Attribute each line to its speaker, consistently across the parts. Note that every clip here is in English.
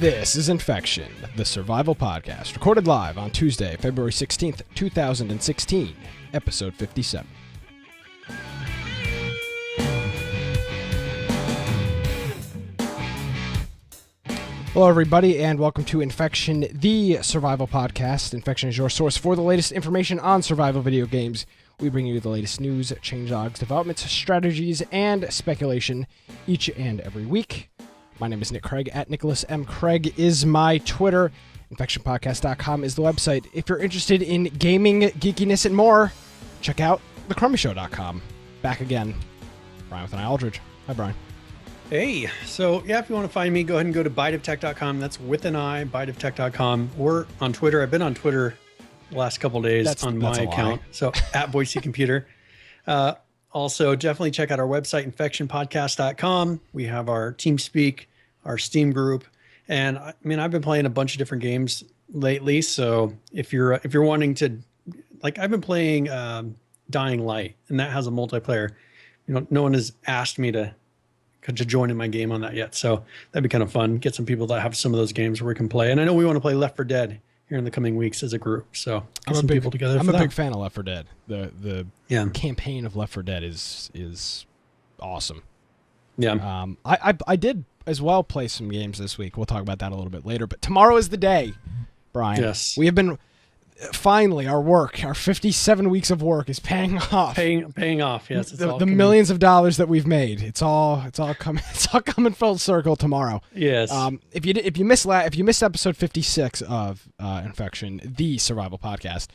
Speaker 1: This is Infection, the survival podcast, recorded live on Tuesday, February 16th, 2016, episode 57. Hello, everybody, and welcome to Infection, the survival podcast. Infection is your source for the latest information on survival video games. We bring you the latest news, changelogs, developments, strategies, and speculation each and every week. My name is Nick Craig, at Nicholas M. Craig is my Twitter. InfectionPodcast.com is the website. If you're interested in gaming, geekiness, and more, check out thecrummyshow.com. Back again, Brian with an I Aldridge. Hi, Brian.
Speaker 2: Hey, so yeah, if you want to find me, go ahead and go to biteoftech.com. That's with an I, biteoftech.com. We're on Twitter. I've been on Twitter the last couple of days on my account. So at Boise Computer. Also, definitely check out our website, infectionpodcast.com. We have our TeamSpeak, our Steam group. And I mean, I've been playing a bunch of different games lately. So if you're wanting to, like, I've been playing Dying Light, and that has a multiplayer. You know, no one has asked me to join in my game on that yet. So that'd be kind of fun. Get some people that have some of those games where we can play. And I know we want to play Left 4 Dead here in the coming weeks as a group. So get some people together.
Speaker 1: I'm a big fan of Left 4 Dead. The campaign of Left 4 Dead is awesome.
Speaker 2: Yeah.
Speaker 1: I did as well play some games this week. We'll talk about that a little bit later. But tomorrow is the day, Brian.
Speaker 2: Yes.
Speaker 1: We have been finally, our 57 weeks of work is paying off.
Speaker 2: Paying off. Yes.
Speaker 1: The millions of dollars that we've made. It's all coming full circle tomorrow.
Speaker 2: Yes.
Speaker 1: If you missed episode 56 of Infection, the survival podcast,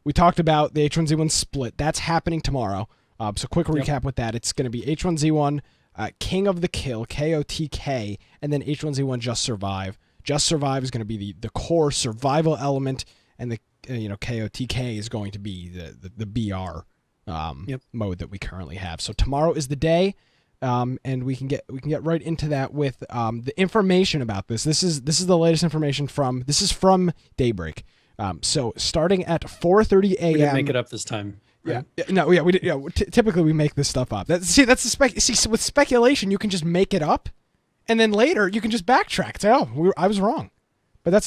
Speaker 1: we talked about the H1Z1 split. That's happening tomorrow. So quick recap with that. It's going to be H1Z1, King of the Kill, KOTK, and then H1Z1 Just Survive. Just Survive is going to be the core survival element, and the KOTK is going to be the BR mode that we currently have. So tomorrow is the day, and we can get right into that with the information about this. This is the latest information from Daybreak. So starting at 4:30 a.m.
Speaker 2: We didn't make it up this time. Right?
Speaker 1: We did. Typically we make this stuff up. With speculation you can just make it up, and then later you can just backtrack. Say, I was wrong. But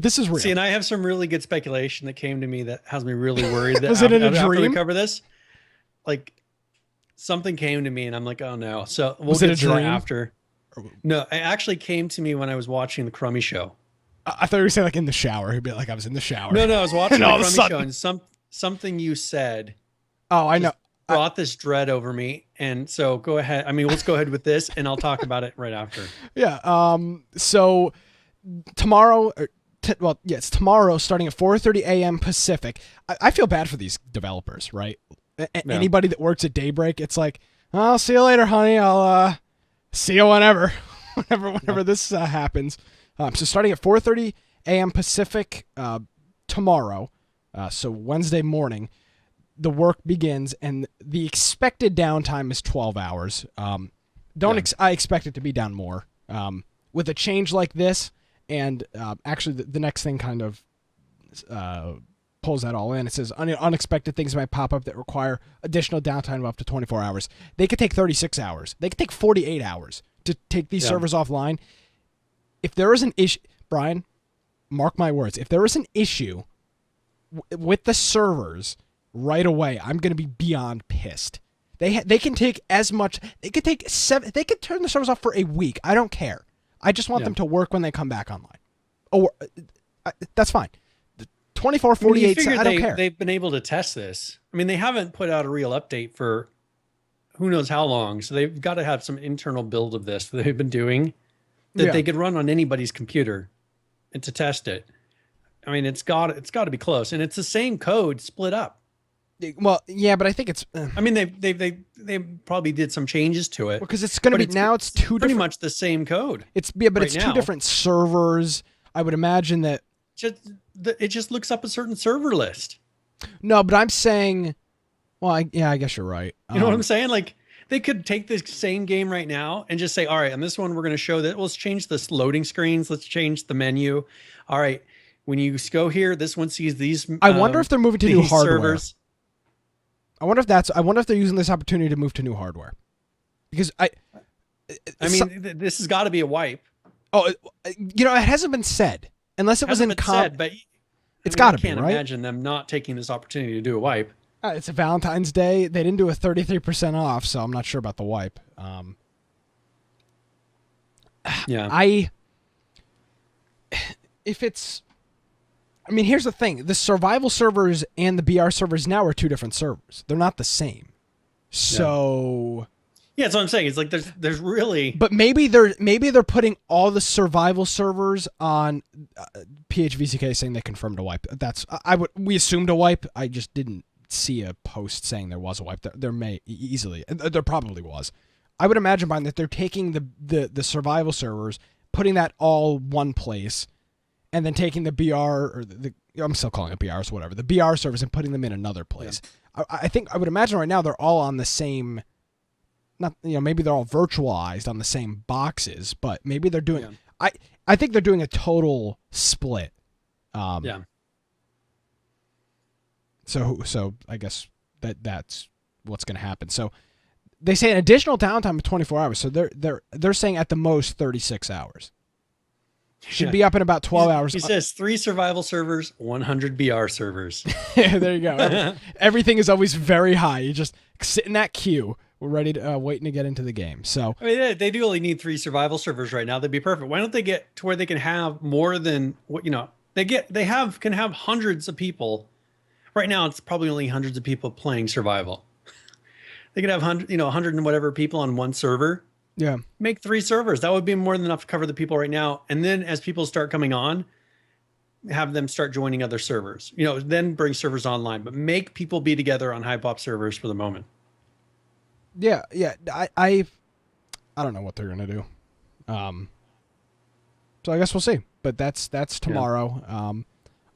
Speaker 1: this is real.
Speaker 2: See, and I have some really good speculation that came to me that has me really worried. That
Speaker 1: Was it in a dream?
Speaker 2: After we cover this, like, something came to me, and I'm like, oh no. So we'll
Speaker 1: was
Speaker 2: get
Speaker 1: it a
Speaker 2: to that
Speaker 1: dream?
Speaker 2: after. No, it actually came to me when I was watching the Crummy Show.
Speaker 1: I thought you were saying like in the shower. He'd be like, I was in the shower.
Speaker 2: No, I was watching the
Speaker 1: all of a
Speaker 2: Crummy
Speaker 1: sudden-
Speaker 2: Show, and something you said.
Speaker 1: Oh, I know.
Speaker 2: Brought this dread over me, and so go ahead. I mean, let's go ahead with this, and I'll talk about it right after.
Speaker 1: Yeah. So tomorrow. It's tomorrow starting at 4:30 a.m. Pacific. I feel bad for these developers, right? Anybody that works at Daybreak, it's like, I'll see you later, honey. I'll see you whenever this happens. So starting at 4:30 a.m. Pacific tomorrow, so Wednesday morning, the work begins, and the expected downtime is 12 hours. I expect it to be down more. With a change like this. And actually, the next thing kind of pulls that all in. It says unexpected things might pop up that require additional downtime of up to 24 hours. They could take 36 hours. They could take 48 hours to take these servers offline. If there is an issue, Brian, mark my words, if there is an issue with the servers right away, I'm going to be beyond pissed. They can take as much. They could take 7. They could turn the servers off for a week. I don't care. I just want them to work when they come back online. Or that's fine. 24, 48, I don't care.
Speaker 2: They've been able to test this. I mean, they haven't put out a real update for who knows how long. So they've got to have some internal build of this that they've been doing that they could run on anybody's computer and to test it. I mean, it's got to be close, and it's the same code split up.
Speaker 1: Well, yeah, but I think it's.
Speaker 2: I mean, they probably did some changes to it
Speaker 1: because it's going to be now. It's
Speaker 2: pretty much the same code.
Speaker 1: It's two different servers. I would imagine that.
Speaker 2: It just looks up a certain server list.
Speaker 1: No, but I'm saying. Well, I guess you're right.
Speaker 2: You know what I'm saying? Like, they could take this same game right now and just say, all right, on this one we're going to show that. Let's change this loading screens. Let's change the menu. All right, when you go here, this one sees these.
Speaker 1: I wonder if they're moving to new hardware.
Speaker 2: Servers.
Speaker 1: I wonder if they're using this opportunity to move to new hardware, because
Speaker 2: I mean, this has got to be a wipe.
Speaker 1: Oh, it hasn't been said unless it was in
Speaker 2: said, but
Speaker 1: it's got to be,
Speaker 2: right? I can't imagine them not taking this opportunity to do a wipe.
Speaker 1: It's a Valentine's Day. They didn't do a 33% off, so I'm not sure about the wipe.
Speaker 2: Yeah.
Speaker 1: Here's the thing. The survival servers and the BR servers now are two different servers. They're not the same. So...
Speaker 2: Yeah, that's what I'm saying. It's like there's really...
Speaker 1: But maybe they're putting all the survival servers on PHVCK saying they confirmed a wipe. We assumed a wipe. I just didn't see a post saying there was a wipe. There may easily... There probably was. I would imagine, Brian, that they're taking the survival servers, putting that all one place, and then taking the BR or I'm still calling it BRs, whatever, the BR servers and putting them in another place. Yeah. I would imagine right now they're all on the same, not, maybe they're all virtualized on the same boxes, but maybe they're doing, I think they're doing a total split.
Speaker 2: Yeah.
Speaker 1: So I guess that's what's going to happen. So they say an additional downtime of 24 hours. So they're saying at the most 36 hours. Should be up in about 12 hours.
Speaker 2: He says 3 survival servers, 100 BR servers.
Speaker 1: There you go. Everything is always very high. You just sit in that queue. We're ready to waiting to get into the game. So
Speaker 2: they do only need 3 survival servers right now. That'd be perfect. Why don't they get to where they can have more than what can have hundreds of people. Right now, it's probably only hundreds of people playing survival. They could have 100 and whatever people on one server.
Speaker 1: Yeah.
Speaker 2: Make 3 servers. That would be more than enough to cover the people right now. And then as people start coming on, have them start joining other servers. Then bring servers online, but make people be together on HypeOp servers for the moment.
Speaker 1: Yeah. I don't know what they're gonna do. So I guess we'll see. But that's tomorrow. Yeah.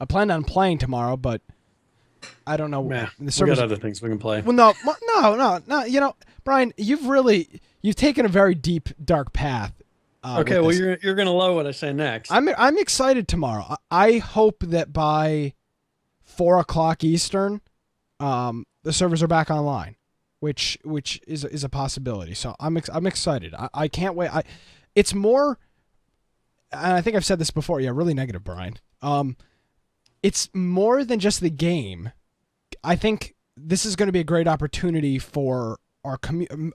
Speaker 1: I plan on playing tomorrow, but I don't know.
Speaker 2: The servers, we got other things we can play.
Speaker 1: Well, no. Brian, you've taken a very deep, dark path.
Speaker 2: Okay, well, you're gonna love what I say next.
Speaker 1: I'm excited tomorrow. I hope that by 4:00 Eastern, the servers are back online, which is a possibility. So I'm excited. I can't wait. It's more, and I think I've said this before. Yeah, really negative, Brian. It's more than just the game. I think this is going to be a great opportunity for our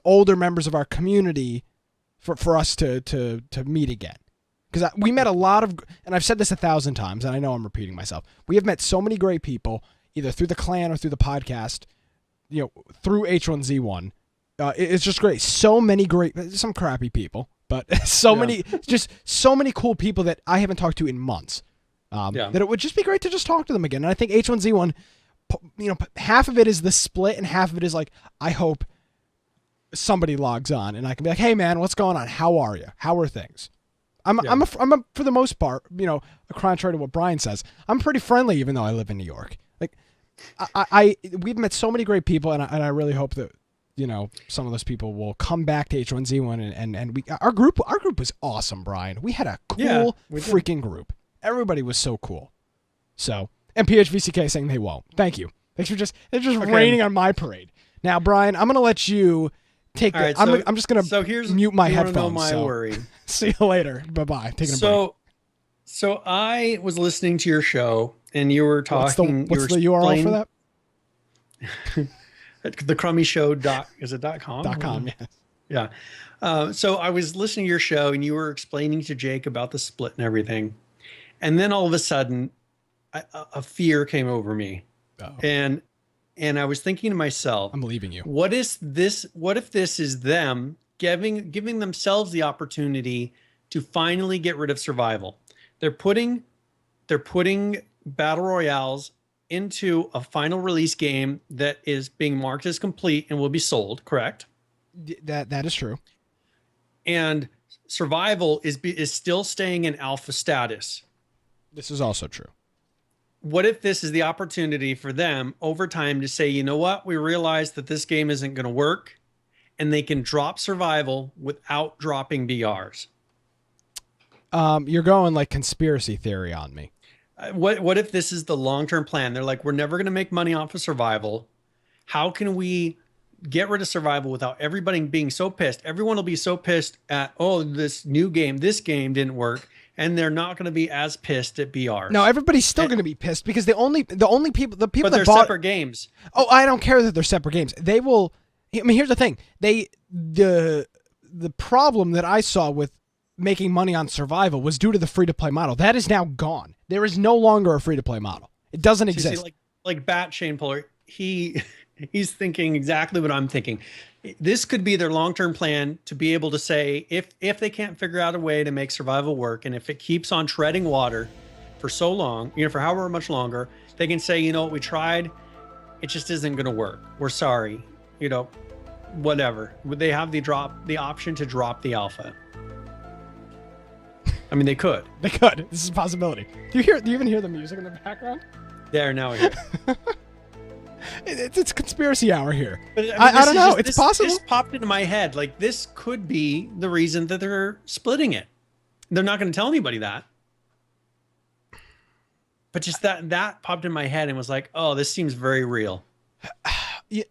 Speaker 1: older members of our community for us to meet again. Because we met a lot of, and I've said this 1,000 times, and I know I'm repeating myself. We have met so many great people, either through the clan or through the podcast, through H1Z1. It's just great. So many some crappy people, but so many cool people that I haven't talked to in months. That it would just be great to just talk to them again. And I think H1Z1, half of it is the split and half of it is like, I hope somebody logs on and I can be like, hey man, what's going on? How are you? How are things? I'm for the most part, contrary to what Brian says, I'm pretty friendly even though I live in New York. Like we've met so many great people and I really hope that, some of those people will come back to H1Z1 and our group was awesome, Brian. We had a cool freaking group. Everybody was so cool. So, and PHVCK saying they won't. Thank you. Thanks for they're just raining on my parade. Now, Brian, I'm going to let you take it. I'm just going to mute my headphones. Know my
Speaker 2: worry.
Speaker 1: See you later. Bye-bye. Taking a break.
Speaker 2: So I was listening to your show and you were talking.
Speaker 1: What's the URL for
Speaker 2: that? The Crummy Show. Is it .com?
Speaker 1: .com, yeah.
Speaker 2: Yeah. So I was listening to your show and you were explaining to Jake about the split and everything. And then all of a sudden, a fear came over me, and I was thinking to myself,
Speaker 1: "I'm leaving you."
Speaker 2: What is this? What if this is them giving themselves the opportunity to finally get rid of survival? They're putting battle royales into a final release game that is being marked as complete and will be sold. Correct?
Speaker 1: That is true.
Speaker 2: And survival is still staying in alpha status.
Speaker 1: This is also true.
Speaker 2: What if this is the opportunity for them over time to say, you know what? We realize that this game isn't going to work and they can drop survival without dropping BRs.
Speaker 1: You're going like conspiracy theory on me.
Speaker 2: What if this is the long-term plan? They're like, we're never going to make money off of survival. How can we get rid of survival without everybody being so pissed. Everyone will be so pissed at, oh, this game didn't work. And they're not going to be as pissed at BRs.
Speaker 1: No, everybody's still going to be pissed because the only people
Speaker 2: but
Speaker 1: that
Speaker 2: they're
Speaker 1: bought
Speaker 2: separate games.
Speaker 1: Oh, I don't care that they're separate games. They will. I mean, here's the thing. The problem that I saw with making money on survival was due to the free-to-play model. That is now gone. There is no longer a free-to-play model. It doesn't exist.
Speaker 2: See, like Bat Shane Puller, he's thinking exactly what I'm thinking. This could be their long-term plan to be able to say, if they can't figure out a way to make survival work, and if it keeps on treading water for so long, for however much longer, they can say, you know what, we tried, it just isn't going to work. We're sorry, whatever. Would they have the option to drop the alpha? I mean, they could.
Speaker 1: They could. This is a possibility. Do you even hear the music in the background?
Speaker 2: There, now I hear it.
Speaker 1: It's conspiracy hour here.
Speaker 2: But,
Speaker 1: I don't know. It's possible.
Speaker 2: This popped into my head. Like, this could be the reason that they're splitting it. They're not going to tell anybody that. But just that popped in my head and was like, oh, this seems very real.
Speaker 1: Yeah,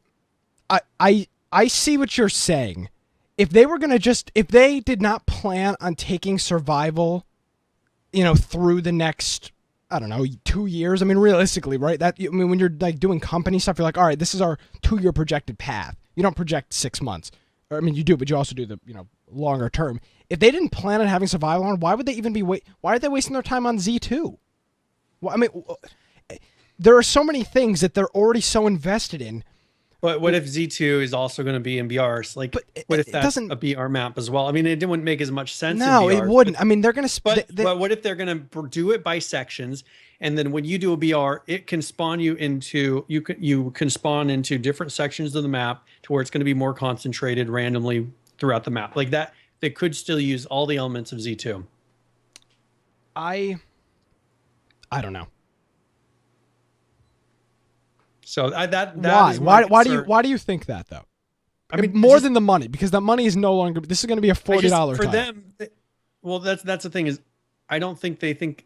Speaker 1: I see what you're saying. If they were going to if they did not plan on taking survival, through the next, I don't know, 2 years. I mean, realistically, right? When you're like doing company stuff, you're like, all right, this is our 2-year projected path. You don't project 6 months. Or, I mean, you do, but you also do the, longer term. If they didn't plan on having survival on, why would they even why are they wasting their time on Z2? Well, I mean, there are so many things that they're already so invested in.
Speaker 2: But what if Z2 is also going to be in BRs? Like, what if that's a BR map as well? I mean, it wouldn't make as much sense.
Speaker 1: No,
Speaker 2: in BRs,
Speaker 1: it wouldn't. I mean, they're going to.
Speaker 2: But what if they're going to do it by sections, and then when you do a BR, it can spawn you into you can spawn into different sections of the map to where it's going to be more concentrated randomly throughout the map, like that. They could still use all the elements of Z2.
Speaker 1: I don't know.
Speaker 2: So that
Speaker 1: why do you think that though? I mean, more than the money, because the money is no longer. This is going to be a $40
Speaker 2: for them. Well, that's the thing is, I don't think they think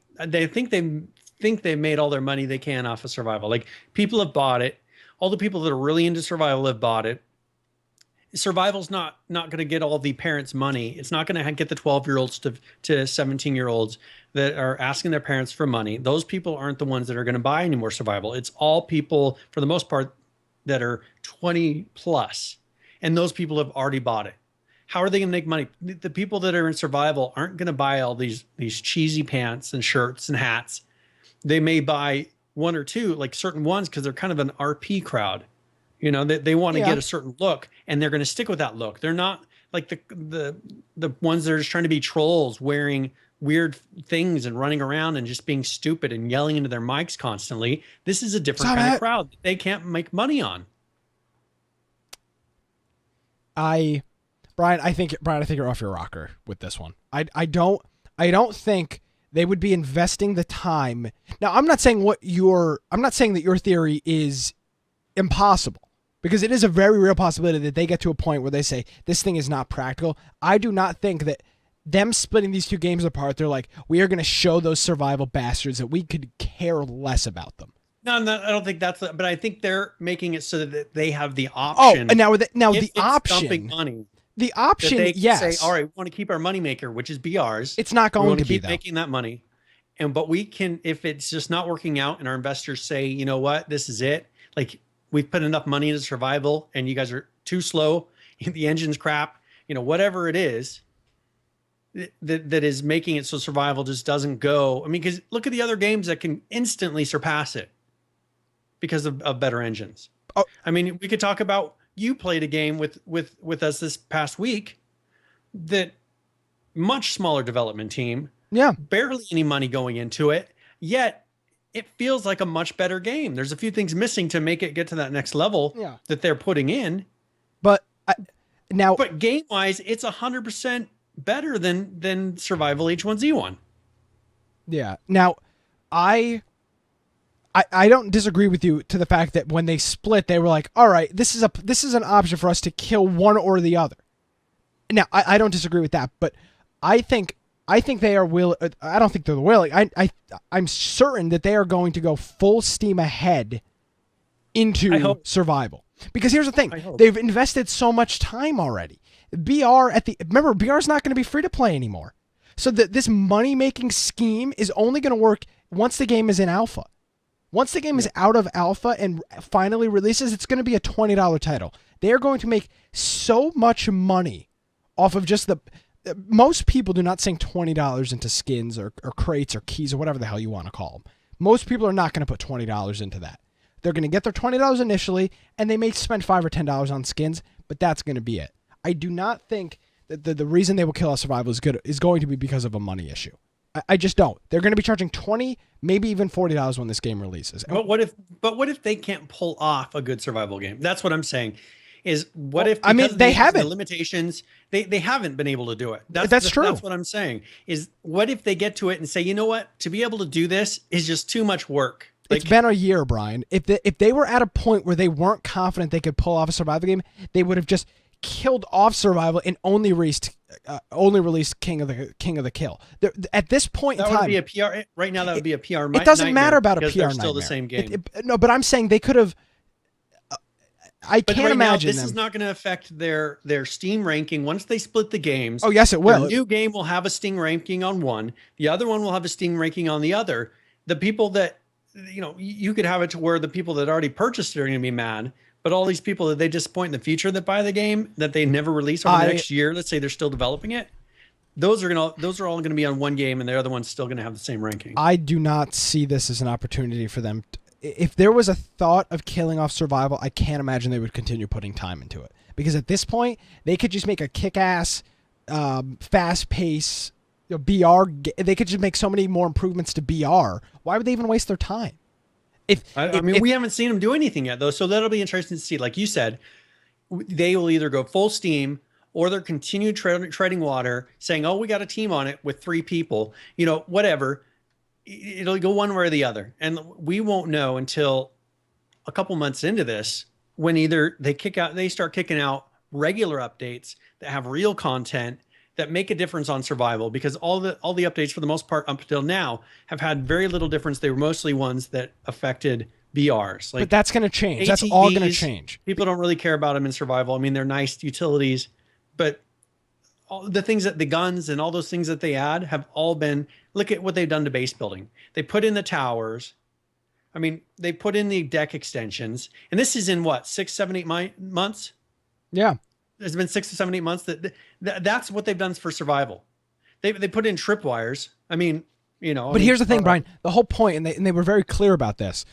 Speaker 2: they've made all their money they can off of survival. Like, people have bought it. All the people that are really into survival have bought it. Survival's not going to get all the parents' money. It's not going to get the 12-year-olds to 17-year-olds that are asking their parents for money. Those people aren't the ones that are going to buy any more survival. It's all people, for the most part, that are 20 plus. And those people have already bought it. How are they going to make money? The people that are in survival aren't going to buy all these cheesy pants and shirts and hats. They may buy one or two, like certain ones, because they're kind of an RP crowd. They want to get a certain look, and they're going to stick with that look. They're not like the ones that are just trying to be trolls, wearing weird things and running around and just being stupid and yelling into their mics constantly. This is a different kind of crowd that they can't make money on.
Speaker 1: Brian, I think you're off your rocker with this one. I don't think they would be investing the time. Now, I'm not saying that your theory is impossible, because it is a very real possibility that they get to a point where they say this thing is not practical. I do not think that them splitting these two games apart, they're like, we are going to show those survival bastards that we could care less about them.
Speaker 2: No, I don't think that's. But I think they're making it so that they have the option.
Speaker 1: Oh, and the option,
Speaker 2: money.
Speaker 1: The option,
Speaker 2: they
Speaker 1: yes.
Speaker 2: Say, all right, we want to keep our moneymaker, which is BRs.
Speaker 1: It's not going to be
Speaker 2: keep making that money, but we can, if it's just not working out, and our investors say, you know what, this is it. Like, we've put enough money into survival, and you guys are too slow. The engine's crap. Whatever it is that is making it so survival just doesn't go. I mean, because look at the other games that can instantly surpass it because of better engines. Oh. I mean, we could talk about, you played a game with us this past week that much smaller development team.
Speaker 1: Yeah.
Speaker 2: Barely any money going into it, yet it feels like a much better game. There's a few things missing to make it get to that next level that they're putting in.
Speaker 1: But
Speaker 2: game-wise, it's 100% better than Survival H1Z1.
Speaker 1: Yeah. Now, I don't disagree with you to the fact that when they split, they were like, all right, this is an option for us to kill one or the other. Now, I don't disagree with that, but I think they are willing. I don't think they're willing. I'm certain that they are going to go full steam ahead into survival. Because here's the thing. They've invested so much time already. Remember, BR is not going to be free to play anymore. So this money-making scheme is only going to work once the game is in alpha. Once the game is out of alpha and finally releases, it's going to be a $20 title. They are going to make so much money off of just most people do not sink $20 into skins or crates or keys or whatever the hell you want to call them. Most people are not going to put $20 into that. They're going to get their $20 initially, and they may spend $5 or $10 on skins, but that's going to be it. I do not think that the reason they will kill off survival is going to be because of a money issue. I just don't. They're going to be charging $20, maybe even $40 when this game releases.
Speaker 2: But what if they can't pull off a good survival game? That's what I'm saying. They haven't. The limitations, they haven't been able to do it.
Speaker 1: That's true.
Speaker 2: That's what I'm saying. Is what if they get to it and say, you know what, to be able to do this is just too much work.
Speaker 1: It's been a year, Brian. If they were at a point where they weren't confident they could pull off a survival game, they would have just killed off survival and only released King of the Kill. At this point in time,
Speaker 2: would be a PR. Right now, that would be a PR.
Speaker 1: It doesn't matter about a PR.
Speaker 2: They're still the same game.
Speaker 1: No, but I'm saying they could have. I can't imagine
Speaker 2: this is not going to affect their Steam ranking once they split the games.
Speaker 1: Oh yes, it will.
Speaker 2: The new game will have a Steam ranking on one. The other one will have a Steam ranking on the other. The people that you could have it to where the people that already purchased it are going to be mad. But all these people that they disappoint in the future that buy the game that they never release over the next year, let's say they're still developing it, those are all going to be on one game, and the other one's still going to have the same ranking.
Speaker 1: I do not see this as an opportunity for them. If there was a thought of killing off survival, I can't imagine they would continue putting time into it. Because at this point, they could just make a kick-ass, fast-paced BR. They could just make so many more improvements to BR. Why would they even waste their time?
Speaker 2: We haven't seen them do anything yet, though, so that'll be interesting to see. Like you said, they will either go full steam or they'll continue treading water, saying, "Oh, we got a team on it with 3 people." Whatever. It'll go one way or the other, and we won't know until a couple months into this when either they start kicking out regular updates that have real content that make a difference on survival, because all the updates for the most part up until now have had very little difference. They were mostly ones that affected BRs.
Speaker 1: But that's going to change. That's all going to change.
Speaker 2: People don't really care about them in survival. I mean, they're nice utilities, but all the things the guns and all those things that they add have all been, look at what they've done to base building. They put in the towers. I mean, they put in the deck extensions, and this is in what, 6, 7, 8 months?
Speaker 1: Yeah.
Speaker 2: It's been 6 to 7, 8 months that's what they've done for survival. They put in tripwires. I mean,
Speaker 1: But here's the thing, Brian. The whole point, and they were very clear about this.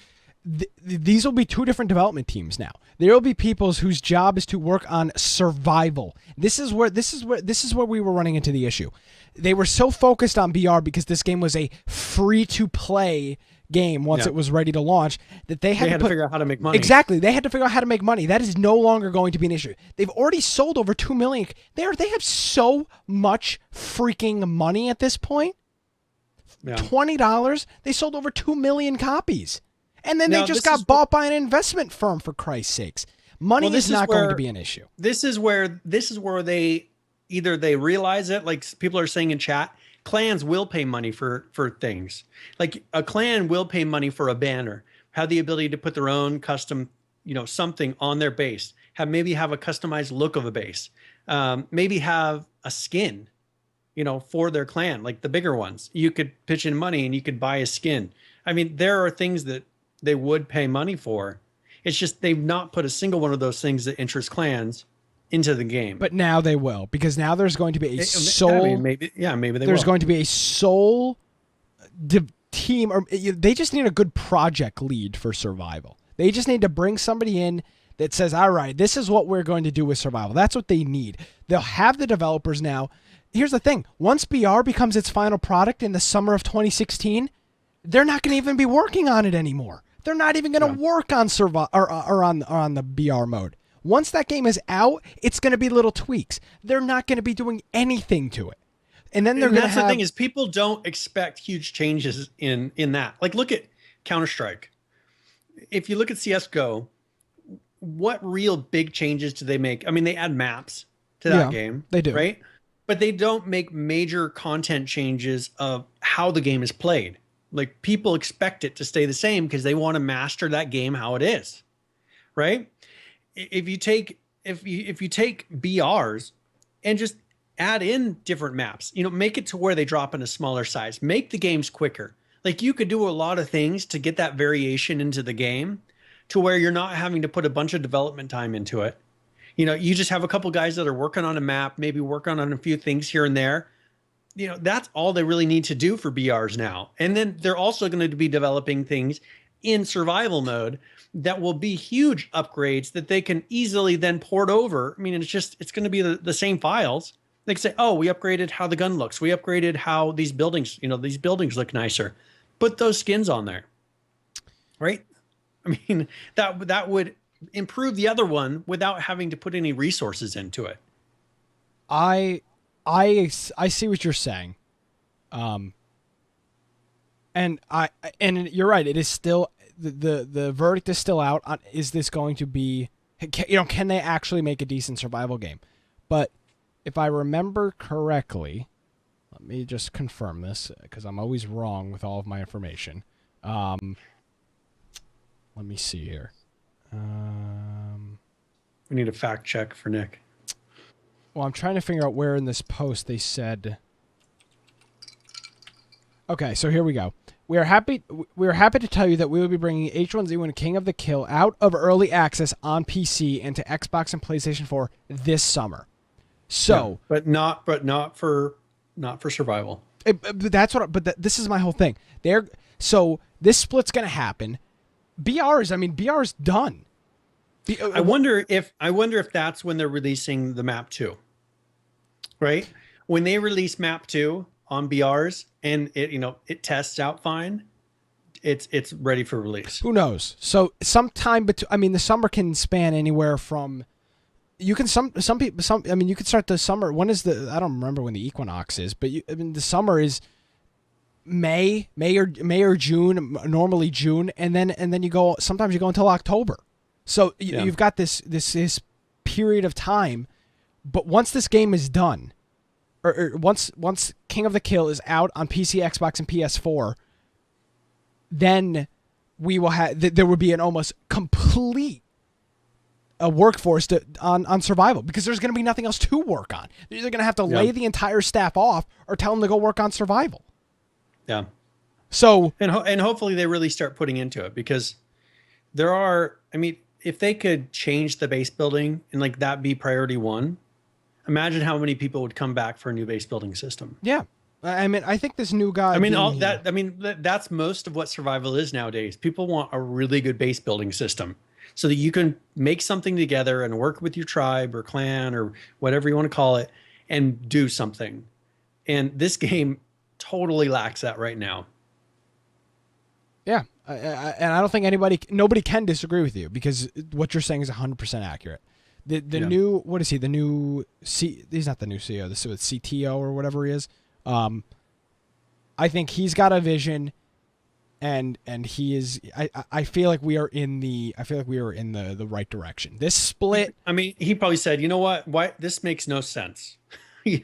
Speaker 1: These will be 2 different development teams now. There will be people whose job is to work on survival. This is where we were running into the issue. They were so focused on BR because this game was a free-to-play game once it was ready to launch that they had to
Speaker 2: figure out how to make money.
Speaker 1: Exactly. They had to figure out how to make money. That is no longer going to be an issue. They've already sold over 2 million. They have so much freaking money at this point. Yeah. $20, they sold over 2 million copies. And then they just got bought by an investment firm, for Christ's sakes. Money is not going to be an issue.
Speaker 2: This is where they either they realize it, like people are saying in chat, clans will pay money for things. Like a clan will pay money for a banner, have the ability to put their own custom, something on their base, maybe have a customized look of a base, maybe have a skin, for their clan, like the bigger ones. You could pitch in money and you could buy a skin. I mean, there are things that they would pay money for. It's just they've not put a single one of those things that interest clans into the game.
Speaker 1: But now they will, because now there's going to be a sole.
Speaker 2: Maybe they
Speaker 1: there's going to be a sole team, or they just need a good project lead for survival. They just need to bring somebody in that says, "All right, this is what we're going to do with survival." That's what they need. They'll have the developers now. Here's the thing: once BR becomes its final product in the summer of 2016, they're not going to even be working on it anymore. They're not even going to work on or on the BR mode. Once that game is out, it's going to be little tweaks. They're not going to be doing anything to it. And then they're going to have...
Speaker 2: That's the thing is people don't expect huge changes in that. Like look at Counter-Strike. If you look at CSGO, what real big changes do they make? I mean, they add maps to that game.
Speaker 1: They do.
Speaker 2: Right? But they don't make major content changes of how the game is played. Like people expect it to stay the same because they want to master that game how it is, right? if you take BRs and just add in different maps, make it to where they drop in a smaller size, make the games quicker. Like you could do a lot of things to get that variation into the game to where you're not having to put a bunch of development time into it. You just have a couple guys that are working on a map, maybe working on a few things here and there. That's all they really need to do for BRs now. And then they're also going to be developing things in survival mode that will be huge upgrades that they can easily then port over. I mean, it's going to be the same files. They can say, oh, we upgraded how the gun looks. We upgraded how these buildings look nicer. Put those skins on there. Right? I mean, that would improve the other one without having to put any resources into it.
Speaker 1: I see what you're saying. And you're right. It is still the verdict is still out on, is this going to be, can they actually make a decent survival game? But if I remember correctly, let me just confirm this because I'm always wrong with all of my information. Let me see here.
Speaker 2: We need a fact check for Nick.
Speaker 1: Well, I'm trying to figure out where in this post they said. Okay, so here we go. We are happy to tell you that we will be bringing H1Z1 King of the Kill out of early access on PC and to Xbox and PlayStation 4 this summer. So,
Speaker 2: yeah, but not for survival.
Speaker 1: This is my whole thing. So this split's going to happen. BR's done.
Speaker 2: I wonder if that's when they're releasing the map 2. Right? When they release map 2 on BRs and it tests out fine, it's ready for release.
Speaker 1: Who knows? So sometime the summer can span anywhere from you can you could start the summer. When is I don't remember when the equinox is, but the summer is May or June, normally June, and then sometimes you go until October. So you've got this period of time, but once this game is done, or once King of the Kill is out on PC, Xbox, and PS4, then we will there will be an almost complete workforce on survival because there's going to be nothing else to work on. They're either going to have to lay the entire staff off or tell them to go work on survival.
Speaker 2: Yeah.
Speaker 1: So
Speaker 2: and hopefully they really start putting into it because there are. I mean, if they could change the base building and like that be priority 1, imagine how many people would come back for a new base building system.
Speaker 1: Yeah. I mean, I think this new guy.
Speaker 2: That's most of what survival is nowadays. People want a really good base building system so that you can make something together and work with your tribe or clan or whatever you want to call it and do something. And this game totally lacks that right now.
Speaker 1: Yeah. And I don't think nobody can disagree with you because what you're saying is 100% accurate. The new, what is he? The new he's not the new CEO. This is CTO or whatever he is. I think he's got a vision, and he is. I feel like we are in the right direction. This split.
Speaker 2: I mean, he probably said, you know what? Why this makes no sense. He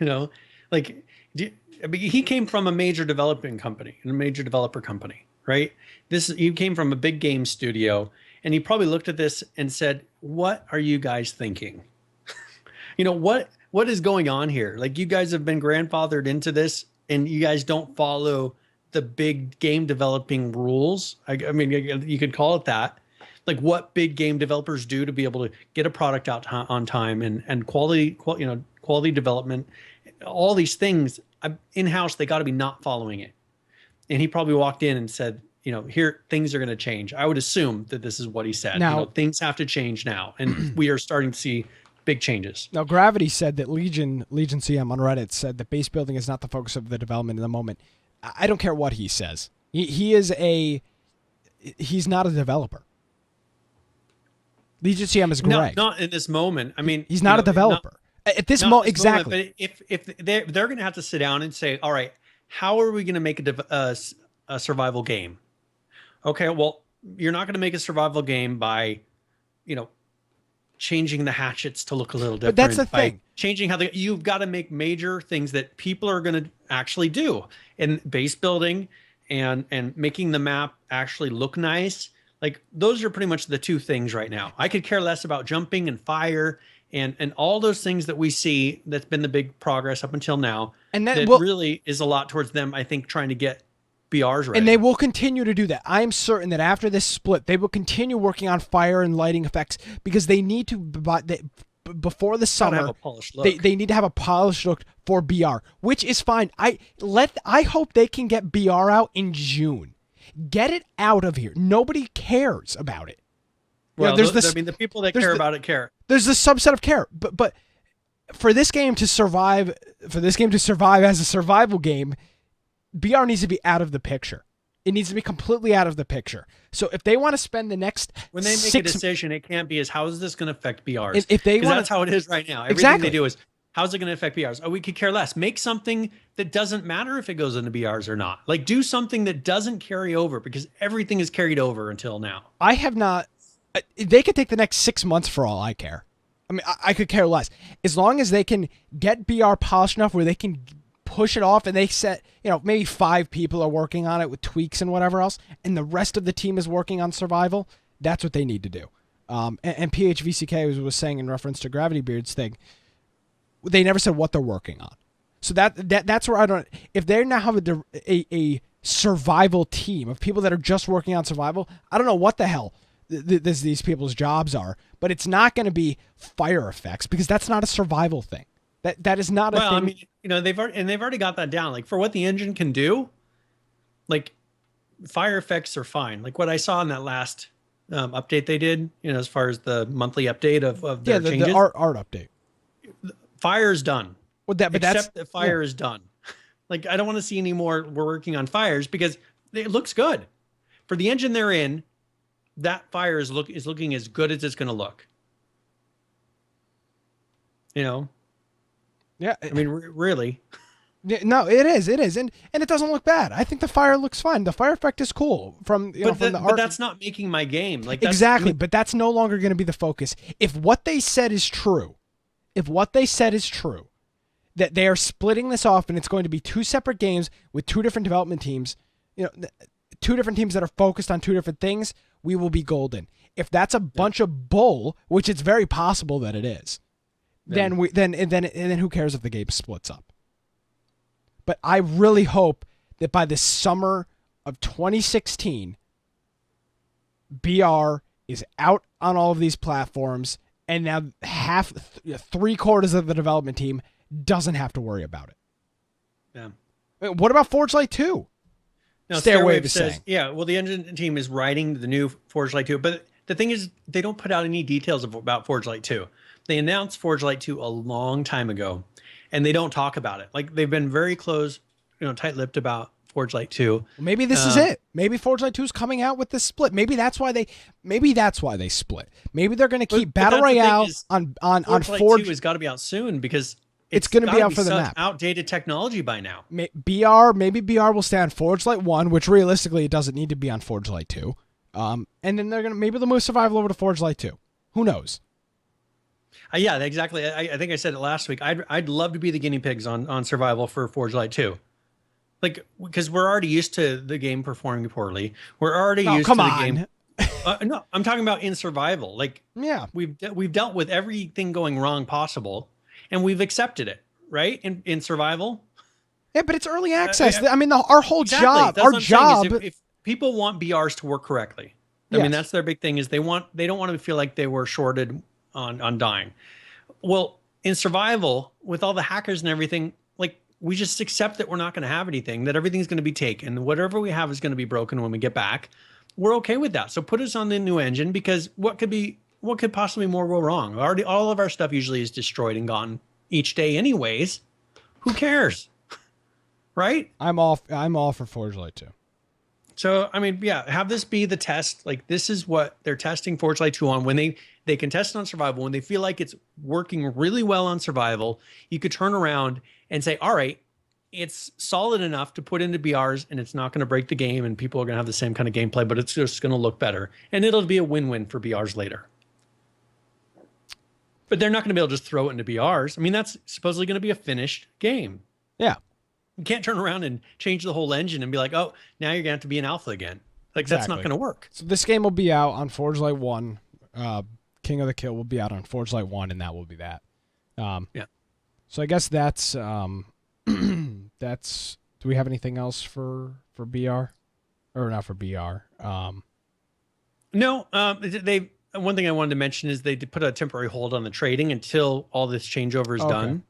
Speaker 2: came from a major developing company and a major developer company, right? He came from a big game studio, and he probably looked at this and said, "What are you guys thinking? What is going on here? Like, you guys have been grandfathered into this, and you guys don't follow the big game developing rules. I mean, you could call it that. Like, what big game developers do to be able to get a product out on time and quality development, all these things in-house. They got to be not following it." And he probably walked in and said, here, things are going to change. I would assume that this is what he said.
Speaker 1: Now,
Speaker 2: things have to change now. And we are starting to see big changes.
Speaker 1: Now, Gravity said that Legion CM on Reddit said that base building is not the focus of the development in the moment. I don't care what he says. He's not a developer. Legion CM is Greg.
Speaker 2: Not in this moment. I mean,
Speaker 1: he's not a developer. At this moment, exactly.
Speaker 2: Moment, but if they're going to have to sit down and say, all right, how are we going to make a survival game? Okay, well, you're not going to make a survival game by, changing the hatchets to look a little different.
Speaker 1: But that's the thing.
Speaker 2: Changing how you've got to make major things that people are going to actually do. And base building and making the map actually look nice, Like those are pretty much the two things right now. I could care less about jumping and fire and all those things that we see. That's been the big progress up until now.
Speaker 1: And
Speaker 2: that really is a lot towards them, I think, trying to get BRs ready.
Speaker 1: And they will continue to do that. I am certain that after this split, they will continue working on fire and lighting effects because they need to, before the summer, they need to have a polished look for BR, which is fine. I hope they can get BR out in June. Get it out of here. Nobody cares about it.
Speaker 2: Well, the people that care about it care.
Speaker 1: There's this subset of care, but for this game to survive, as a survival game, BR needs to be out of the picture. It needs to be completely out of the picture. So if they want to spend the next
Speaker 2: when they make a decision, it can't be how is this going to affect BRs?
Speaker 1: If they want,
Speaker 2: that's how it is right now. Everything they do is how's it going to affect BRs? Oh, we could care less. Make something that doesn't matter if it goes into BRs or not. Like do something that doesn't carry over because everything is carried over until now.
Speaker 1: I have not. They could take the next 6 months for all I care. I mean, I could care less as long as they can get BR polished enough where they can push it off and they set, maybe 5 people are working on it with tweaks and whatever else, and the rest of the team is working on survival. That's what they need to do. And PHVCK was saying in reference to Gravity Beard's thing, they never said what they're working on. So that's where I don't. If they now have a survival team of people that are just working on survival, I don't know what the hell these people's jobs are, but it's not going to be fire effects because that's not a survival thing. That is not a thing.
Speaker 2: I mean, they've already got that down. Like for what the engine can do, like fire effects are fine. Like what I saw in that last update they did, as far as the monthly update of their changes.
Speaker 1: The art update.
Speaker 2: Fire is done.
Speaker 1: Well,
Speaker 2: that fire is done. Like I don't want to see any more. We're working on fires because it looks good for the engine they're in. That fire is looking as good as it's going to look.
Speaker 1: Yeah.
Speaker 2: I mean, really.
Speaker 1: No, it is, and it doesn't look bad. I think the fire looks fine. The fire effect is cool from the art.
Speaker 2: But that's not making my game like
Speaker 1: exactly. But that's no longer going to be the focus. If what they said is true, that they are splitting this off and it's going to be 2 separate games with 2 different development teams, 2 different teams that are focused on 2 different things, we will be golden. If that's a bunch of bull, which it's very possible that it is, then who cares if the game splits up? But I really hope that by the summer of 2016, BR is out on all of these platforms, and now 3/4 of the development team doesn't have to worry about it.
Speaker 2: Yeah.
Speaker 1: What about Forge Light 2?
Speaker 2: No, Stairwave says, yeah, well, the engine team is writing the new Forge Light 2, but the thing is, they don't put out any details about Forge Light 2. They announced Forge Light 2 a long time ago, and they don't talk about it. Like, they've been very close, tight-lipped about Forge Light 2.
Speaker 1: Maybe this is it. Maybe Forge Light 2 is coming out with this split. Maybe that's why they split. Maybe they're going to keep Battle Royale on Forge.
Speaker 2: Light 2 has got to be out soon because
Speaker 1: it's going to be out for the map.
Speaker 2: Outdated technology by now.
Speaker 1: Maybe BR will stay on Forge Light 1, which realistically it doesn't need to be on Forge Light 2. And then maybe they'll move Survival over to Forge Light 2. Who knows?
Speaker 2: Yeah, exactly. I think I said it last week. I'd love to be the guinea pigs on Survival for Forge Light 2. Like, because we're already used to the game performing poorly. We're already used to the game. No, I'm talking about in Survival. Like,
Speaker 1: yeah,
Speaker 2: we've dealt with everything going wrong possible, and we've accepted it, right? In Survival.
Speaker 1: Yeah, but it's early access. I mean, our whole job,
Speaker 2: if people want BRs to work correctly, I mean, that's their big thing. Is they don't want to feel like they were shorted on dying. Well, in Survival, with all the hackers and everything, like, we just accept that we're not going to have anything, that everything's going to be taken. Whatever we have is going to be broken when we get back. We're okay with that. So put us on the new engine, because what could possibly more go wrong? All of our stuff usually is destroyed and gone each day anyways. Who cares? Right?
Speaker 1: I'm all for Forge Light 2.
Speaker 2: So, I mean, yeah, have this be the test. Like, this is what they're testing Forge Light 2 on. When they can test it on Survival, when they feel like it's working really well on Survival, you could turn around and say, all right, it's solid enough to put into BRs, and it's not going to break the game, and people are going to have the same kind of gameplay, but it's just going to look better. And it'll be a win-win for BRs later. But they're not going to be able to just throw it into BRs. I mean, that's supposedly going to be a finished game.
Speaker 1: Yeah.
Speaker 2: You can't turn around and change the whole engine and be like, oh, now you're going to have to be in alpha again. Like that's not going to work.
Speaker 1: So this game will be out on Forge Light 1. King of the Kill will be out on Forge Light 1, and that will be that.
Speaker 2: Yeah.
Speaker 1: So I guess that's that's. Do we have anything else for BR, or not for BR?
Speaker 2: No. They. One thing I wanted to mention is they put a temporary hold on the trading until all this changeover is done,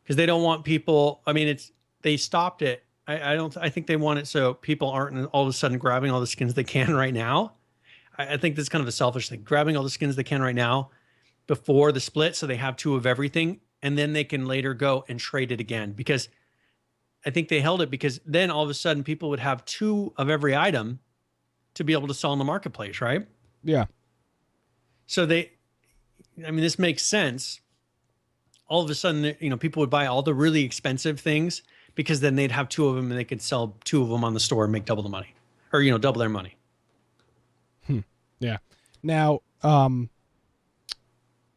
Speaker 2: because they don't want people. I mean, they stopped it. I think they want it so people aren't all of a sudden grabbing all the skins they can right now. I think that's kind of a selfish thing, grabbing all the skins they can right now before the split, so they have 2 of everything, and then they can later go and trade it again. Because I think they held it because then all of a sudden people would have 2 of every item to be able to sell in the marketplace, right?
Speaker 1: Yeah.
Speaker 2: So this makes sense. All of a sudden, people would buy all the really expensive things because then they'd have 2 of them and they could sell 2 of them on the store and make double the money, or, double their money.
Speaker 1: Yeah. Now,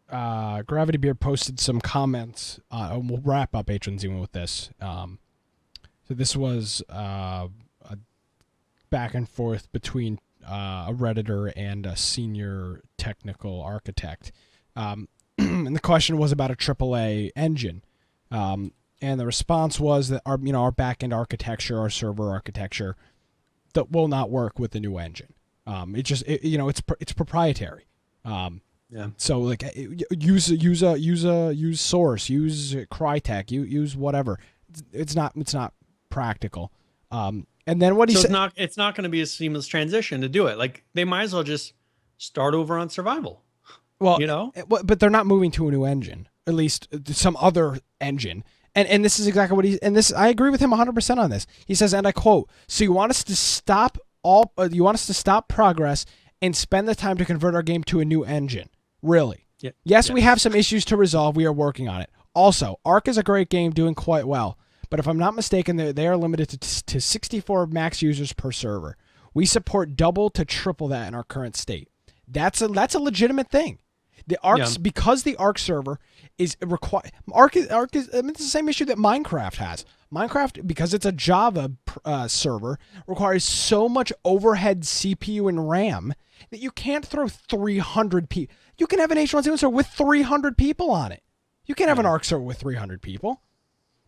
Speaker 1: Gravity Beard posted some comments. And we'll wrap up H1Z1 with this. So this was a back and forth between a Redditor and a senior technical architect. And the question was about a AAA engine. And the response was that our back-end architecture, our server architecture, that will not work with the new engine. It's proprietary.
Speaker 2: Yeah.
Speaker 1: So like use Source, use Crytek, use whatever. It's not practical. And then what he said,
Speaker 2: it's not going to be a seamless transition to do it. Like they might as well just start over on survival.
Speaker 1: Well, but they're not moving to a new engine, at least some other engine. And this is exactly what I agree with him 100% on this. He says, and I quote, "So you want us to stop progress and spend the time to convert our game to a new engine? Really?
Speaker 2: Yeah.
Speaker 1: Yes, we have some issues to resolve. We are working on it. Also, Ark is a great game, doing quite well. But if I'm not mistaken, they are limited to 64 max users per server. We support double to triple that in our current state. That's a legitimate thing. The Ark, because the Ark server is required. Ark is it's the same issue that Minecraft has. Minecraft, because it's a Java server, requires so much overhead CPU and RAM that you can't throw 300 people. You can have an H1Z1 server with 300 people on it. You can't have an Ark server with 300 people.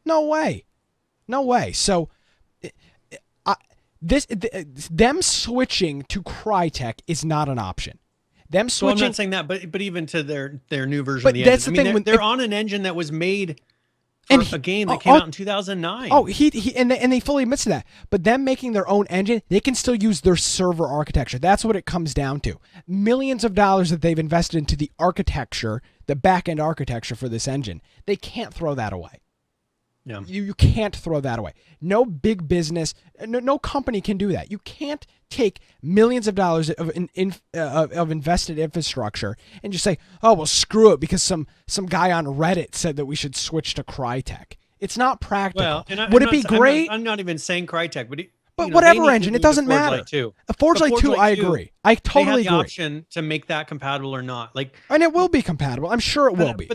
Speaker 1: No way. So, them switching to Crytek is not an option. Them switching.
Speaker 2: Well, I'm not saying that, but even to their new version of the engine. I mean, they're on an engine that was made for a game that came out in 2009.
Speaker 1: Oh, and they fully admits to that. But them making their own engine, they can still use their server architecture. That's what it comes down to. Millions of dollars that they've invested into the architecture, the back-end architecture for this engine. They can't throw that away.
Speaker 2: Yeah.
Speaker 1: You can't throw that away. No big business, no company can do that. You can't take millions of dollars of invested infrastructure and just say, oh, well, screw it because some guy on Reddit said that we should switch to Crytek. It's not practical.
Speaker 2: Well,
Speaker 1: would it be great?
Speaker 2: I'm not even saying Crytek,
Speaker 1: but whatever engine, it doesn't matter. Forge Light 2, I agree. I totally agree.
Speaker 2: They have the option to make that compatible or not.
Speaker 1: And it will be compatible. I'm sure it will be.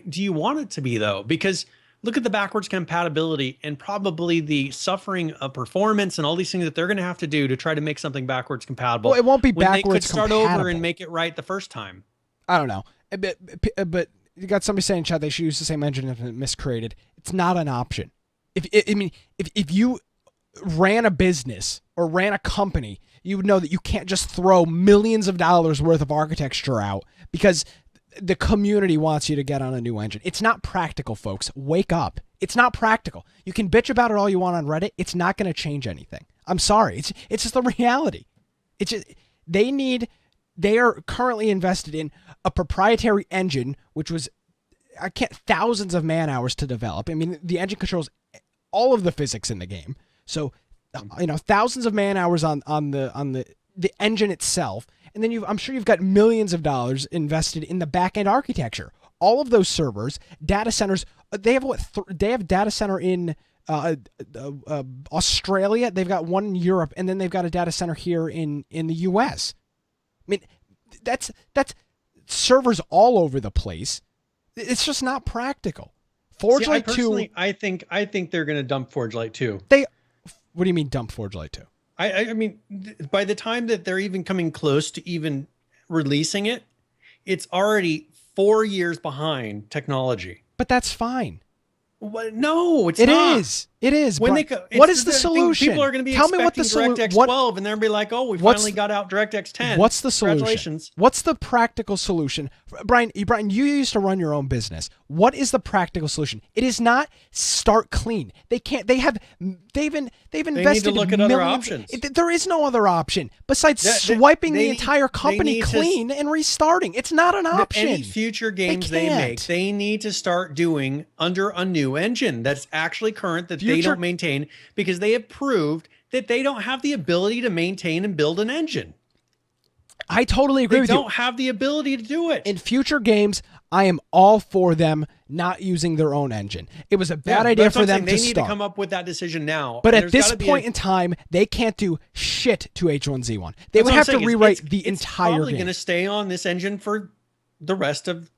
Speaker 2: Do you want it to be though? Because look at the backwards compatibility and probably the suffering of performance and all these things that they're going to have to do to try to make something backwards compatible.
Speaker 1: Well, it won't be backwards
Speaker 2: compatible. They could start
Speaker 1: compatible.
Speaker 2: over and make it right the first time.
Speaker 1: I don't know. But you got somebody saying in chat they should use the same engine if it miscreated. It's not an option. If you ran a business or ran a company, you would know that you can't just throw millions of dollars worth of architecture out because the community wants you to get on a new engine. It's not practical, folks. Wake up. It's not practical. You can bitch about it all you want on Reddit. It's not going to change anything. I'm sorry. It's just the reality. It's just, they are currently invested in a proprietary engine, which was thousands of man hours to develop. I mean, the engine controls all of the physics in the game. So, thousands of man hours on the engine itself. And then I'm sure you've got millions of dollars invested in the back-end architecture. All of those servers, data centers, they have data center in Australia. They've got one in Europe, and then they've got a data center here in the U.S. I mean, that's servers all over the place. It's just not practical. Forge Light 2.
Speaker 2: I think they're going to dump Forge Light 2.
Speaker 1: What do you mean dump Forge Light 2?
Speaker 2: I mean, by the time that they're even coming close to even releasing it, it's already 4 years behind technology.
Speaker 1: But that's fine.
Speaker 2: Well, no, it's
Speaker 1: not.
Speaker 2: It
Speaker 1: is. It is.
Speaker 2: When
Speaker 1: what is the solution?
Speaker 2: People are going to be Tell me what the DirectX 12, and they're going to be like, "Oh, we finally got out DirectX 10."
Speaker 1: What's the solution? Congratulations. What's the practical solution, Brian? You used to run your own business. What is the practical solution? It is not start clean. They can't. They've invested. They need to
Speaker 2: look at other options.
Speaker 1: There is no other option besides swiping the entire company clean and restarting. It's not an option.
Speaker 2: Any future games they make, they need to start doing under a new engine that's actually current that they don't maintain, because they have proved that they don't have the ability to maintain and build an engine.
Speaker 1: I totally agree with you.
Speaker 2: They don't have the ability to do it.
Speaker 1: In future games, I am all for them not using their own engine. It was a bad idea for them to start.
Speaker 2: They need to come up with that decision now.
Speaker 1: But at this point in time, they can't do shit to H1Z1. They would have to rewrite the entire game. It's
Speaker 2: probably going to stay on this engine for the rest of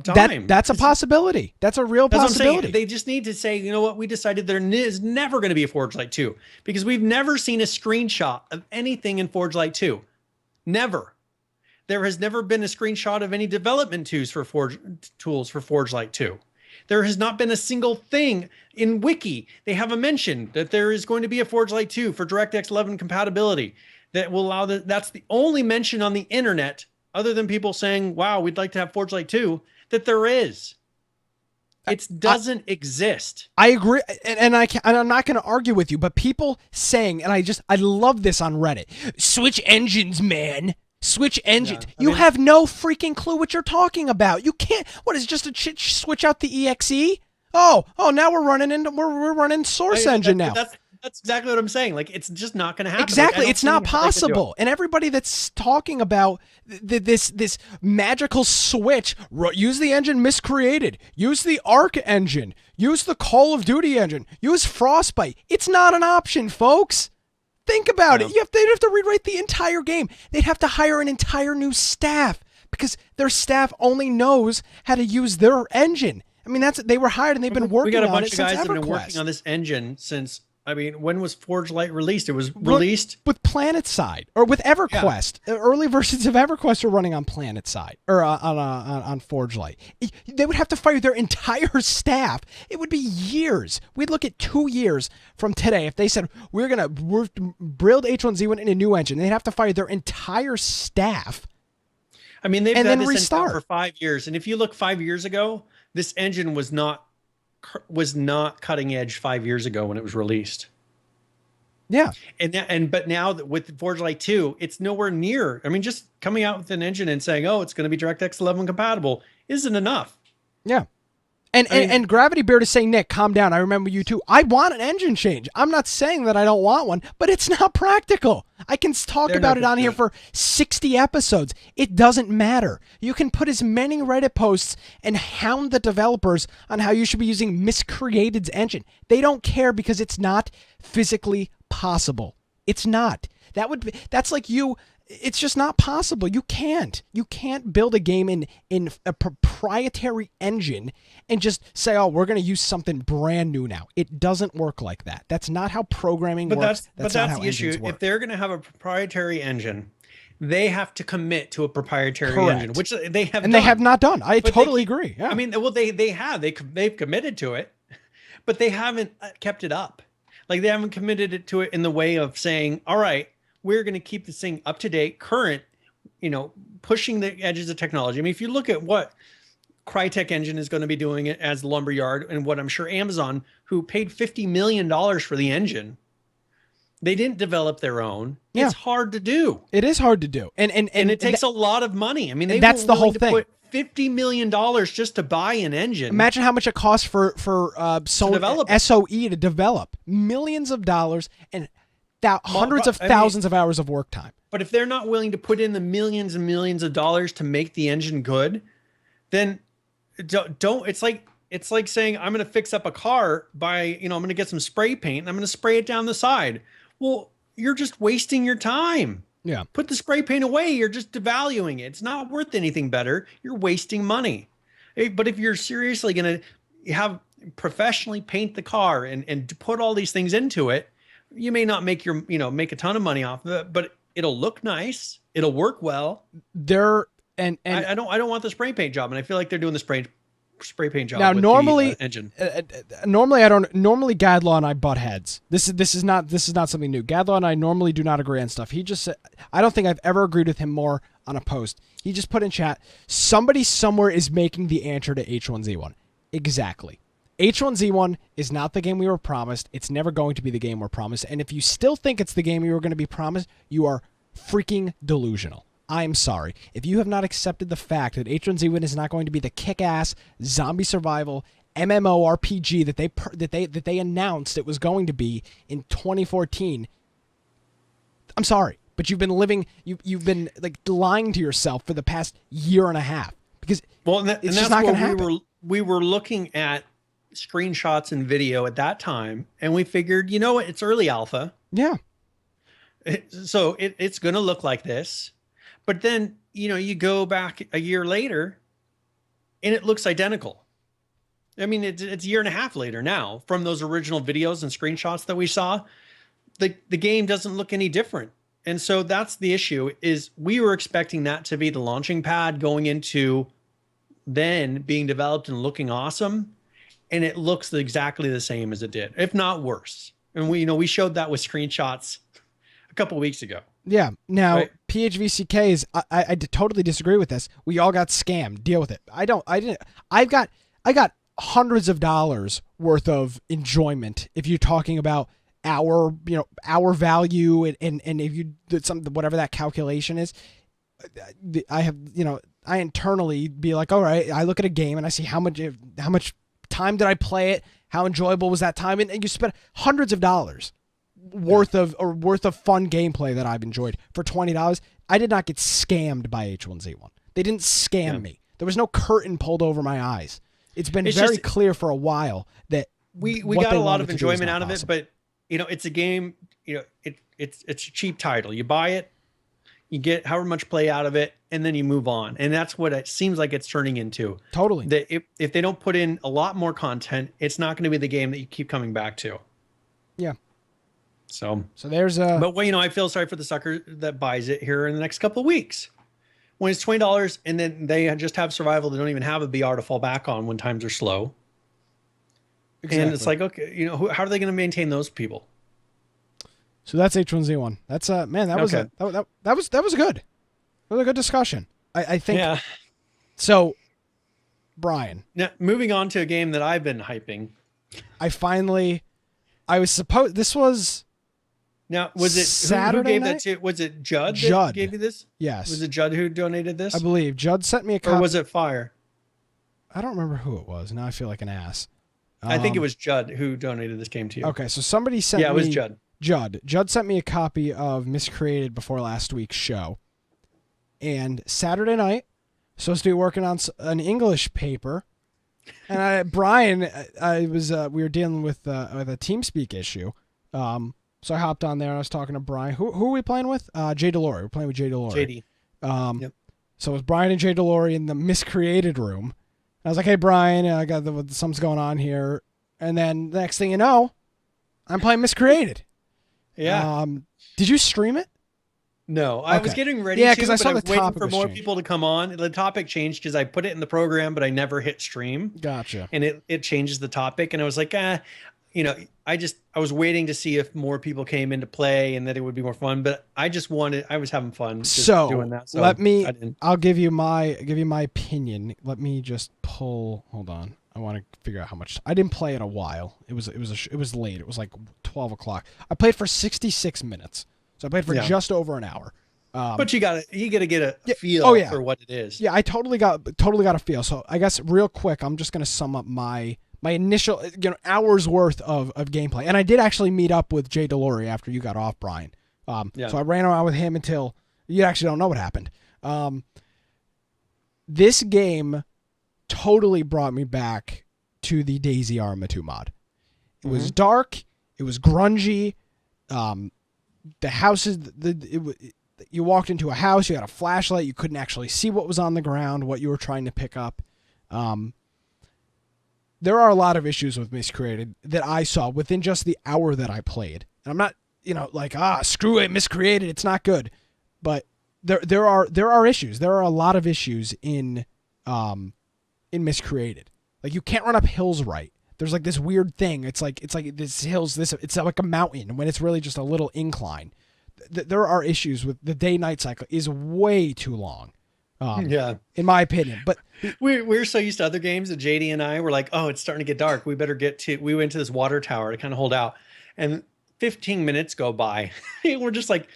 Speaker 2: time.
Speaker 1: That's a possibility. That's a real possibility.
Speaker 2: They just need to say, you know what, we decided there is never going to be a Forge Light 2, because we've never seen a screenshot of anything in Forge Light 2. Never. There has never been a screenshot of any development tools for Forge Light 2. There has not been a single thing in Wiki. They have a mention that there is going to be a Forge Light 2 for DirectX 11 compatibility that will allow that's the only mention on the internet, other than people saying, wow, we'd like to have Forge Light 2, that there is. It doesn't exist.
Speaker 1: I agree, and I'm not going to argue with you, but people saying, and I love this on Reddit, switch engines, man. Switch engines. Yeah, you have no freaking clue what you're talking about. You can't. What is just a switch out the EXE? Oh, now we're running Source Engine now.
Speaker 2: That's exactly what I'm saying. Like, it's just not going to happen.
Speaker 1: Exactly, it's not possible. And everybody that's talking about this magical switch, use the engine miscreated, use the Arc engine, use the Call of Duty engine, use Frostbite. It's not an option, folks. Think about it. They'd have to rewrite the entire game. They'd have to hire an entire new staff because their staff only knows how to use their engine. I mean, they were hired and they've been working on it since EverQuest. We got a bunch of guys that have been working
Speaker 2: on this engine since. I mean, when was Forge Light released? It was released
Speaker 1: with PlanetSide or with EverQuest. Yeah. Early versions of EverQuest were running on PlanetSide or on Forge Light. They would have to fire their entire staff. It would be years. We'd look at 2 years from today if they said we're gonna build H1Z1 in a new engine. They'd have to fire their entire staff.
Speaker 2: I mean, they've had this engine for 5 years, and if you look 5 years ago, this engine was not cutting edge 5 years ago when it was released.
Speaker 1: Yeah.
Speaker 2: But now with Forge Light 2, it's nowhere near. I mean, just coming out with an engine and saying, oh, it's going to be DirectX 11 compatible isn't enough.
Speaker 1: Yeah. And Gravity Beard is saying, Nick, calm down. I remember you too. I want an engine change. I'm not saying that I don't want one, but it's not practical. I can talk about it on here for 60 episodes. It doesn't matter. You can put as many Reddit posts and hound the developers on how you should be using Miscreated's engine. They don't care because it's not physically possible. It's not. That's like you. It's just not possible. You can't build a game in a proprietary engine and just say, oh, we're going to use something brand new now. It doesn't work like that. That's not how programming works. That's the issue.
Speaker 2: If they're going to have a proprietary engine, they have to commit to a proprietary engine, which they have
Speaker 1: and done. They have not done. I totally agree. Yeah.
Speaker 2: I mean, well, they've committed to it, but they haven't kept it up. Like, they haven't committed to it in the way of saying, all right, we're going to keep this thing up to date, current, pushing the edges of technology. I mean, if you look at what Crytek Engine is going to be doing it as Lumberyard, and what I'm sure Amazon, who paid $50 million for the engine, they didn't develop their own. Yeah. It's hard to do.
Speaker 1: It is hard to do. And
Speaker 2: it takes a lot of money. I mean,
Speaker 1: that's the whole thing.
Speaker 2: Put $50 million just to buy an engine.
Speaker 1: Imagine how much it costs for SOE to develop. Millions of dollars and hundreds of thousands of hours of work time.
Speaker 2: But if they're not willing to put in the millions and millions of dollars to make the engine good, then don't. It's like saying, I'm going to fix up a car by, I'm going to get some spray paint and I'm going to spray it down the side. Well, you're just wasting your time.
Speaker 1: Yeah.
Speaker 2: Put the spray paint away. You're just devaluing it. It's not worth anything better. You're wasting money. But if you're seriously going to have professionally paint the car and put all these things into it, You may not make make a ton of money off of it, but it'll look nice. It'll work well. I don't want the spray paint job, and I feel like they're doing the spray paint job
Speaker 1: now
Speaker 2: with
Speaker 1: normally
Speaker 2: the engine.
Speaker 1: Normally Gadlaw and I butt heads. This is not something new. Gadlaw and I normally do not agree on stuff. He just said, I don't think I've ever agreed with him more on a post. He just put in chat, somebody somewhere is making the answer to H1Z1. Exactly. H1Z1 is not the game we were promised. It's never going to be the game we're promised. And if you still think it's the game you were going to be promised, you are freaking delusional. I'm sorry. If you have not accepted the fact that H1Z1 is not going to be the kick-ass zombie survival MMORPG that they announced it was going to be in 2014, I'm sorry, but you've been like lying to yourself for the past year and a half, because it's just not going to happen.
Speaker 2: We were looking at screenshots and video at that time, and we figured, it's early alpha.
Speaker 1: Yeah.
Speaker 2: So it's going to look like this. But then, you go back a year later and it looks identical. I mean, it's a year and a half later now from those original videos and screenshots that we saw. The game doesn't look any different. And so that's the issue, is we were expecting that to be the launching pad going into then being developed and looking awesome. And it looks exactly the same as it did, if not worse. And we showed that with screenshots a couple of weeks ago.
Speaker 1: Yeah. Now,
Speaker 2: right.
Speaker 1: PHVCK is, I totally disagree with this. We all got scammed. Deal with it. I didn't. I got hundreds of dollars worth of enjoyment if you're talking about our value and if you did something, whatever that calculation is. I have, I internally be like, all right, I look at a game and I see how much time did I play it? How enjoyable was that time? And you spent hundreds of dollars worth of fun gameplay that I've enjoyed for $20. I did not get scammed by H1Z1. They didn't scam me. There was no curtain pulled over my eyes. It's been very clear for a while that
Speaker 2: we got a lot of enjoyment out of it, but it's a game, it's a cheap title. You buy it, you get however much play out of it, and then you move on. And that's what it seems like it's turning into.
Speaker 1: Totally.
Speaker 2: That if they don't put in a lot more content, it's not going to be the game that you keep coming back to.
Speaker 1: Yeah.
Speaker 2: So
Speaker 1: there's
Speaker 2: but I feel sorry for the sucker that buys it here in the next couple of weeks when it's $20 and then they just have survival. They don't even have a BR to fall back on when times are slow. Exactly. And it's like, okay, how are they going to maintain those people?
Speaker 1: So that's H1Z1. That's man, that was okay. That was good. That was a good discussion. I think. Yeah. So, Brian.
Speaker 2: Now, moving on to a game that I've been hyping.
Speaker 1: This was.
Speaker 2: Now, was it
Speaker 1: Saturday
Speaker 2: who gave
Speaker 1: night?
Speaker 2: that to? Was it Judd?
Speaker 1: Judd
Speaker 2: gave you this.
Speaker 1: Yes.
Speaker 2: Was it Judd who donated this?
Speaker 1: I believe Judd sent me a copy.
Speaker 2: Or was it Fire?
Speaker 1: I don't remember who it was. Now I feel like an ass.
Speaker 2: I think it was Judd who donated this game to you.
Speaker 1: Okay, so somebody sent me.
Speaker 2: Yeah, it was Judd.
Speaker 1: Judd sent me a copy of Miscreated before last week's show. And Saturday night, supposed to be working on an English paper. And Brian, we were dealing with a TeamSpeak issue. So I hopped on there and I was talking to Brian. Who are we playing with? Jay Delory. We're playing with Jay Delory.
Speaker 2: JD. Yep.
Speaker 1: So it was Brian and Jay Delory in the Miscreated room. I was like, hey, Brian, I got something's going on here. And then the next thing you know, I'm playing Miscreated.
Speaker 2: Yeah.
Speaker 1: Did you stream it?
Speaker 2: No, I was getting ready to,
Speaker 1: because I saw
Speaker 2: was
Speaker 1: the
Speaker 2: waiting
Speaker 1: topic
Speaker 2: for more
Speaker 1: changed.
Speaker 2: people to come on. The topic changed because I put it in the program, but I never hit stream.
Speaker 1: Gotcha.
Speaker 2: And it changes the topic. And I was like, I was waiting to see if more people came into play and that it would be more fun. But I was having fun doing that. So
Speaker 1: I'll give you my opinion. Let me just pull. Hold on. I want to figure out how much. I didn't play in a while. It was late. It was like 12 o'clock. I played for 66 minutes. So I played for just over an hour.
Speaker 2: But you gotta get a feel for what it is.
Speaker 1: Yeah, I totally got a feel. So I guess real quick, I'm just gonna sum up my initial hours worth of gameplay. And I did actually meet up with Jay Delory after you got off, Brian. So I ran around with him until you actually don't know what happened. This game totally brought me back to the DayZ Arma 2 mod. It was dark. It was grungy. The houses, you walked into a house, you had a flashlight, you couldn't actually see what was on the ground, what you were trying to pick up. There are a lot of issues with Miscreated that I saw within just the hour that I played. And I'm not, like, screw it, miscreated. It's not good. But there are issues. There are a lot of issues in miscreated. Like, you can't run up hills right. There's like this weird thing. It's like this hills. It's like a mountain when it's really just a little incline. There are issues with the day-night cycle is way too long. In my opinion. But
Speaker 2: we're so used to other games that JD and I were like, oh, it's starting to get dark. We went to this water tower to kind of hold out, and 15 minutes go by. We're just like,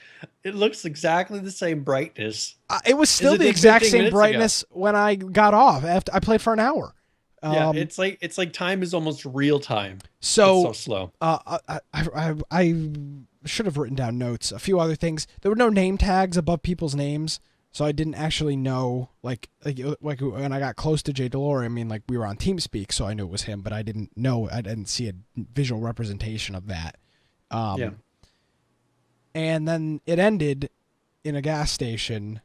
Speaker 2: it looks exactly the same brightness.
Speaker 1: It was still the exact same brightness when I got off after I played for an hour.
Speaker 2: Yeah, it's like time is almost real time.
Speaker 1: So,
Speaker 2: it's so slow.
Speaker 1: I should have written down notes. A few other things. There were no name tags above people's names, so I didn't actually know. Like when I got close to Jay Delore, I mean, like, we were on TeamSpeak, so I knew it was him, but I didn't know. I didn't see a visual representation of that. And then it ended in a gas station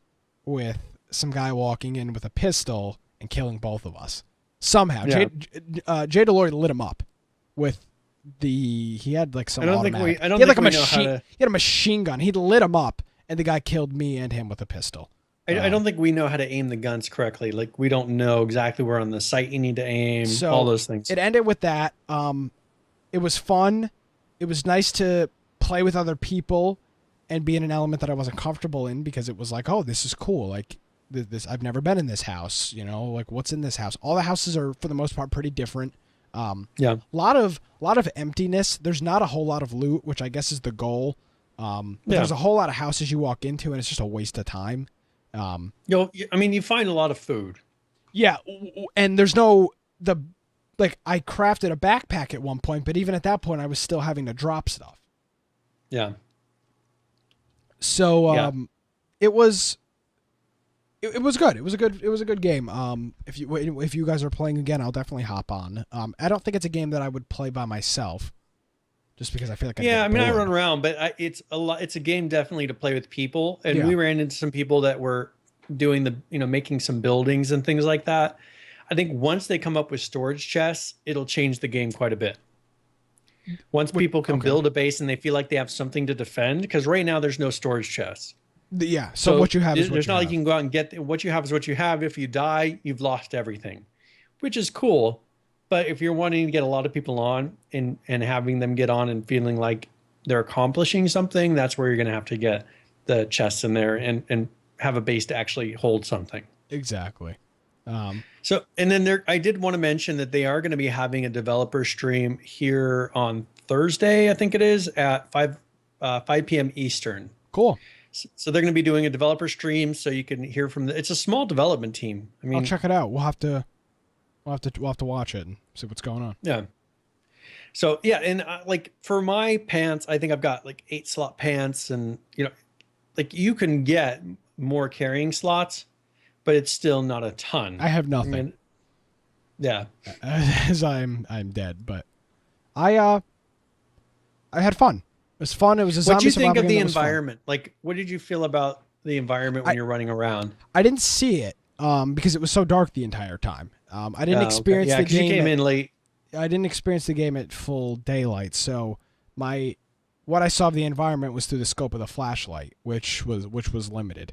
Speaker 1: with some guy walking in with a pistol and killing both of us. Somehow, Jay Delore lit him up with he had like some automatic. He had a machine gun. He lit him up, and the guy killed me and him with a pistol.
Speaker 2: I don't think we know how to aim the guns correctly. Like, we don't know exactly where on the sight you need to aim. So all those things.
Speaker 1: It ended with that. It was fun. It was nice to play with other people and be in an element that I wasn't comfortable in, because it was like, oh, this is cool. Like, I've never been in this house, like, what's in this house? All the houses are, for the most part, pretty different. A lot of emptiness. There's not a whole lot of loot, which I guess is the goal. There's a whole lot of houses you walk into, and it's just a waste of time.
Speaker 2: You find a lot of food.
Speaker 1: Yeah, and there's I crafted a backpack at one point, but even at that point, I was still having to drop stuff.
Speaker 2: Yeah.
Speaker 1: So it was. It was good. It was a good game. If you guys are playing again, I'll definitely hop on. I don't think it's a game that I would play by myself, just because I feel like
Speaker 2: I run around, but it's a game definitely to play with people. And we ran into some people that were doing making some buildings and things like that. I think once they come up with storage chests, it'll change the game quite a bit. Once people can build a base and they feel like they have something to defend, because right now there's no storage chests.
Speaker 1: Yeah. So what you have is
Speaker 2: there's not like you can go out and get what you have is what you have. If you die, you've lost everything, which is cool. But if you're wanting to get a lot of people on and having them get on and feeling like they're accomplishing something, that's where you're going to have to get the chests in there and have a base to actually hold something.
Speaker 1: Exactly.
Speaker 2: So, and then I did want to mention that they are going to be having a developer stream here on Thursday, I think it is, at 5 p.m. Eastern.
Speaker 1: Cool.
Speaker 2: So they're going to be doing a developer stream, so you can hear from it's a small development team. I mean,
Speaker 1: I'll check it out. We'll have to watch it and see what's going on.
Speaker 2: Yeah. So yeah, and like for my pants, I think I've got like 8 slot pants, and like you can get more carrying slots, but it's still not a ton.
Speaker 1: I have nothing.
Speaker 2: I mean, yeah.
Speaker 1: As I'm dead, but I had fun. It was fun. It was a zombie.
Speaker 2: What do you think of the environment? Like, what did you feel about the environment when you're running around?
Speaker 1: I didn't see it because it was so dark the entire time. I didn't experience the game.
Speaker 2: You came in late.
Speaker 1: I didn't experience the game at full daylight, so what I saw of the environment was through the scope of the flashlight, which was limited.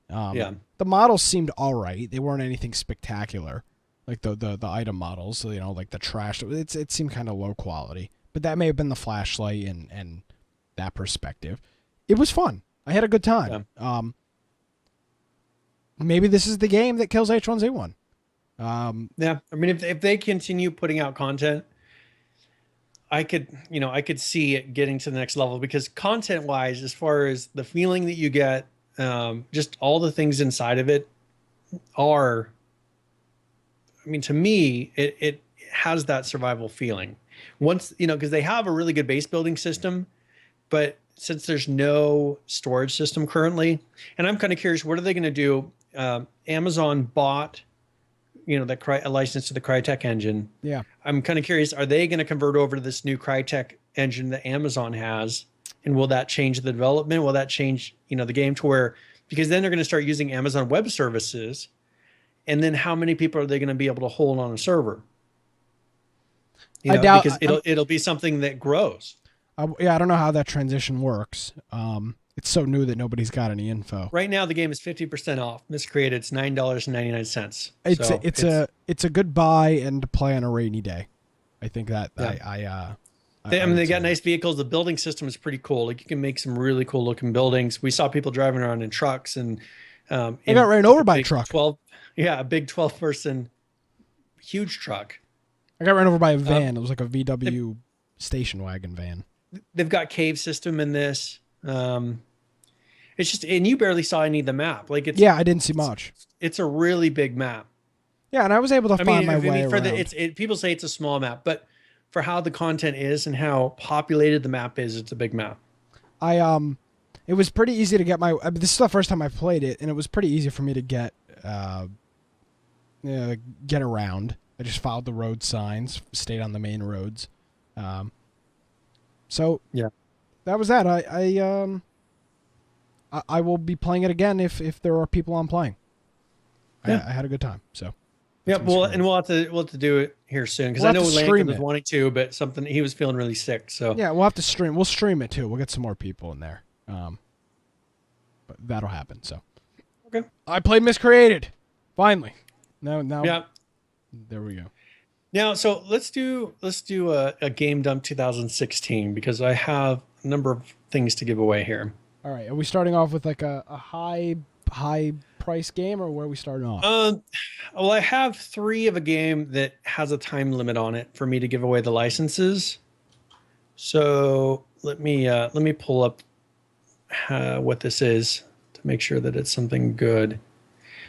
Speaker 1: The models seemed all right. They weren't anything spectacular, like the item models. Like the trash. It seemed kind of low quality, but that may have been the flashlight and that perspective. It was fun. I had a good time. Yeah. Maybe this is the game that kills H1Z1.
Speaker 2: Yeah, I mean, if they continue putting out content, I could see it getting to the next level, because content wise, as far as the feeling that you get, just all the things inside of it are, I mean, to me, it has that survival feeling. Once, because they have a really good base building system, but since there's no storage system currently, and I'm kind of curious, what are they going to do? Amazon bought, a license to the Crytek engine. Yeah. I'm kind of curious, are they going to convert over to this new Crytek engine that Amazon has? And will that change the development? Will that change, the game to where, because then they're going to start using Amazon Web Services. And then how many people are they going to be able to hold on a server? I doubt, because it'll be something that grows.
Speaker 1: Yeah, I don't know how that transition works. It's so new that nobody's got any info.
Speaker 2: Right now, the game is 50% off. Miscreated, it's $9.99.
Speaker 1: It's a good buy and to play on a rainy day. I think that
Speaker 2: they got nice vehicles. The building system is pretty cool. Like you can make some really cool looking buildings. We saw people driving around in trucks and
Speaker 1: they got ran over by a truck.
Speaker 2: A big 12-person huge truck.
Speaker 1: I got ran over by a van. It was like a VW station wagon van.
Speaker 2: They've got cave system in this. It's just, and you barely saw any of the map. Like
Speaker 1: I didn't see much.
Speaker 2: It's a really big map.
Speaker 1: Yeah, and I was able to find my way around.
Speaker 2: People say it's a small map, but for how the content is and how populated the map is, it's a big map.
Speaker 1: It was pretty easy to get this is the first time I played it, and it was pretty easy for me to get around. I just followed the road signs, stayed on the main roads. So yeah, that was that. I will be playing it again if there are people on playing. Yeah. I had a good time. So
Speaker 2: yeah, we'll have to do it here soon because I know Langton was wanting to, but he was feeling really sick. So
Speaker 1: yeah, we'll have to stream. We'll stream it too. We'll get some more people in there. But that'll happen. So
Speaker 2: okay,
Speaker 1: I played Miscreated. Finally, now
Speaker 2: yeah,
Speaker 1: there we go.
Speaker 2: Now, so let's do a Game Dump 2016 because I have a number of things to give away here.
Speaker 1: All right, are we starting off with like a high price game, or where are we starting off?
Speaker 2: Well, I have 3 of a game that has a time limit on it for me to give away the licenses. So let me pull up what this is to make sure that it's something good.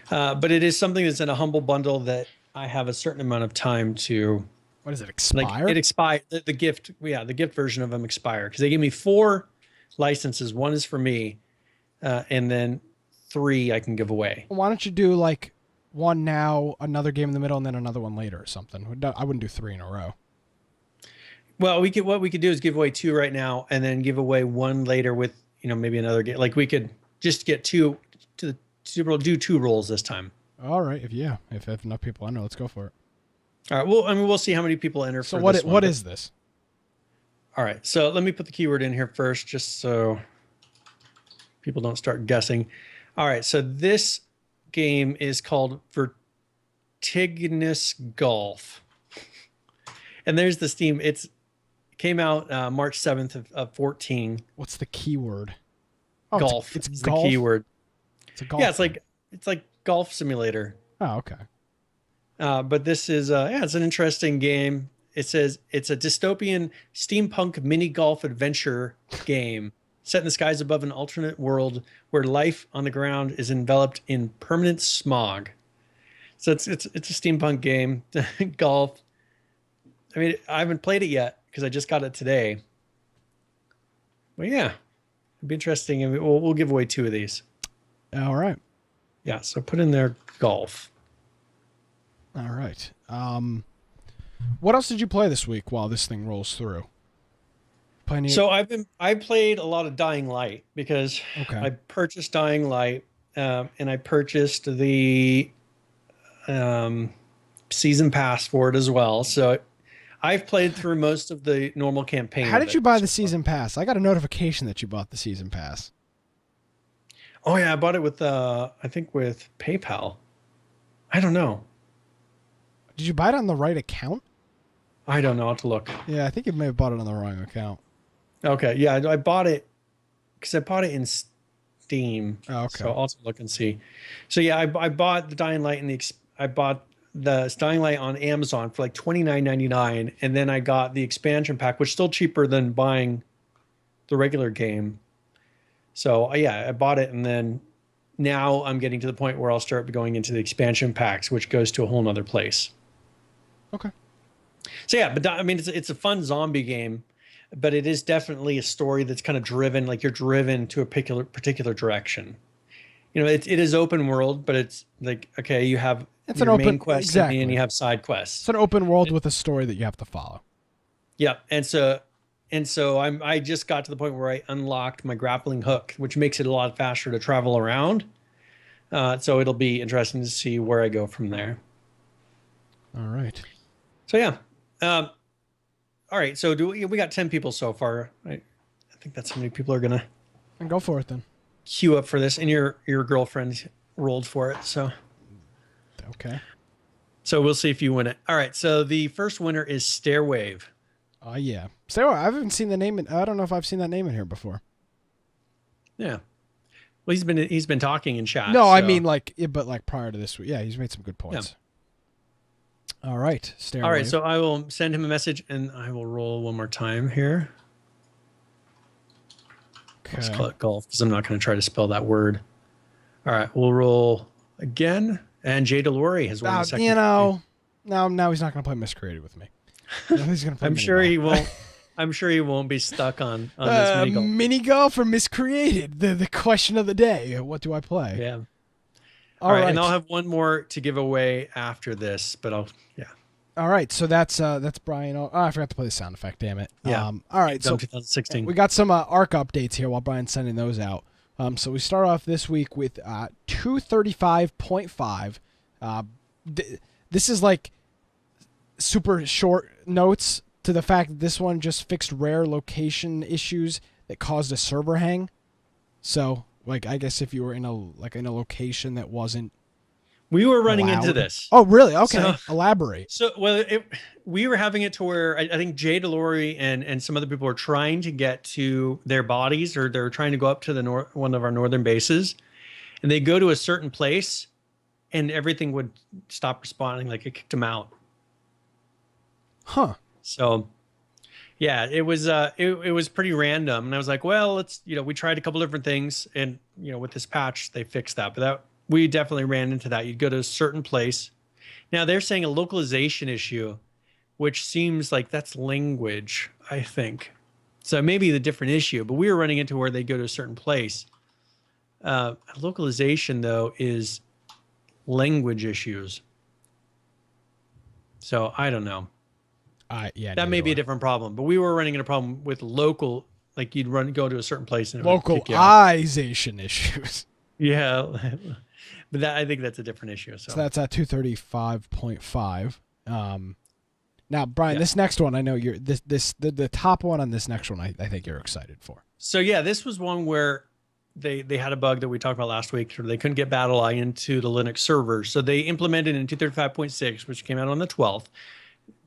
Speaker 2: But it is something that's in a humble bundle that I have a certain amount of time to.
Speaker 1: What does it expire?
Speaker 2: Like it expired. The gift version of them expired because they gave me 4 licenses. 1 is for me, and then 3 I can give away.
Speaker 1: Why don't you do like 1 now, another game in the middle, and then another one later or something? I wouldn't do 3 in a row.
Speaker 2: Well, what we could do is give away 2 right now, and then give away 1 later with maybe another game. Like we could just get 2 to the Super Bowl, do 2 rolls this time.
Speaker 1: All right, if enough people enter, let's go for it.
Speaker 2: All right, well, we'll see how many people enter.
Speaker 1: So what is this?
Speaker 2: All right, so let me put the keyword in here first, just so people don't start guessing. All right, so this game is called Vertiginous Golf, and there's the Steam. It came out March 7th of 14.
Speaker 1: What's the keyword?
Speaker 2: Oh, golf. It's golf? The keyword.
Speaker 1: It's a golf.
Speaker 2: Yeah, it's like golf simulator.
Speaker 1: Oh, okay.
Speaker 2: But this is it's an interesting game. It says it's a dystopian steampunk mini golf adventure game set in the skies above an alternate world where life on the ground is enveloped in permanent smog. So it's a steampunk game, golf. I mean, I haven't played it yet because I just got it today. But yeah, it'd be interesting. And we'll give away 2 of these.
Speaker 1: All right.
Speaker 2: Yeah, so put in there golf.
Speaker 1: All right. What else did you play this week while this thing rolls through?
Speaker 2: So I played a lot of Dying Light because I purchased Dying Light and I purchased the season pass for it as well. So I've played through most of the normal campaign.
Speaker 1: How did you buy the season pass? I got a notification that you bought the season pass.
Speaker 2: Oh yeah, I bought it with I think with PayPal. I don't know.
Speaker 1: Did you buy it on the right account?
Speaker 2: I don't know. I'll have to look.
Speaker 1: Yeah, I think you may have bought it on the wrong account.
Speaker 2: Okay, yeah, I bought it because I bought it in Steam.
Speaker 1: Oh, okay.
Speaker 2: So I'll have to look and see. So yeah, I bought the Dying Light I bought the Dying Light on Amazon for like $29.99, and then I got the expansion pack, which is still cheaper than buying the regular game. So yeah, I bought it, and then now I'm getting to the point where I'll start going into the expansion packs, which goes to a whole nother place.
Speaker 1: Okay.
Speaker 2: So yeah, but I mean, it's a fun zombie game, but it is definitely a story that's kind of driven, like you're driven to a particular direction. It is open world, but it's like, okay, you have your main quest and you have side quests.
Speaker 1: It's an open world with a story that you have to follow.
Speaker 2: Yeah, and so I just got to the point where I unlocked my grappling hook, which makes it a lot faster to travel around. So it'll be interesting to see where I go from there.
Speaker 1: All right.
Speaker 2: So yeah. all right. So we got 10 people so far. I think that's how many people are going to
Speaker 1: go for it then.
Speaker 2: Queue up for this. And your girlfriend rolled for it. So,
Speaker 1: okay.
Speaker 2: So we'll see if you win it. All right. So the first winner is Stairwave.
Speaker 1: Oh, yeah. Stairwave. I haven't seen the name. I don't know if I've seen that name in here before.
Speaker 2: Yeah. Well, he's been talking in chat.
Speaker 1: No, so. I mean but like prior to this week. Yeah, he's made some good points. Yeah. All right. Stairwave.
Speaker 2: All right. So I will send him a message and I will roll one more time here. Okay. Let's call it golf because I'm not going to try to spell that word. All right. We'll roll again. And Jay DeLore has won the second.
Speaker 1: Now he's not going to play Miscreated with me. He's going to play
Speaker 2: I'm sure he won't. I'm sure he won't be stuck on this mini golf.
Speaker 1: Mini golf or Miscreated? The question of the day. What do I play?
Speaker 2: Yeah. All right. And I'll have one more to give away after this, but yeah.
Speaker 1: All right. So that's Brian. Oh, I forgot to play the sound effect. Damn it.
Speaker 2: Yeah.
Speaker 1: All right. So
Speaker 2: 2016.
Speaker 1: We got some ARC updates here while Brian's sending those out. So we start off this week with 235.5. This is like super short notes to the fact that this one just fixed rare location issues that caused a server hang. So, like, I guess if you were in a location that wasn't,
Speaker 2: we were running into this.
Speaker 1: Oh, really? Okay, so, elaborate.
Speaker 2: So, well, we were having it to where I think Jay DeLore and some other people were trying to get to their bodies, or they're trying to go up to the one of our northern bases, and they go to a certain place, and everything would stop responding, like it kicked them out.
Speaker 1: Huh.
Speaker 2: So, yeah, it was pretty random, and I was like, well, we tried a couple different things, and with this patch they fixed that, but we definitely ran into that. You'd go to a certain place. Now they're saying a localization issue, which seems like that's language, I think. So maybe the different issue, but we were running into where they go to a certain place. Localization though is language issues. So I don't know. That may be a different problem, but we were running into a problem with local, like you'd go to a certain place and
Speaker 1: localization issues.
Speaker 2: Yeah, but I think that's a different issue. So
Speaker 1: that's at 235.5. Now, Brian, this next one, I know you're the top one on this next one. I think you're excited for.
Speaker 2: So yeah, this was one where they had a bug that we talked about last week. They couldn't get BattlEye into the Linux servers, so they implemented in 235.6, which came out on the 12th.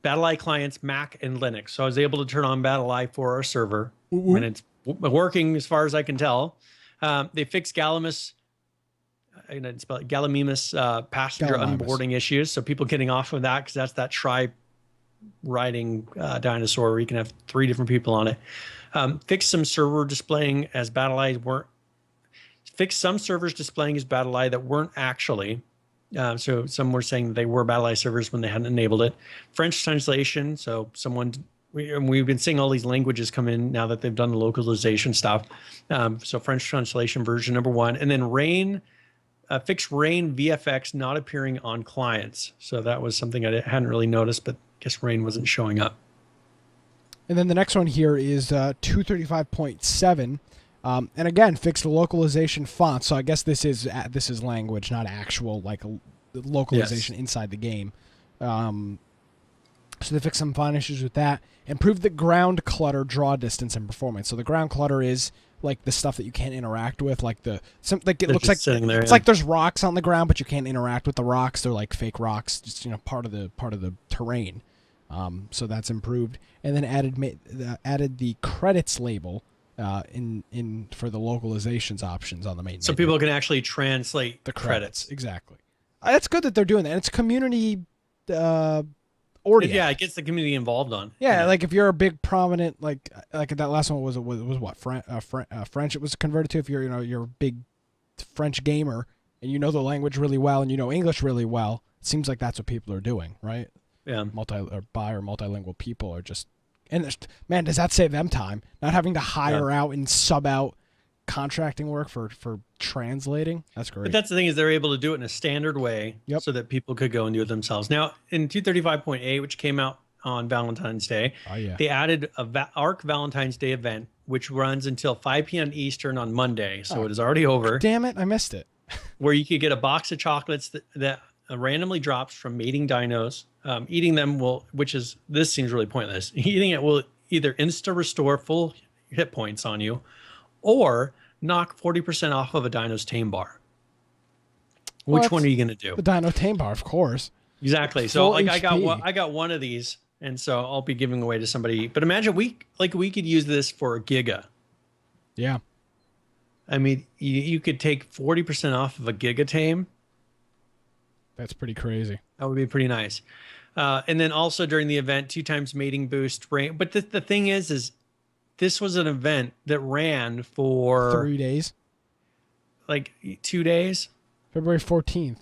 Speaker 2: BattlEye clients, Mac and Linux. So I was able to turn on BattlEye for our server, and it's working as far as I can tell. They fixed Gallimimus passenger onboarding issues. So people getting off of that, because that's that tri-riding dinosaur where you can have 3 different people on it. Fixed some server displaying as BattlEye weren't. Fixed some servers displaying as BattlEye that weren't actually. So some were saying that they were BattlEye servers when they hadn't enabled it. French translation. So we've been seeing all these languages come in now that they've done the localization stuff. So French translation version number 1, and then Rain, fixed Rain VFX not appearing on clients. So that was something I hadn't really noticed, but I guess Rain wasn't showing up.
Speaker 1: And then the next one here is 235.7. And again, fixed the localization font. So I guess this is language, not actual localization inside the game. So they fixed some font issues with that. Improved the ground clutter draw distance and performance. So the ground clutter is like the stuff that you can't interact with, it looks like
Speaker 2: there,
Speaker 1: it's like there's rocks on the ground, but you can't interact with the rocks. They're like fake rocks, just part of the terrain. So that's improved, and then added the credits label. In for the localizations options on the main.
Speaker 2: So menu. People can actually translate the credits.
Speaker 1: Exactly. It's good that they're doing that. It's community audio.
Speaker 2: Yeah, it gets the community involved on.
Speaker 1: Yeah, like if you're a big prominent like that last one was what French it was converted to. If you're a big French gamer and you know the language really well and you know English really well, it seems like that's what people are doing, right?
Speaker 2: Yeah.
Speaker 1: Multilingual people are just. And man, does that save them time? Not having to hire out and sub out contracting work for translating. That's great.
Speaker 2: But that's the thing, is they're able to do it in a standard way so that people could go and do it themselves. Now, in 235.8, which came out on Valentine's Day, they added a ARC Valentine's Day event, which runs until 5 p.m. Eastern on Monday. So it is already over.
Speaker 1: Damn it, I missed it.
Speaker 2: Where you could get a box of chocolates that randomly drops from mating dinos. Eating them this seems really pointless. Eating it will either insta restore full hit points on you, or knock 40% off of a dino's tame bar. Which one are you going to do?
Speaker 1: The dino tame bar, of course.
Speaker 2: Exactly. So like I got one of these, and so I'll be giving away to somebody. But imagine we could use this for a giga.
Speaker 1: Yeah.
Speaker 2: I mean, you could take 40% off of a giga tame.
Speaker 1: That's pretty crazy.
Speaker 2: That would be pretty nice. And then also during the event, 2 times mating boost range. But the thing is this was an event that ran for
Speaker 1: 3 days,
Speaker 2: like 2 days,
Speaker 1: February 14th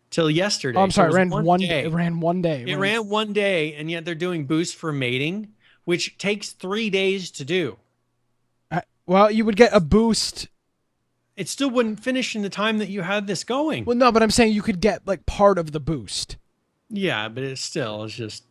Speaker 2: till yesterday.
Speaker 1: Oh, I'm sorry.
Speaker 2: So
Speaker 1: It ran one day. It ran one day.
Speaker 2: It ran one day, and yet they're doing boost for mating, which takes 3 days to do.
Speaker 1: Well, you would get a boost.
Speaker 2: It still wouldn't finish in the time that you had this going.
Speaker 1: Well, no, but I'm saying you could get like part of the boost.
Speaker 2: Yeah, but it's just.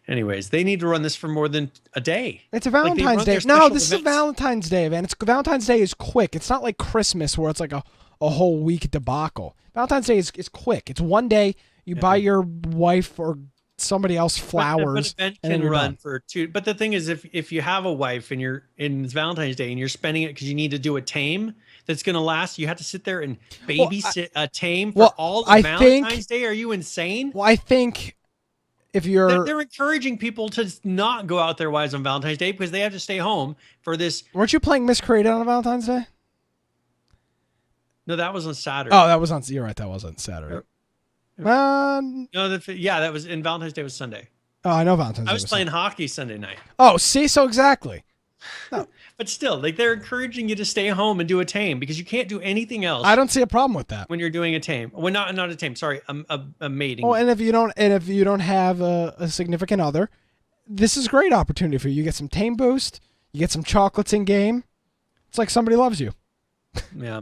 Speaker 2: Anyways, they need to run this for more than a day.
Speaker 1: It's a Valentine's Day. No, this is a Valentine's Day event. Valentine's Day is quick. It's not like Christmas where it's like a whole week debacle. Valentine's Day is quick. It's one day. You buy your wife or somebody else flowers.
Speaker 2: But an event can run for 2. But the thing is, if you have a wife and it's Valentine's Day and you're spending it because you need to do a tame that's going to last, you have to sit there and babysit a tame for all of Valentine's Day. Are you insane?
Speaker 1: Well, I think if you're...
Speaker 2: They're encouraging people to not go out their wives on Valentine's Day because they have to stay home for this.
Speaker 1: Weren't you playing Miscreated on Valentine's Day?
Speaker 2: No, that was on Saturday.
Speaker 1: Oh, that was on... You're right. That was on Saturday.
Speaker 2: No, that was... And Valentine's Day was Sunday.
Speaker 1: Oh, I know Valentine's Day.
Speaker 2: I was playing hockey Sunday night.
Speaker 1: Oh, see? So exactly. No.
Speaker 2: But still, like, they're encouraging you to stay home and do a tame because you can't do anything else.
Speaker 1: I don't see a problem with that
Speaker 2: when you're doing a tame. Well, not a tame. Sorry, a mating.
Speaker 1: Oh, and if you don't have a significant other, this is a great opportunity for you. You get some tame boost. You get some chocolates in game. It's like somebody loves you.
Speaker 2: Yeah.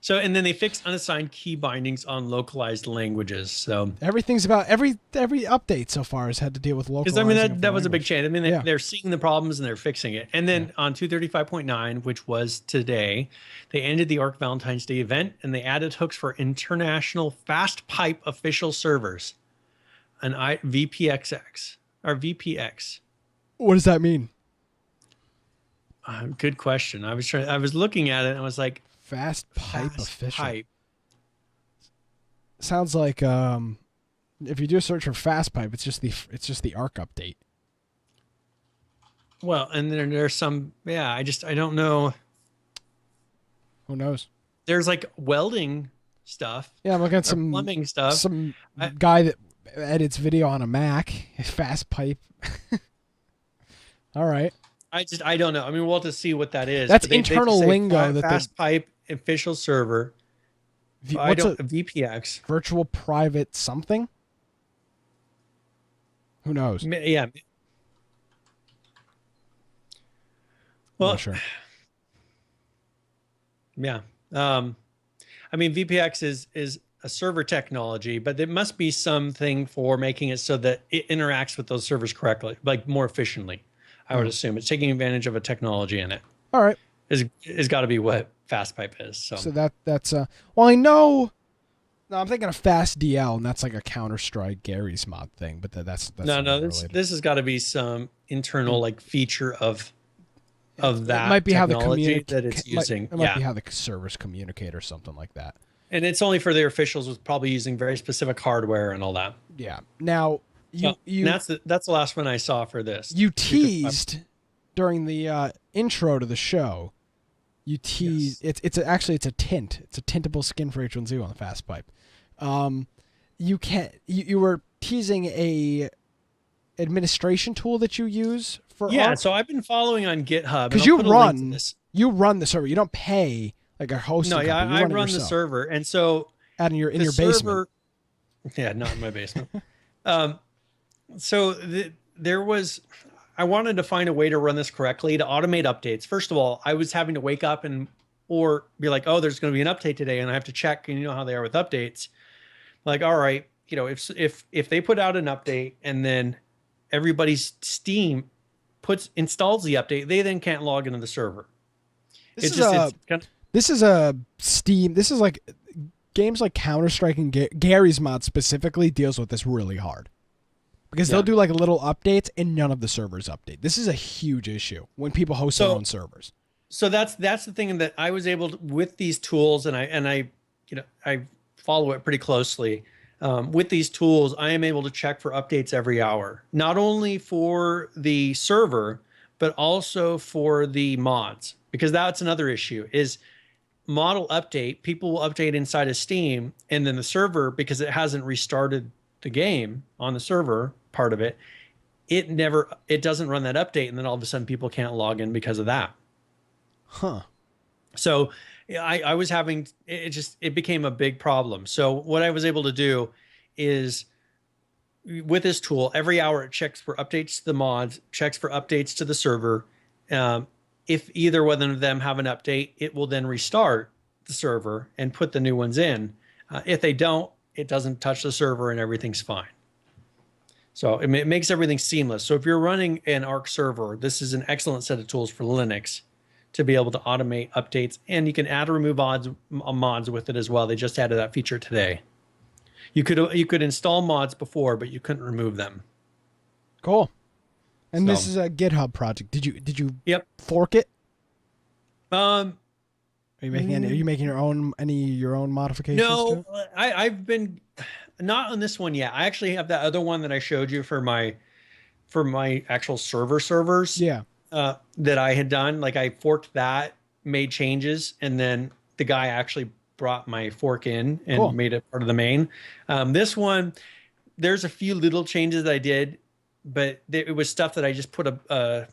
Speaker 2: So, and then they fixed unassigned key bindings on localized languages. So
Speaker 1: everything's about every update so far has had to deal with localizing.
Speaker 2: Because I mean that was a big change. I mean they're seeing the problems and they're fixing it. And then on 235.9, which was today, they ended the Arc Valentine's Day event and they added hooks for international fast pipe official servers, an VPXX or VPX.
Speaker 1: What does that mean?
Speaker 2: Good question. I was looking at it and I was like,
Speaker 1: Fast pipe official.
Speaker 2: Pipe.
Speaker 1: Sounds like if you do a search for fast pipe, it's just the Arc update.
Speaker 2: Well, and then there's some I don't know.
Speaker 1: Who knows?
Speaker 2: There's like welding stuff.
Speaker 1: Yeah, I'm looking at some
Speaker 2: plumbing stuff.
Speaker 1: Some guy that edits video on a Mac. Fast pipe. All right.
Speaker 2: I don't know. I mean, we'll have to see what that is.
Speaker 1: That's internal lingo. That
Speaker 2: fast pipe official server.
Speaker 1: What's a
Speaker 2: VPX?
Speaker 1: Virtual private something? Who knows?
Speaker 2: Yeah. Well,
Speaker 1: sure.
Speaker 2: Yeah. I mean, VPX is a server technology, but there must be something for making it so that it interacts with those servers correctly, like more efficiently. I would assume it's taking advantage of a technology in it.
Speaker 1: All right.
Speaker 2: Is got to be what FastPipe is.
Speaker 1: So that's well, I know. No, I'm thinking of FastDL, and that's like a Counter-Strike Gary's mod thing, but that's
Speaker 2: no. This has got to be some internal like feature of that.
Speaker 1: It might be
Speaker 2: technology
Speaker 1: how the
Speaker 2: that it's using.
Speaker 1: It might be how the servers communicate or something like that.
Speaker 2: And it's only for their officials with probably using very specific hardware and all that.
Speaker 1: Yeah. Now
Speaker 2: that's the last one I saw for this.
Speaker 1: You teased during the intro to the show. You teased it's a tint. It's a tintable skin for H1Z on the fast pipe. You were teasing a administration tool that you use for Arc?
Speaker 2: So I've been following on GitHub
Speaker 1: because you run the server. You don't pay like a hosting company.
Speaker 2: I run the server, and so
Speaker 1: in your basement.
Speaker 2: Yeah, not in my basement. I wanted to find a way to run this correctly to automate updates. First of all, I was having to wake up or be like, oh, there's going to be an update today, and I have to check. And you know how they are with updates. Like, all right, if they put out an update and then everybody's Steam installs the update, they then can't log into the server.
Speaker 1: This is a Steam. This is like games like Counter-Strike and Gary's mod specifically deals with this really hard. Because they'll do like little updates and none of the servers update. This is a huge issue when people host their own servers.
Speaker 2: So that's the thing that I was able to, with these tools, and I follow it pretty closely. With these tools, I am able to check for updates every hour, not only for the server, but also for the mods, because that's another issue is model update. People will update inside of Steam, and then the server, because it hasn't restarted the game on the server part of it, it doesn't run that update. And then all of a sudden people can't log in because of that.
Speaker 1: Huh.
Speaker 2: So I was having, it became a big problem. So what I was able to do is with this tool, every hour it checks for updates to the mods, checks for updates to the server. If either one of them have an update, it will then restart the server and put the new ones in. If they don't, it doesn't touch the server and everything's fine. So it makes everything seamless. So if you're running an Arc server, this is an excellent set of tools for Linux to be able to automate updates, and you can add or remove mods with it as well. They just added that feature today. You could install mods before, but you couldn't remove them.
Speaker 1: Cool. And this is a GitHub project. Did you fork it? Are you making your own modifications?
Speaker 2: No, I've been not on this one yet. I actually have that other one that I showed you for my actual servers.
Speaker 1: Yeah.
Speaker 2: That I had done. Like I forked that, made changes, and then the guy actually brought my fork in and made it part of the main. This one, there's a few little changes that I did, but it was stuff that I just put a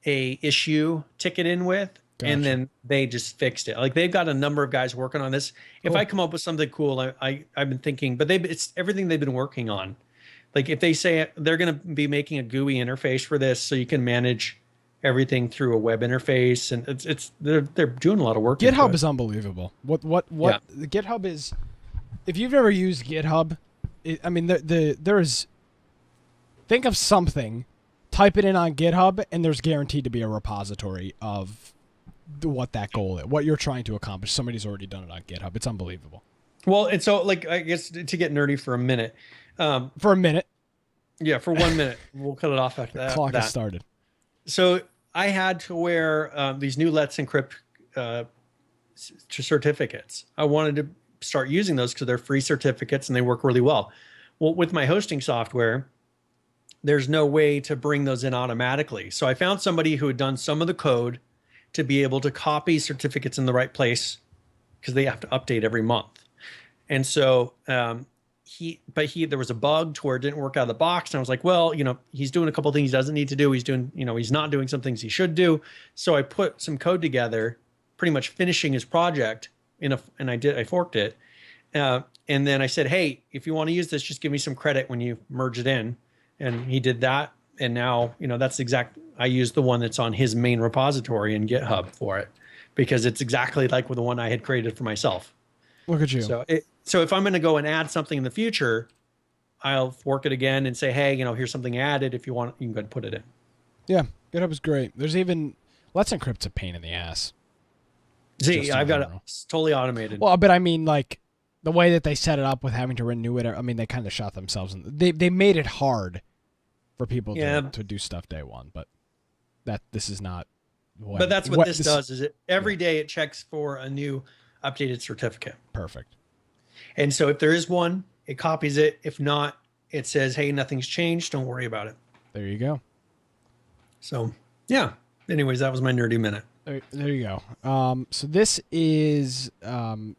Speaker 2: issue ticket in with. Gotcha. And then they just fixed it. Like they've got a number of guys working on this. If I come up with something cool, I've been thinking, but it's everything they've been working on. Like if they say they're going to be making a GUI interface for this, so you can manage everything through a web interface, and they're doing a lot of work.
Speaker 1: GitHub is unbelievable. What the GitHub is? If you've never used GitHub, there is. Think of something, type it in on GitHub, and there's guaranteed to be a repository of what that goal is, what you're trying to accomplish. Somebody's already done it on GitHub. It's unbelievable.
Speaker 2: Well, and so like I guess to get nerdy for a minute.
Speaker 1: For a minute.
Speaker 2: Yeah, for 1 minute. We'll cut it off after that.
Speaker 1: The clock has started.
Speaker 2: So I had to wear these new Let's Encrypt certificates. I wanted to start using those because they're free certificates and they work really well. Well, with my hosting software, there's no way to bring those in automatically. So I found somebody who had done some of the code to be able to copy certificates in the right place because they have to update every month. And so there was a bug to where it didn't work out of the box. And I was like, well, he's doing a couple of things he doesn't need to do. He's doing, he's not doing some things he should do. So I put some code together, pretty much finishing his project and I forked it. And then I said, hey, if you want to use this, just give me some credit when you merge it in. And he did that. And now, I used the one that's on his main repository in GitHub for it because it's exactly like the one I had created for myself.
Speaker 1: Look at you.
Speaker 2: So if I'm going to go and add something in the future, I'll fork it again and say, hey, here's something added. If you want, you can go ahead and put it in.
Speaker 1: Yeah, GitHub is great. There's even Let's Encrypt's a pain in the ass.
Speaker 2: See, I've got it totally automated.
Speaker 1: Well, but I mean, like the way that they set it up with having to renew it. I mean, they kind of shot themselves. They made it hard for people to do stuff day one. But this is not.
Speaker 2: But that's what this does. Is it every day it checks for a new updated certificate.
Speaker 1: Perfect.
Speaker 2: And so if there is one, it copies it. If not, it says, hey, nothing's changed. Don't worry about it.
Speaker 1: There you go.
Speaker 2: So, yeah. Anyways, that was my nerdy minute.
Speaker 1: There you go. So this is a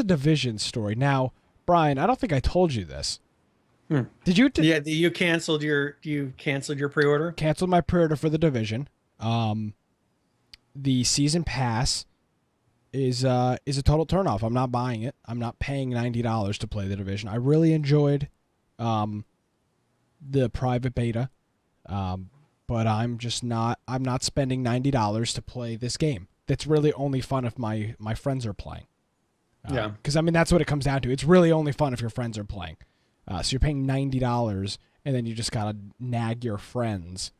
Speaker 1: Division story. Now, Brian, I don't think I told you this. Did you?
Speaker 2: You canceled your pre-order?
Speaker 1: Canceled my pre-order for the Division. The season pass is a total turnoff. I'm not buying it. I'm not paying $90 to play the Division. I really enjoyed the private beta, but I'm not spending $90 to play this game. That's really only fun if my friends are playing. Because that's what it comes down to. It's really only fun if your friends are playing. So you're paying $90, and then you just gotta nag your friends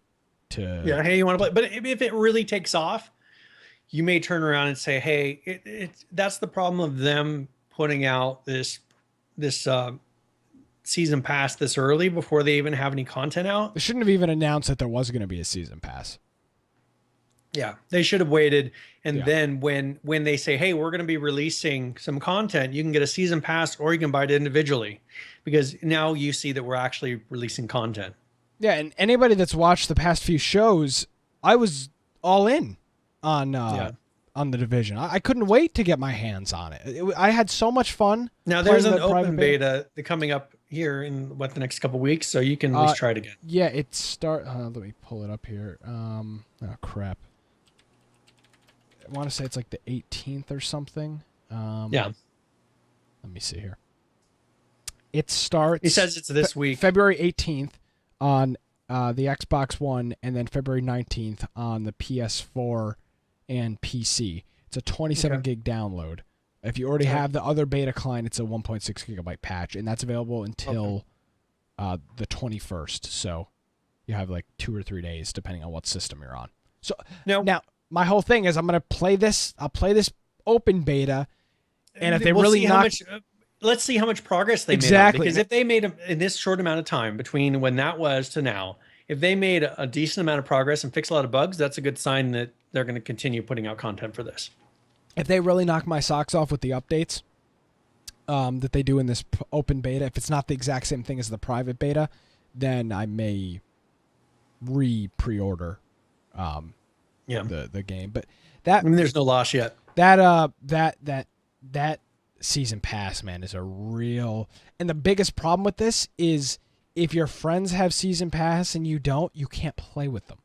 Speaker 1: to.
Speaker 2: Yeah, hey, you want to play? But if it really takes off, you may turn around and say, hey, that's the problem of them putting out this season pass this early before they even have any content out.
Speaker 1: They shouldn't have even announced that there was going to be a season pass.
Speaker 2: Yeah, they should have waited, and then when they say, "Hey, we're going to be releasing some content," you can get a season pass, or you can buy it individually, because now you see that we're actually releasing content.
Speaker 1: Yeah, and anybody that's watched the past few shows, I was all in on the Division. I couldn't wait to get my hands on it. I had so much fun.
Speaker 2: Now there's an open beta coming up here in the next couple weeks, so you can at least try it again.
Speaker 1: Yeah, let me pull it up here. Oh crap. I want to say it's like the 18th or something.
Speaker 2: Yeah.
Speaker 1: Let me see here. It starts.
Speaker 2: He says it's this week.
Speaker 1: February 18th on the Xbox One, and then February 19th on the PS4 and PC. It's a 27 gig download. If you already have the other beta client, it's a 1.6 gigabyte patch, and that's available until the 21st. So you have like 2 or 3 days, depending on what system you're on. So now my whole thing is I'm going to play this. I'll play this open beta, and if they really
Speaker 2: let's see how much progress they made. On, because if they made in this short amount of time between when that was to now, if they made a decent amount of progress and fixed a lot of bugs, that's a good sign that they're going to continue putting out content for this.
Speaker 1: If they really knock my socks off with the updates that they do in this open beta, if it's not the exact same thing as the private beta, then I may pre-order the game. But that
Speaker 2: there's no loss yet.
Speaker 1: That season pass, man, is a real. And the biggest problem with this is if your friends have season pass and you don't, you can't play with them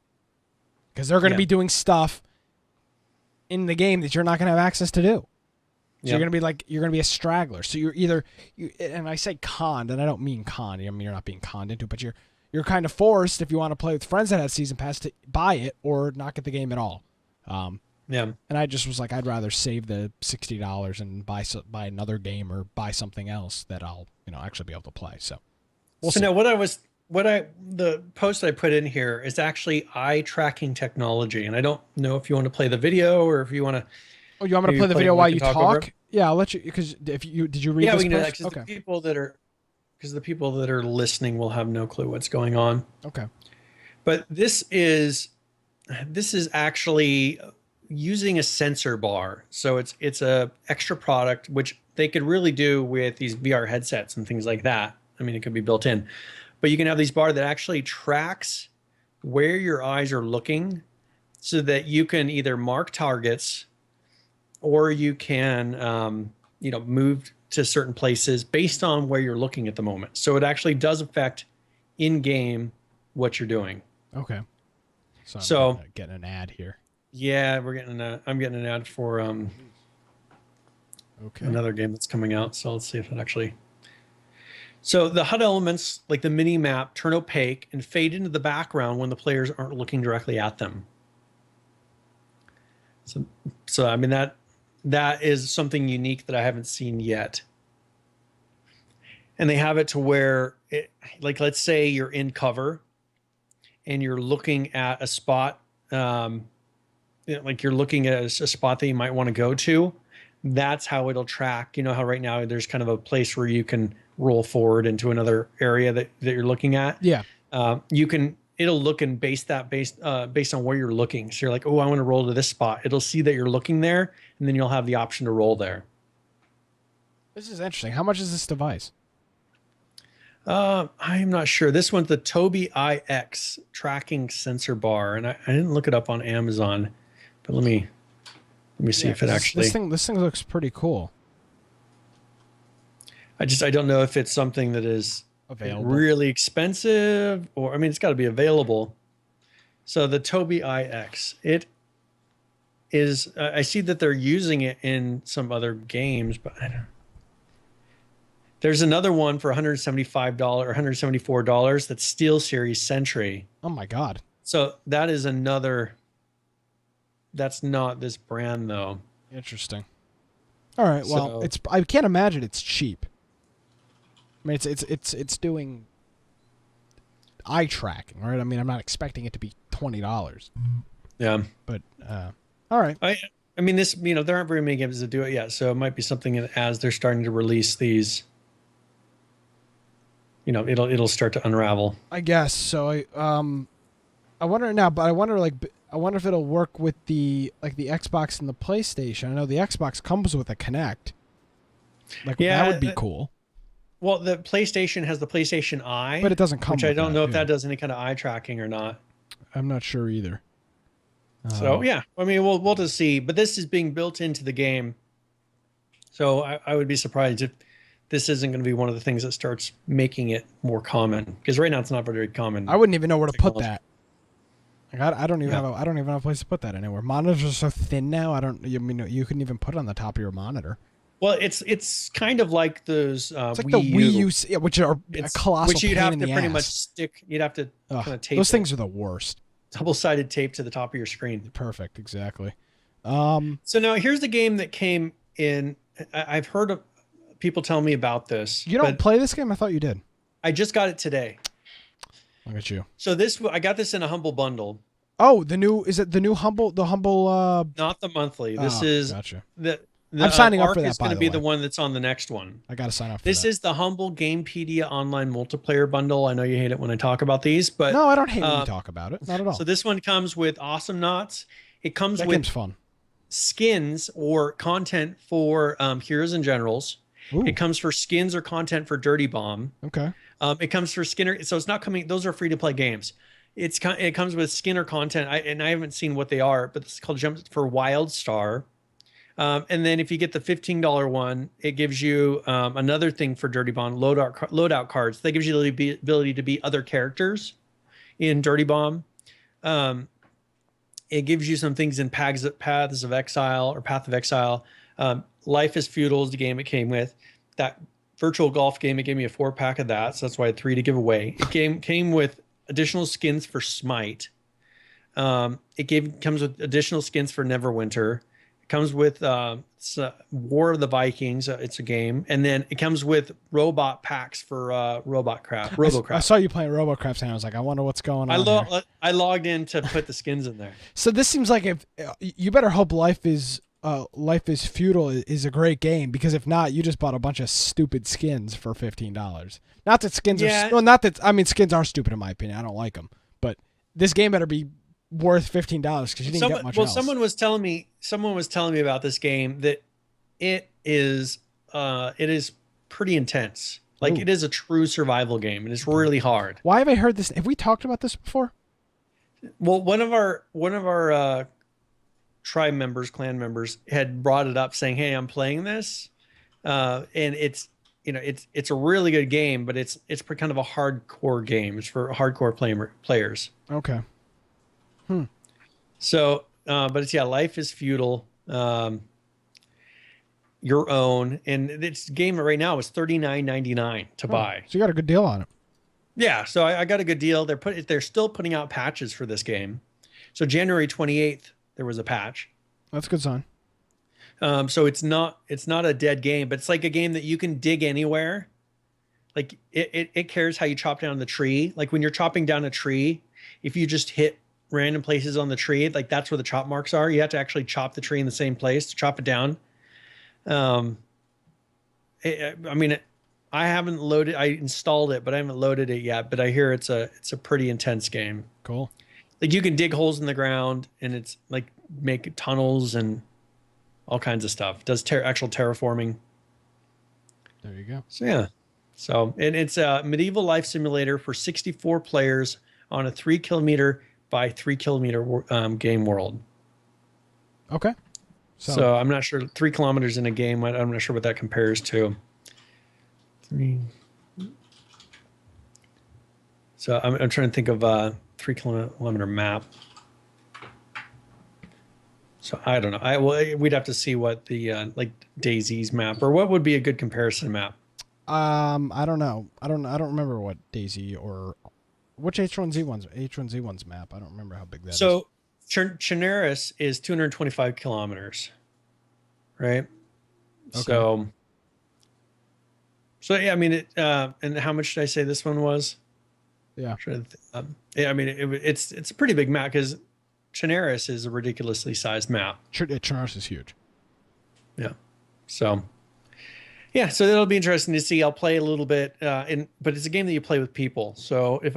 Speaker 1: because they're going to be doing stuff in the game that you're not going to have access to do. So you're going to be a straggler. So you're either and I say conned, and I don't mean conned. I mean you're not being conned into it, but you're kind of forced if you want to play with friends that have season pass to buy it or not get the game at all. And I just was like, I'd rather save the $60 and buy another game or buy something else that I'll actually be able to play. So
Speaker 2: now the post I put in here is actually eye tracking technology, and I don't know if you want to play the video or if you want to.
Speaker 1: Oh, you want me to play the video while you talk? Yeah, I'll let you. Because did you read?
Speaker 2: Yeah,
Speaker 1: this
Speaker 2: we can do that. Because the people that are listening will have no clue what's going on.
Speaker 1: Okay.
Speaker 2: But this is actually using a sensor bar. So it's a extra product which they could really do with these VR headsets and things like that. I mean, it could be built in, but you can have these bar that actually tracks where your eyes are looking, so that you can either mark targets, or you can move to certain places based on where you're looking at the moment. So it actually does affect in game what you're doing.
Speaker 1: Okay. So I'm getting an ad here.
Speaker 2: Yeah, I'm getting an ad for another game that's coming out. So let's see if it actually. So the HUD elements, like the mini map, turn opaque and fade into the background when the players aren't looking directly at them. So I mean that is something unique that I haven't seen yet. And they have it to where let's say you're in cover and you're looking at a spot, like you're looking at a spot that you might want to go to. That's how it'll track. You know how right now there's kind of a place where you can roll forward into another area that you're looking at.
Speaker 1: Yeah.
Speaker 2: It'll look and based on where you're looking. So you're like, oh, I want to roll to this spot. It'll see that you're looking there, and then you'll have the option to roll there.
Speaker 1: This is interesting. How much is this device?
Speaker 2: I'm not sure. This one's the Tobii iX tracking sensor bar, and I didn't look it up on Amazon, but let me see if it actually.
Speaker 1: This thing looks pretty cool.
Speaker 2: I don't know if it's something that is
Speaker 1: available,
Speaker 2: really expensive, or I mean, it's got to be available. So the Tobii iX, it is. I see that they're using it in some other games, but I don't. There's another one for $175 or $174. That's SteelSeries Sentry.
Speaker 1: Oh my God!
Speaker 2: So that is another. That's not this brand though.
Speaker 1: Interesting. All right. Well, I can't imagine it's cheap. I mean, it's doing eye tracking, right? I mean, I'm not expecting it to be $20.
Speaker 2: Yeah.
Speaker 1: But all right.
Speaker 2: I mean, this, there aren't very many games that do it yet, so it might be something as they're starting to release these, it'll start to unravel.
Speaker 1: I guess so. I wonder now, but I wonder if it'll work with the Xbox and the PlayStation. I know the Xbox comes with a Kinect. That would be cool.
Speaker 2: Well, the PlayStation has the PlayStation Eye,
Speaker 1: but it doesn't come.
Speaker 2: Which I don't know if that does any kind of eye tracking or not.
Speaker 1: I'm not sure either.
Speaker 2: So yeah, I mean, we'll just see. But this is being built into the game, so I would be surprised if this isn't going to be one of the things that starts making it more common. Because right now it's not very common.
Speaker 1: I wouldn't even know where to put that. I don't even have a place to put that anywhere. Monitors are so thin now. You couldn't even put it on the top of your monitor.
Speaker 2: Well, it's kind of like those
Speaker 1: it's like the Wii U, which are a colossal
Speaker 2: which you'd
Speaker 1: pain
Speaker 2: have
Speaker 1: in
Speaker 2: to
Speaker 1: the
Speaker 2: pretty
Speaker 1: ass.
Speaker 2: much stick. You'd have to kind of tape.
Speaker 1: Those things are the worst.
Speaker 2: Double-sided tape to the top of your screen.
Speaker 1: Perfect, exactly.
Speaker 2: So now here's the game that came in. I've heard of people tell me about this.
Speaker 1: You don't play this game? I thought you did.
Speaker 2: I just got it today.
Speaker 1: Look at you.
Speaker 2: So I got this in a Humble bundle.
Speaker 1: Oh, is it the new Humble? The Humble.
Speaker 2: Not the monthly. This is
Speaker 1: gotcha.
Speaker 2: I'm
Speaker 1: signing up for that.
Speaker 2: It's going to be the one that's on the next one.
Speaker 1: I got to sign up for
Speaker 2: this. This is the Humble Gamepedia Online Multiplayer Bundle. I know you hate it when I talk about these, but
Speaker 1: no, I don't hate when you talk about it. Not at all.
Speaker 2: So this one comes with Awesomenauts. It comes with
Speaker 1: game's fun.
Speaker 2: Skins or content for Heroes and Generals. Ooh. It comes for skins or content for Dirty Bomb.
Speaker 1: Okay.
Speaker 2: It comes for Skinner. So it's not coming. Those are free to play games. It comes with Skinner content. I haven't seen what they are, but it's called Jump for WildStar. And then if you get the $15 one, it gives you another thing for Dirty Bomb, loadout cards. That gives you the ability to be other characters in Dirty Bomb. It gives you some things in Paths of Exile or Path of Exile. Life is Feudal is the game it came with. That virtual golf game, it gave me a 4-pack of that, so that's why I had 3 to give away. It came with additional skins for Smite. It comes with additional skins for Neverwinter. It comes with War of the Vikings. It's a game. And then it comes with robot packs for RoboCraft.
Speaker 1: I saw you playing RoboCraft and I was like, I wonder what's going on.
Speaker 2: I logged in to put the skins in there.
Speaker 1: So this seems like if you better hope Life is Feudal is a great game, because if not, you just bought a bunch of stupid skins for $15. Not that skins skins are stupid in my opinion. I don't like them, but this game better be worth $15 because you didn't get much else.
Speaker 2: Someone was telling me about this game that it is pretty intense. Like, it is a true survival game, and it's really hard.
Speaker 1: Why have I heard this? Have we talked about this before?
Speaker 2: Well, one of our clan members had brought it up saying, "Hey, I'm playing this." And it's a really good game, but it's kind of a hardcore game. It's for hardcore players.
Speaker 1: Okay.
Speaker 2: So, but it's Life is Feudal, your own, and this game right now is $39.99 to buy.
Speaker 1: So you got a good deal on it.
Speaker 2: Yeah, so I got a good deal. They're still putting out patches for this game. So January 28th there was a patch.
Speaker 1: That's a good sign.
Speaker 2: So it's not a dead game, but it's like a game that you can dig anywhere. Like it cares how you chop down the tree. Like when you're chopping down a tree, if you just hit random places on the tree, like that's where the chop marks are. You have to actually chop the tree in the same place to chop it down. I haven't loaded. I installed it, but I haven't loaded it yet. But I hear it's a pretty intense game.
Speaker 1: Cool.
Speaker 2: Like you can dig holes in the ground, and it's like make tunnels and all kinds of stuff. It does actual terraforming.
Speaker 1: There you go.
Speaker 2: So yeah. So and it's a medieval life simulator for 64 players on a 3 kilometer by 3 kilometer game world.
Speaker 1: Okay.
Speaker 2: So I'm not sure 3 kilometers in a game. I'm not sure what that compares to. 3. So I'm trying to think of a 3 kilometer map. So I don't know. We'd have to see what the like DayZ's map, or what would be a good comparison map.
Speaker 1: I don't know. I don't remember what DayZ or which H1Z1's map. I don't remember how big that is.
Speaker 2: So Chernarus is 225 kilometers, right? Okay. So yeah, I mean, and how much did I say this one was?
Speaker 1: Yeah.
Speaker 2: Yeah, I mean, it's a pretty big map because Chernarus is a ridiculously sized map.
Speaker 1: Chernarus is huge.
Speaker 2: Yeah. So, yeah, so that'll be interesting to see. I'll play a little bit, but it's a game that you play with people. So if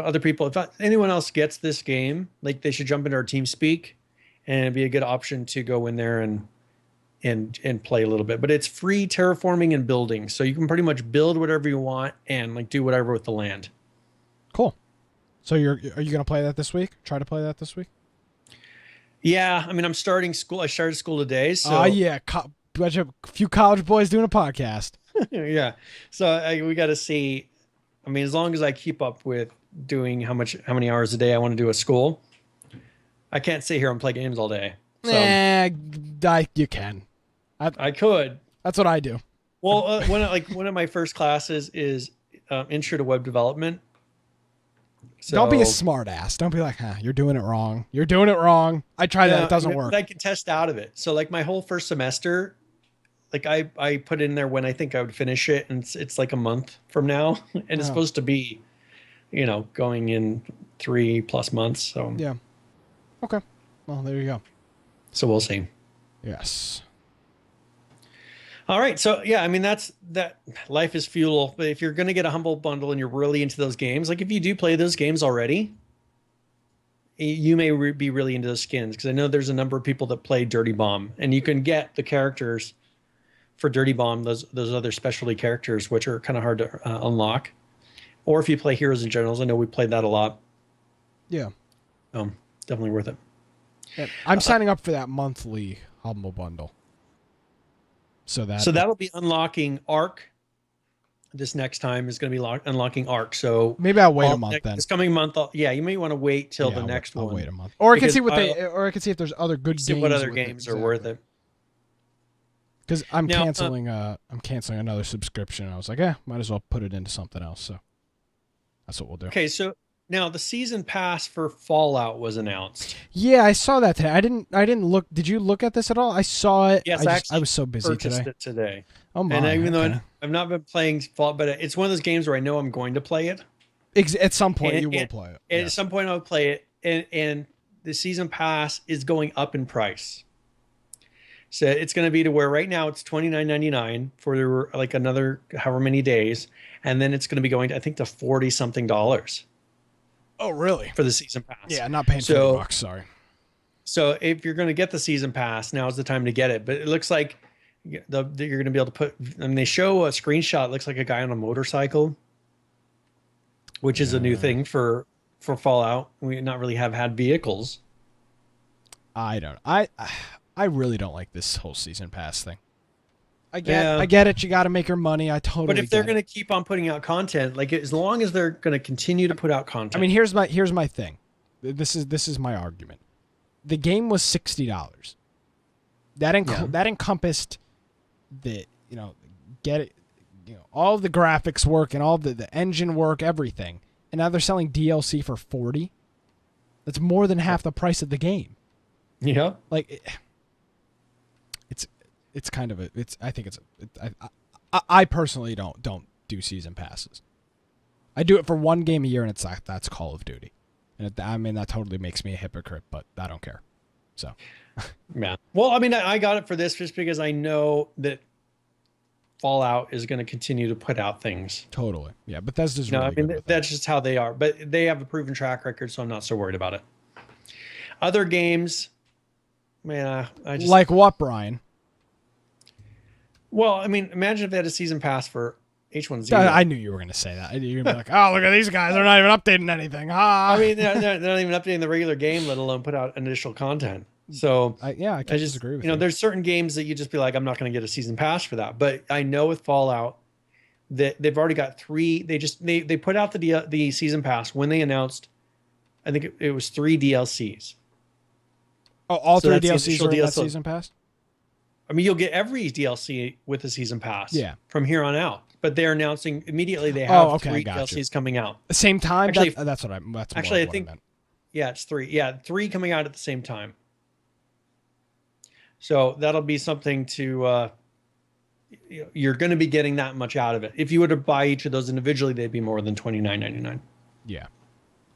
Speaker 2: anyone else gets this game, like they should jump into our TeamSpeak, and it'd be a good option to go in there and play a little bit. But it's free terraforming and building, so you can pretty much build whatever you want and like do whatever with the land.
Speaker 1: Cool. So are you going to play that this week? Try to play that this week?
Speaker 2: Yeah, I mean, I'm starting school. I started school today. So
Speaker 1: yeah, a few college boys doing a podcast.
Speaker 2: Yeah. So we got to see. I mean, as long as I keep up with doing how many hours a day I want to do at school, I can't sit here and play games all day. So,
Speaker 1: you can.
Speaker 2: I could.
Speaker 1: That's what I do.
Speaker 2: Well, one of my first classes is intro to web development. So,
Speaker 1: don't be a smart ass. Don't be like, you're doing it wrong. You're doing it wrong. I tried that. It doesn't work.
Speaker 2: I can test out of it. So like my whole first semester, like I put in there when I think I would finish it, and it's like a month from now, and it's supposed to be, going in 3+ months. So
Speaker 1: yeah. Okay. Well, there you go.
Speaker 2: So we'll see.
Speaker 1: Yes.
Speaker 2: All right. So yeah, I mean, that life is fuel. But if you're going to get a Humble Bundle and you're really into those games, like if you do play those games already, you may be really into those skins. Because I know there's a number of people that play Dirty Bomb, and you can get the characters for Dirty Bomb, those other specialty characters, which are kind of hard to unlock. Or if you play Heroes and Generals, I know we played that a lot.
Speaker 1: Yeah.
Speaker 2: Definitely worth it.
Speaker 1: Yeah, I'm signing up for that monthly Humble Bundle. So that'll
Speaker 2: be unlocking Arc. This next time is going to be unlocking Arc. So
Speaker 1: maybe I'll wait a month then.
Speaker 2: This coming month, you may want to wait till the next one.
Speaker 1: I'll wait a month, or I can see if there's other good games.
Speaker 2: What other games are worth it?
Speaker 1: Because I'm canceling another subscription. I was like, might as well put it into something else. So that's what we'll do.
Speaker 2: Okay, so now the season pass for Fallout was announced.
Speaker 1: Yeah, I saw that today. I didn't look. Did you look at this at all? I saw it.
Speaker 2: Yes,
Speaker 1: I was so busy
Speaker 2: today.
Speaker 1: Oh my!
Speaker 2: And even though I've not been playing Fallout, but it's one of those games where I know I'm going to play it.
Speaker 1: At some point, you will play it.
Speaker 2: At some point, I'll play it, and the season pass is going up in price. So it's going to be to where right now it's $29.99 for like another however many days, and then it's going to be going to, I think, to $40-something.
Speaker 1: Oh, really?
Speaker 2: For the season pass.
Speaker 1: Yeah, not paying $20. Sorry.
Speaker 2: So if you're going to get the season pass, now is the time to get it. But it looks like you're going to be able to put. I mean, they show a screenshot. It looks like a guy on a motorcycle, which is a new thing for Fallout. We not really have had vehicles.
Speaker 1: I don't. I really don't like this whole season pass thing. I get it. You got to make your money. I totally.
Speaker 2: But if they're going to keep on putting out content, like as long as they're going to continue to put out content.
Speaker 1: I mean, here's my thing. This is my argument. The game was $60. That encompassed the all of the graphics work and all the engine work, everything. And now they're selling DLC for $40. That's more than half the price of the game.
Speaker 2: Yeah.
Speaker 1: Like. It's kind of I personally don't do season passes. I do it for one game a year, and that's Call of Duty. And that totally makes me a hypocrite, but I don't care. So,
Speaker 2: yeah. Well, I mean, I got it for this just because I know that Fallout is going to continue to put out things.
Speaker 1: Totally, yeah. Bethesda's really good with
Speaker 2: that's just how they are, but they have a proven track record, so I'm not so worried about it. Other games, man, I just
Speaker 1: like what, Brian?
Speaker 2: Well, I mean, imagine if they had a season pass for H1Z1.
Speaker 1: I knew you were going to say that. You're going to be like, oh, look at these guys. They're not even updating anything.
Speaker 2: I mean, they're not even updating the regular game, let alone put out additional content. So,
Speaker 1: I can just agree with you.
Speaker 2: There's certain games that you just be like, I'm not going to get a season pass for that. But I know with Fallout that they've already got 3. They put out the season pass when they announced, I think it was 3 DLCs.
Speaker 1: Oh, all 3 DLCs are in that season pass?
Speaker 2: I mean, you'll get every DLC with the season pass from here on out. But they're announcing immediately they have 3 DLCs coming out.
Speaker 1: The same time?
Speaker 2: Actually,
Speaker 1: that's what I meant.
Speaker 2: Actually, I think, it's 3. Yeah, 3 coming out at the same time. So that'll be something to, you're going to be getting that much out of it. If you were to buy each of those individually, they'd be more than $29.99.
Speaker 1: Yeah.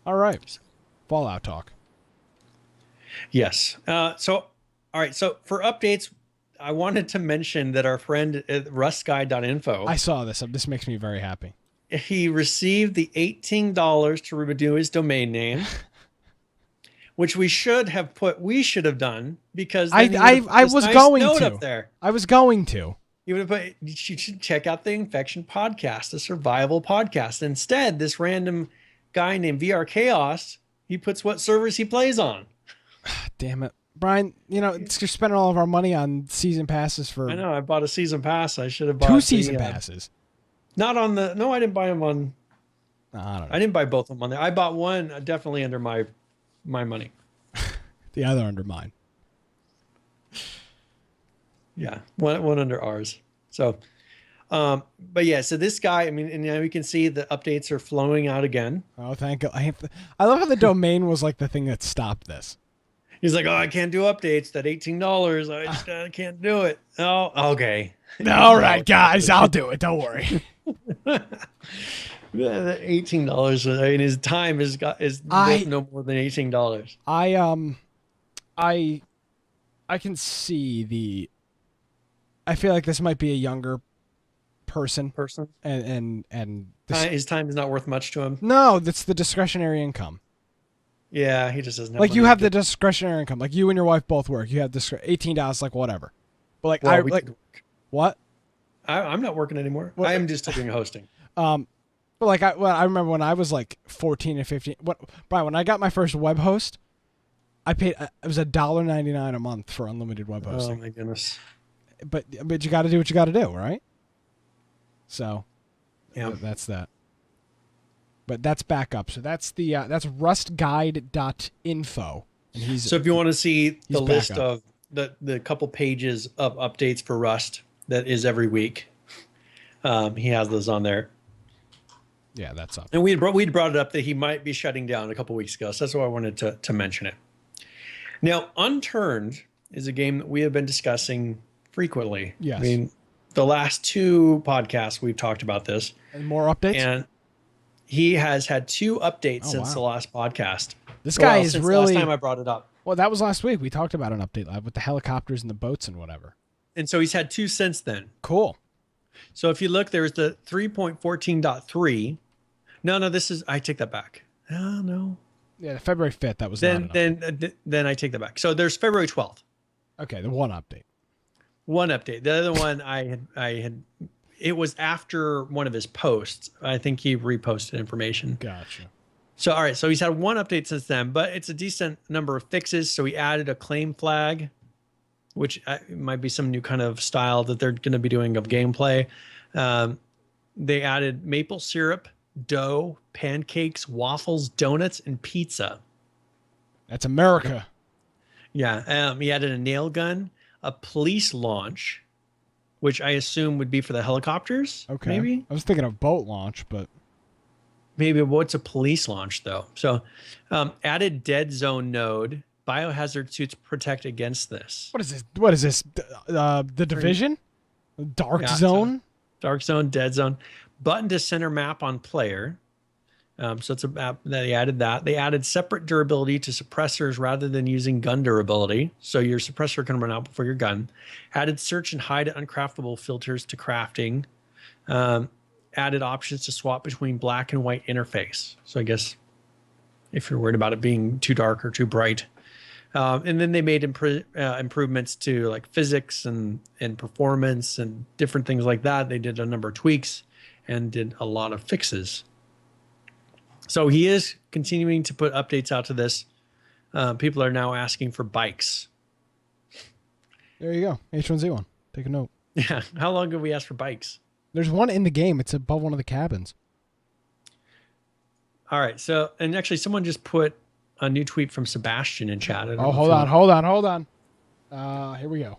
Speaker 1: All right. Fallout talk.
Speaker 2: Yes. So, all right. So for updates, I wanted to mention that our friend at rustguy.info,
Speaker 1: I saw this. This makes me very happy.
Speaker 2: he received the $18 to renew his domain name, which we should have done, because then
Speaker 1: I was
Speaker 2: nice
Speaker 1: going
Speaker 2: note
Speaker 1: to.
Speaker 2: up there.
Speaker 1: I was going to.
Speaker 2: You would have put, you should check out the Infection podcast, the survival podcast. Instead, this random guy named VR Chaos, he puts what servers he plays on.
Speaker 1: Damn it, Brian. You're spending all of our money on season passes for.
Speaker 2: I know. I bought a season pass. I should have bought
Speaker 1: 2 season passes.
Speaker 2: Not on the. No, I didn't buy them on.
Speaker 1: I don't know.
Speaker 2: I didn't buy both of them on there. I bought one definitely under my money.
Speaker 1: The other under mine.
Speaker 2: Yeah, one under ours. So, but yeah, so this guy, I mean, and we can see the updates are flowing out again.
Speaker 1: Oh, thank God. I love how the domain was like the thing that stopped this.
Speaker 2: He's like, oh, I can't do updates. That $18, I just can't do it. Oh, okay.
Speaker 1: All right, guys, I'll do it. Don't worry.
Speaker 2: The $18. I mean, his time is no more than $18.
Speaker 1: I can see I feel like this might be a younger person, and
Speaker 2: his time is not worth much to him.
Speaker 1: No, that's the discretionary income.
Speaker 2: Yeah, he just doesn't have
Speaker 1: like you have the discretionary income. Like you and your wife both work. You have $18, like whatever. But like what?
Speaker 2: I'm not working anymore. I am just doing hosting.
Speaker 1: But like I remember when I was like 14 and 15. Brian, when I got my first web host, I paid it was $1.99 a month for unlimited web hosting.
Speaker 2: Oh my goodness!
Speaker 1: But you got to do what you got to do, right? So,
Speaker 2: yeah,
Speaker 1: that's that. But that's back up. So that's that's rustguide.info. And
Speaker 2: so if you want to see the list of the couple pages of updates for Rust that is every week, he has those on there.
Speaker 1: Yeah, that's up.
Speaker 2: And we'd brought it up that he might be shutting down a couple weeks ago. So that's why I wanted to mention it. Now, Unturned is a game that we have been discussing frequently.
Speaker 1: Yes.
Speaker 2: I mean, the last 2 podcasts we've talked about this.
Speaker 1: And more updates?
Speaker 2: And he has had 2 updates since the last podcast.
Speaker 1: This guy is really...
Speaker 2: last time I brought it up.
Speaker 1: Well, that was last week. We talked about an update live with the helicopters and the boats and whatever.
Speaker 2: And so he's had 2 since then.
Speaker 1: Cool.
Speaker 2: So if you look, there's the 3.14.3. No, this is... I take that back. Oh, no.
Speaker 1: Yeah, February 5th. That was
Speaker 2: then I take that back. So there's February 12th.
Speaker 1: Okay, the one update.
Speaker 2: One update. The other one I had it was after one of his posts. I think he reposted information.
Speaker 1: Gotcha.
Speaker 2: So all right, so he's had one update since then, but it's a decent number of fixes. So he added a claim flag, which might be some new kind of style that they're going to be doing of gameplay. They added maple syrup, dough, pancakes, waffles, donuts, and pizza.
Speaker 1: That's America.
Speaker 2: Yeah. He added a nail gun, a police launch, which I assume would be for the helicopters.
Speaker 1: Okay.
Speaker 2: Maybe.
Speaker 1: I was thinking of boat launch, but
Speaker 2: maybe what's a police launch though? So, added dead zone node. Biohazard suits protect against this.
Speaker 1: What is this? The Division? Dark Zone?
Speaker 2: Dark Zone, Dead Zone. Button to center map on player. So it's a map that they added that. They added separate durability to suppressors rather than using gun durability. So your suppressor can run out before your gun. Added search and hide uncraftable filters to crafting. Added options to swap between black and white interface. So I guess if you're worried about it being too dark or too bright. And then they made improvements to like physics and performance and different things like that. They did a number of tweaks and did a lot of fixes. So he is continuing to put updates out to this. People are now asking for bikes.
Speaker 1: There you go. H1Z1. Take a note.
Speaker 2: Yeah. How long have we asked for bikes?
Speaker 1: There's one in the game. It's above one of the cabins.
Speaker 2: All right. So, and actually someone just put a new tweet from Sebastian in chat.
Speaker 1: Oh, hold on. Here we go.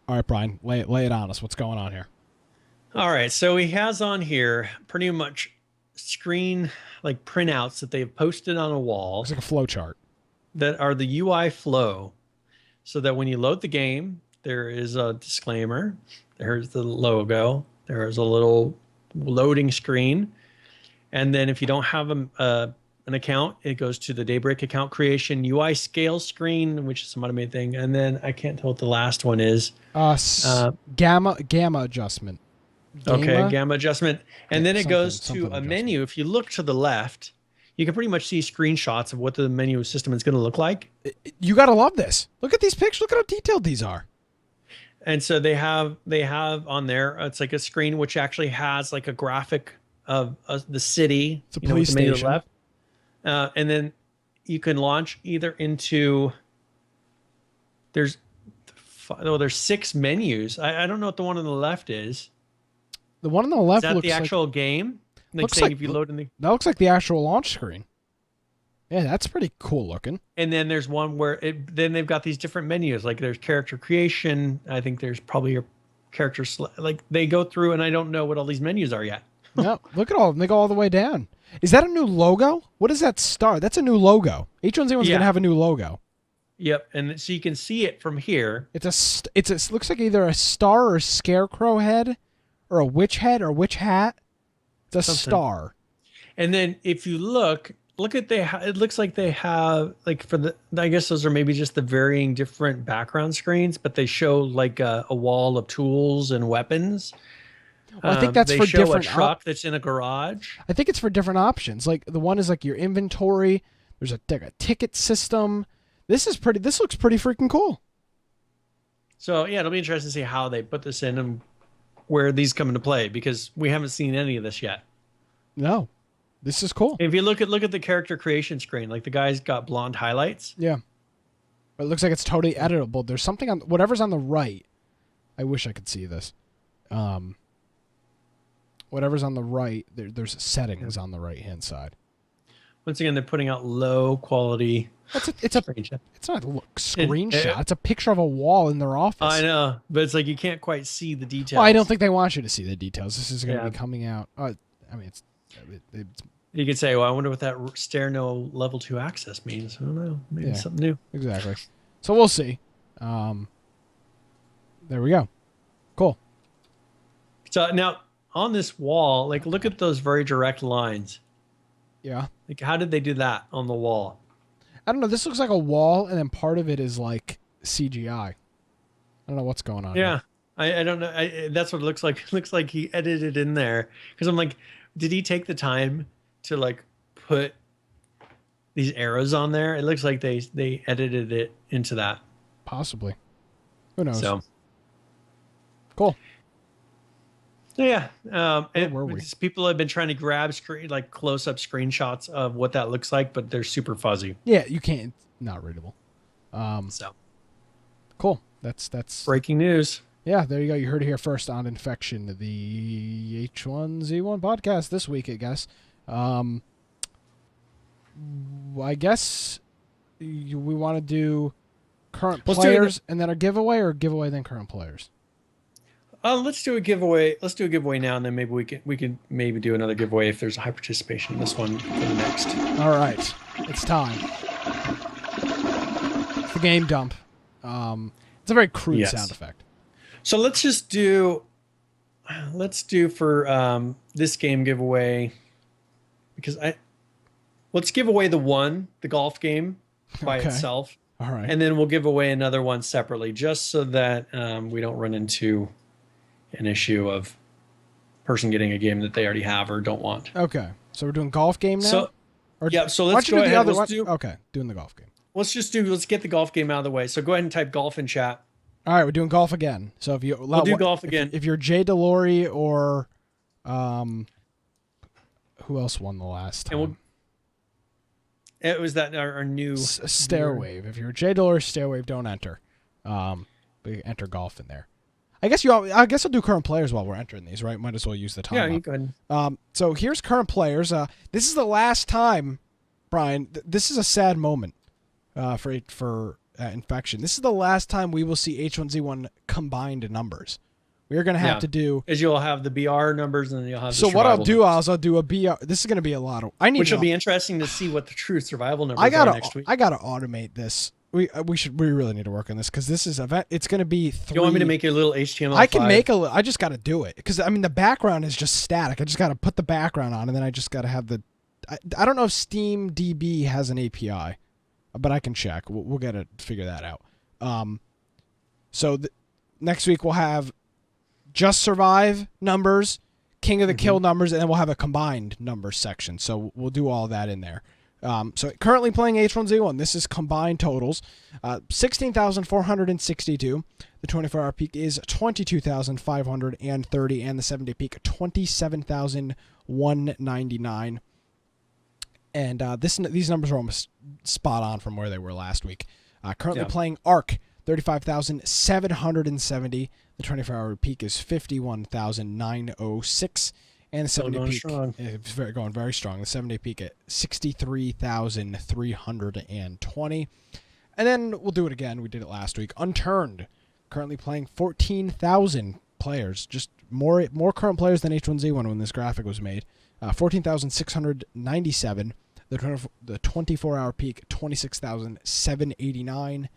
Speaker 1: All right, Brian, lay it on us. What's going on here?
Speaker 2: All right. So he has on here pretty much screen like printouts that they've posted on a wall.
Speaker 1: It's like a flow chart.
Speaker 2: That are the UI flow. So that when you load the game, there is a disclaimer. There's the logo. There's a little loading screen. And then if you don't have an account, it goes to the Daybreak account creation UI scale screen, which is some automated thing. And then I can't tell what the last one is.
Speaker 1: Gamma adjustment.
Speaker 2: Gamma adjustment. And then it goes to a menu. If you look to the left, you can pretty much see screenshots of what the menu system is going to look like.
Speaker 1: You got to love this. Look at these pictures. Look at how detailed these are. And
Speaker 2: so they have on there, it's like a screen which actually has like a graphic of the city.
Speaker 1: It's a police station. To the left.
Speaker 2: And then you can launch either into, there's 6 menus. I don't know what the one on the left is.
Speaker 1: The one on the left
Speaker 2: looks like the actual
Speaker 1: like,
Speaker 2: game.
Speaker 1: Looks like
Speaker 2: if you load in the,
Speaker 1: that looks like the actual launch screen. Yeah, that's pretty cool looking.
Speaker 2: And then there's one where then they've got these different menus. Like there's character creation. I think there's probably your character like they go through, and I don't know what all these menus are yet.
Speaker 1: No, look at all of them. They go all the way down. Is that a new logo? What is that star? That's a new logo. H1Z1's gonna have a new logo.
Speaker 2: Yep, and so you can see it from here.
Speaker 1: It looks like either a star or a scarecrow head, or a witch head or witch hat. It's a star. And
Speaker 2: then if you look at it looks like they have like I guess those are maybe just the varying different background screens, but they show like a wall of tools and weapons.
Speaker 1: Well, I think that's for different.
Speaker 2: A truck that's in a garage.
Speaker 1: I think it's for different options. Like the one is like your inventory. There's a ticket system. This looks pretty freaking cool.
Speaker 2: So yeah, it'll be interesting to see how they put this in and where these come into play, because we haven't seen any of this yet.
Speaker 1: No, this is cool.
Speaker 2: If you look at the character creation screen, like the guy's got blonde highlights.
Speaker 1: Yeah, but it looks like it's totally editable. There's something on whatever's on the right. I wish I could see this. Whatever's on the right, there's settings on the right hand side.
Speaker 2: Once again, they're putting out low quality.
Speaker 1: It's not a screenshot. It's a picture of a wall in their office.
Speaker 2: I know, but it's like you can't quite see the details.
Speaker 1: Well, I don't think they want you to see the details. This is going to be coming out. I mean, it's
Speaker 2: you could say, well, I wonder what that Sterno level 2 access means. I don't know. Maybe it's something new.
Speaker 1: Exactly. So we'll see. There we go. Cool.
Speaker 2: So now on this wall, like look at those very direct lines.
Speaker 1: Yeah.
Speaker 2: Like how did they do that on the wall?
Speaker 1: I don't know. This looks like a wall, and then part of it is like CGI. I don't know what's going on.
Speaker 2: Yeah, I don't know. That's what it looks like. It looks like he edited in there, because I'm like, did he take the time to like put these arrows on there? It looks like they edited it into that.
Speaker 1: Possibly. Who knows?
Speaker 2: So
Speaker 1: cool.
Speaker 2: So yeah,
Speaker 1: where were we?
Speaker 2: People have been trying to grab close-up screenshots of what that looks like, but they're super fuzzy.
Speaker 1: Yeah, you can't. Not readable.
Speaker 2: So
Speaker 1: cool. That's
Speaker 2: breaking news.
Speaker 1: Yeah, there you go. You heard it here first on Infection, the H1Z1 podcast this week, I guess. I guess we want to do current players and then a giveaway, or giveaway then current players.
Speaker 2: Let's do a giveaway. Let's do a giveaway now, and then maybe we can maybe do another giveaway if there's a high participation in this one for the next.
Speaker 1: All right, it's time. It's the game dump. It's a very crude sound effect.
Speaker 2: So let's do for this game giveaway, because let's give away the golf game by itself.
Speaker 1: All right,
Speaker 2: and then we'll give away another one separately, just so that we don't run into an issue of person getting a game that they already have or don't want.
Speaker 1: Okay, so we're doing golf game now.
Speaker 2: So let's go ahead.
Speaker 1: Doing the golf game.
Speaker 2: Let's get the golf game out of the way. So go ahead and type golf in chat.
Speaker 1: All right, we're doing golf again. So if we'll
Speaker 2: do golf again.
Speaker 1: If you're Jay Delory or who else won the last time?
Speaker 2: It was that our new
Speaker 1: Stairwave. If you're Jay Delory Stairwave, don't enter. We enter golf in there. I guess I'll do current players while we're entering these, right? Might as well use the time.
Speaker 2: Yeah, you go ahead.
Speaker 1: So here's current players. This is the last time, Brian. This is a sad moment for Infection. This is the last time we will see H1Z1 combined numbers. We're going to have to do...
Speaker 2: Is you'll have the BR numbers and then you'll have
Speaker 1: the
Speaker 2: what
Speaker 1: I'll do is I'll do a BR. This is going to be a lot of...
Speaker 2: Which will be interesting to see what the true survival numbers are next week.
Speaker 1: I got to automate this We really need to work on this because this is event. It's going to be 3.
Speaker 2: You want me to make you a little HTML?
Speaker 1: I can make I just got to do it because I mean the background is just static. I just got to put the background on and then I just got to have the. I don't know if SteamDB has an API, but I can check. We'll get to figure that out. So next week we'll have just survive numbers, King of the Kill numbers, and then we'll have a combined numbers section. So we'll do all that in there. So currently playing H1Z1. This is combined totals. 16,462. The 24-hour peak is 22,530, and the 7-day peak 27,199. And these numbers are almost spot on from where they were last week. Currently playing Ark, 35,770. The 24-hour peak is 51,906. And the 7-day peak is going very strong. The 7-day peak at 63,320. And then we'll do it again. We did it last week. Unturned, currently playing 14,000 players. Just more current players than H1Z1 when this graphic was made. 14,697. The 24-hour peak, 26,789.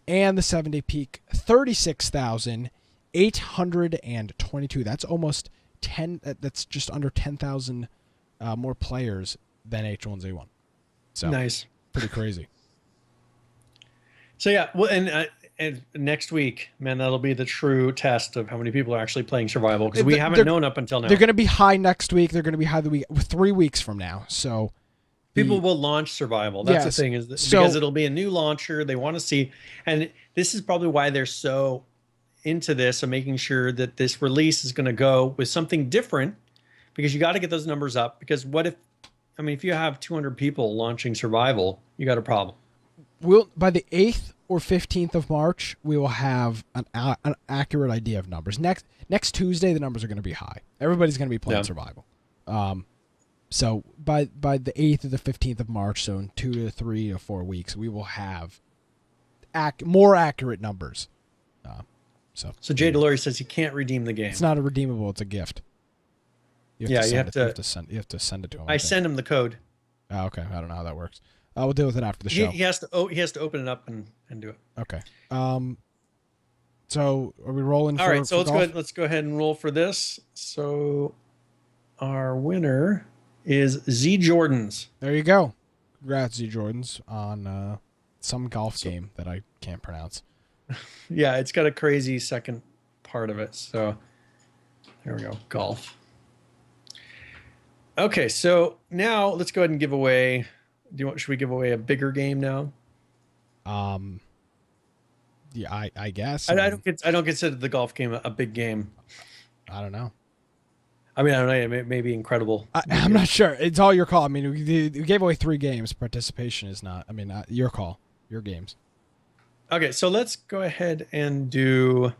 Speaker 1: And the 7-day peak, 36,822. That's almost 10. That's just under 10,000 more players than H1Z1. So
Speaker 2: nice,
Speaker 1: pretty crazy.
Speaker 2: So yeah, well, and next week, man, that'll be the true test of how many people are actually playing survival because we haven't known up until now.
Speaker 1: They're going to be high next week. They're going to be high 3 weeks from now. So
Speaker 2: people will launch survival. That's the thing because it'll be a new launcher. They want to see, and this is probably why they're so into this and making sure that this release is going to go with something different because you got to get those numbers up because if you have 200 people launching survival, you got a problem.
Speaker 1: By the 8th or 15th of March, we will have an accurate idea of numbers. Next Tuesday, the numbers are going to be high. Everybody's going to be playing survival. So by the 8th or the 15th of March, so in 2 to 3 or 4 weeks, we will have more accurate numbers. So
Speaker 2: Jay Delory says he can't redeem the game.
Speaker 1: It's not a redeemable; it's a gift. You have to send it to him.
Speaker 2: I send him the code.
Speaker 1: Oh, okay. I don't know how that works. We'll deal with it after the show.
Speaker 2: He has to open it up and do it.
Speaker 1: Okay. So are we rolling?
Speaker 2: All right. So let's go ahead and roll for this. So our winner is Z Jordans.
Speaker 1: There you go. Congrats, Z Jordans, on some golf game that I can't pronounce.
Speaker 2: Yeah, it's got a crazy second part of it. So there we go. Golf. Okay, so now let's go ahead and give away. Should we give away a bigger game now?
Speaker 1: Yeah, I guess.
Speaker 2: I don't consider the golf game a big game.
Speaker 1: I don't know.
Speaker 2: I mean, I don't know. It may be incredible.
Speaker 1: I'm not sure. It's all your call. I mean, we gave away 3 games. Participation is not. I mean, your call. Your games.
Speaker 2: Okay, so let's go ahead and do. How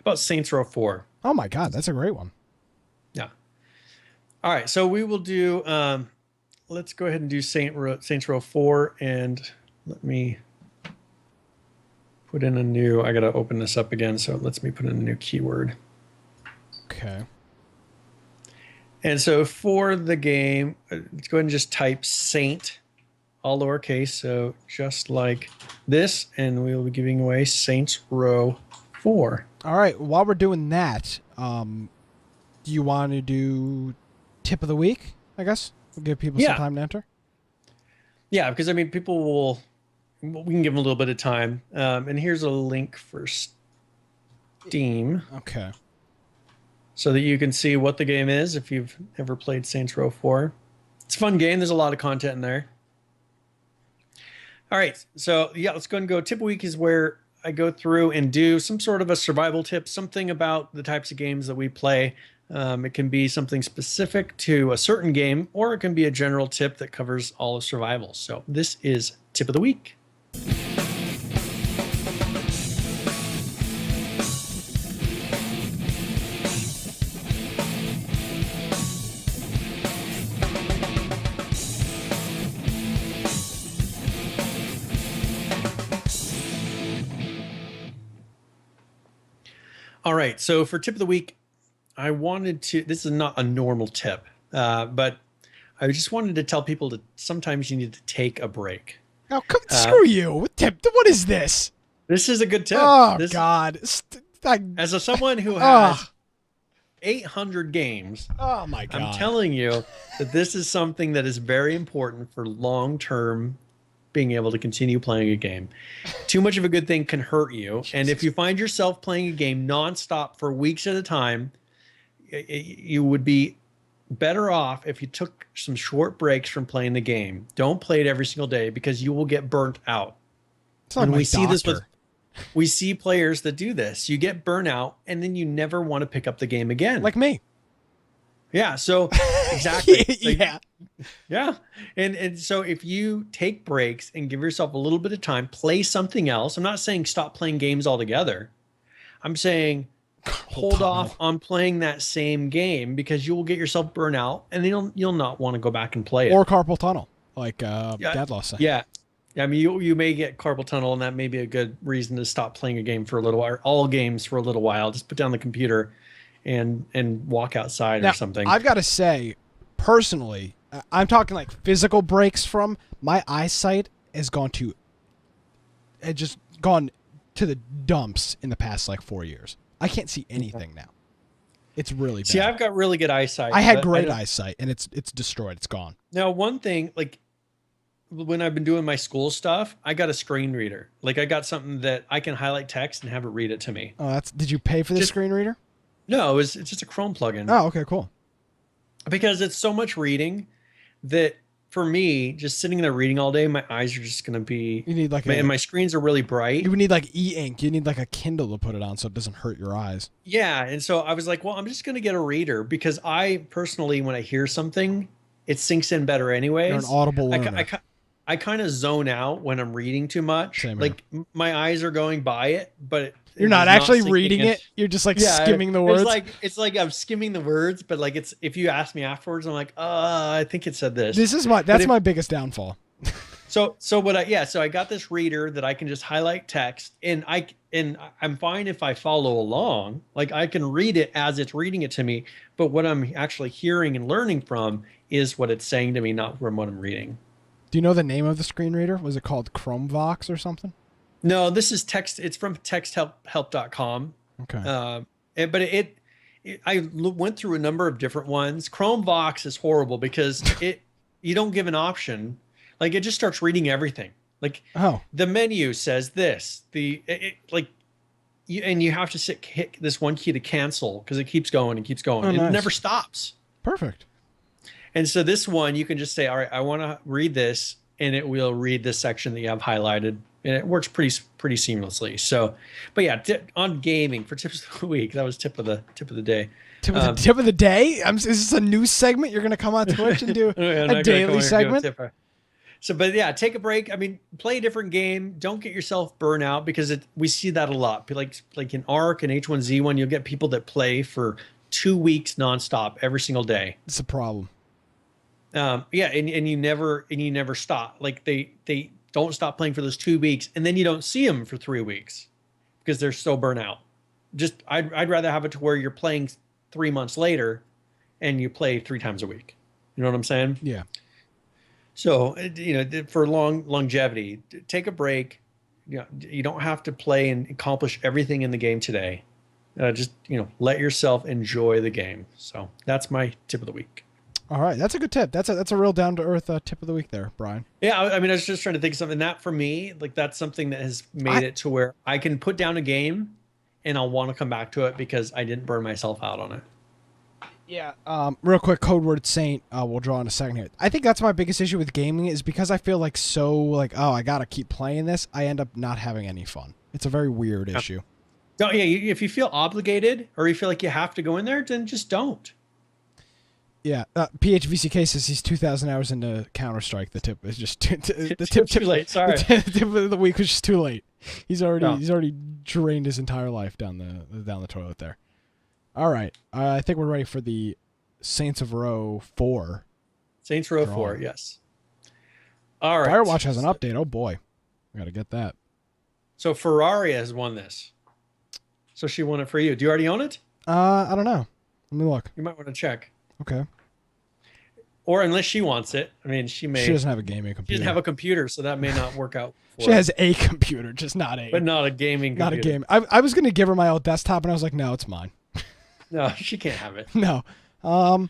Speaker 2: about Saints Row 4?
Speaker 1: Oh my God, that's a great one.
Speaker 2: Yeah. All right, so we will do. Let's go ahead and do Saints Row 4, and let me put in a new. I gotta open this up again, so it lets me put in a new keyword.
Speaker 1: Okay.
Speaker 2: And so for the game, let's go ahead and just type Saint, all lowercase, so just like this, and we will be giving away Saints Row 4.
Speaker 1: All right. While we're doing that, do you want to do tip of the week? I guess we'll give people some time to enter.
Speaker 2: Yeah, because I mean, we can give them a little bit of time. And here's a link for Steam.
Speaker 1: Okay.
Speaker 2: So that you can see what the game is if you've ever played Saints Row 4. It's a fun game. There's a lot of content in there. All right. So, yeah, let's go and go. Tip of week is where I go through and do some sort of a survival tip, something about the types of games that we play. It can be something specific to a certain game, or it can be a general tip that covers all of survival. So this is Tip of the Week. All right, so for Tip of the Week, I wanted to, this is not a normal tip, but I just wanted to tell people that sometimes you need to take a break.
Speaker 1: Oh, screw you. What is this?
Speaker 2: This is a good tip.
Speaker 1: Oh, God.
Speaker 2: As someone who has 800 games,
Speaker 1: oh my God,
Speaker 2: I'm telling you that this is something that is very important for long-term being able to continue playing a game. Too much of a good thing can hurt you. Jesus. And if you find yourself playing a game nonstop for weeks at a time, you would be better off if you took some short breaks from playing the game. Don't play it every single day because you will get burnt out.
Speaker 1: And we
Speaker 2: see this with we see players that do this. You get burnt out and then you never want to pick up the game again.
Speaker 1: Like me.
Speaker 2: Yeah, so exactly.
Speaker 1: Yeah.
Speaker 2: Yeah. And so if you take breaks and give yourself a little bit of time, play something else. I'm not saying stop playing games altogether. I'm saying hold off on playing that same game because you will get yourself burnt out and then you'll not want to go back and play it.
Speaker 1: Or carpal tunnel, like Dadlaw said.
Speaker 2: Yeah. I mean, you may get carpal tunnel, and that may be a good reason to stop playing a game for a little while, or all games for a little while. Just put down the computer and walk outside or something.
Speaker 1: I've got to say, personally, I'm talking like physical breaks from my eyesight has gone to the dumps in the past like 4 years. I can't see anything now. It's really bad.
Speaker 2: See, I've got really good eyesight.
Speaker 1: I had great eyesight, and it's destroyed. It's gone.
Speaker 2: Now, one thing, like when I've been doing my school stuff, I got a screen reader. Like I got something that I can highlight text and have it read it to me.
Speaker 1: Oh, did you pay for the screen reader?
Speaker 2: No, it's just a Chrome plugin.
Speaker 1: Oh, okay, cool.
Speaker 2: Because it's so much reading that for me, just sitting there reading all day, my eyes are just going to be.
Speaker 1: You need like
Speaker 2: and my screens are really bright.
Speaker 1: You need like e-ink. You need like a Kindle to put it on so it doesn't hurt your eyes.
Speaker 2: Yeah, and so I was like, well, I'm just going to get a reader because I personally, when I hear something, it sinks in better anyways.
Speaker 1: You're an audible learner.
Speaker 2: I kind of zone out when I'm reading too much.
Speaker 1: Same
Speaker 2: like my eyes are going by it, but
Speaker 1: you're not actually reading it. You're just like skimming the words.
Speaker 2: It's like I'm skimming the words, but like if you ask me afterwards, I'm like, I think it said this.
Speaker 1: That's my biggest downfall.
Speaker 2: So I got this reader that I can just highlight text, and I'm fine if I follow along. Like I can read it as it's reading it to me, but what I'm actually hearing and learning from is what it's saying to me, not from what I'm reading.
Speaker 1: Do you know the name of the screen reader? Was it called ChromeVox or something?
Speaker 2: No, this is text. It's from texthelp.com.
Speaker 1: Okay.
Speaker 2: But I went through a number of different ones. ChromeVox is horrible because you don't give an option. Like it just starts reading everything. Like the menu says this. And you have to hit this one key to cancel because it keeps going and keeps going. It never stops.
Speaker 1: Perfect.
Speaker 2: And so this one, you can just say, all right, I want to read this, and it will read this section that you have highlighted, and it works pretty seamlessly. So, but yeah, on gaming for tips of the week, that was tip of the day.
Speaker 1: Tip of the day? Is this a new segment? You're going to come on Twitch and do a daily segment?
Speaker 2: So, but yeah, take a break. I mean, play a different game. Don't get yourself burnt out because we see that a lot. Like in ARK and H1Z1, you'll get people that play for 2 weeks nonstop every single day.
Speaker 1: It's a problem.
Speaker 2: And you never stop. Like they don't stop playing for those 2 weeks, and then you don't see them for 3 weeks because they're so burnt out. Just I'd rather have it to where you're playing 3 months later, and you play 3 times a week. You know what I'm saying?
Speaker 1: Yeah.
Speaker 2: So for longevity, take a break. You don't have to play and accomplish everything in the game today. Just let yourself enjoy the game. So that's my tip of the week.
Speaker 1: All right, that's a good tip. That's a real down to earth tip of the week there, Brian.
Speaker 2: Yeah, I mean, I was just trying to think of something that for me, like that's something that has made it to where I can put down a game, and I'll want to come back to it because I didn't burn myself out on it.
Speaker 1: Yeah. Real quick, Code Word Saint. We'll draw in a second here. I think that's my biggest issue with gaming is because I feel like I gotta keep playing this. I end up not having any fun. It's a very weird issue.
Speaker 2: No, yeah. If you feel obligated or you feel like you have to go in there, then just don't.
Speaker 1: Yeah, PHVCK says he's 2,000 hours into Counter-Strike. The tip is just too
Speaker 2: late. Sorry,
Speaker 1: the tip of the week was just too late. He's already drained his entire life down the toilet there. All right, I think we're ready for the Saints Row 4.
Speaker 2: Saints Row 4, yes. All right.
Speaker 1: Firewatch has an update. Oh boy, we got to get that.
Speaker 2: So Ferrari has won this. So she won it for you. Do you already own it?
Speaker 1: I don't know. Let me look.
Speaker 2: You might want to check.
Speaker 1: Okay.
Speaker 2: Or unless she wants it. I mean, she
Speaker 1: doesn't have a gaming computer.
Speaker 2: She doesn't have a computer, so that may not work out for
Speaker 1: She has a computer, just not a...
Speaker 2: But not a gaming computer.
Speaker 1: Not a game. I was going to give her my old desktop, and I was like, no, it's mine.
Speaker 2: No, she can't have it.
Speaker 1: No. I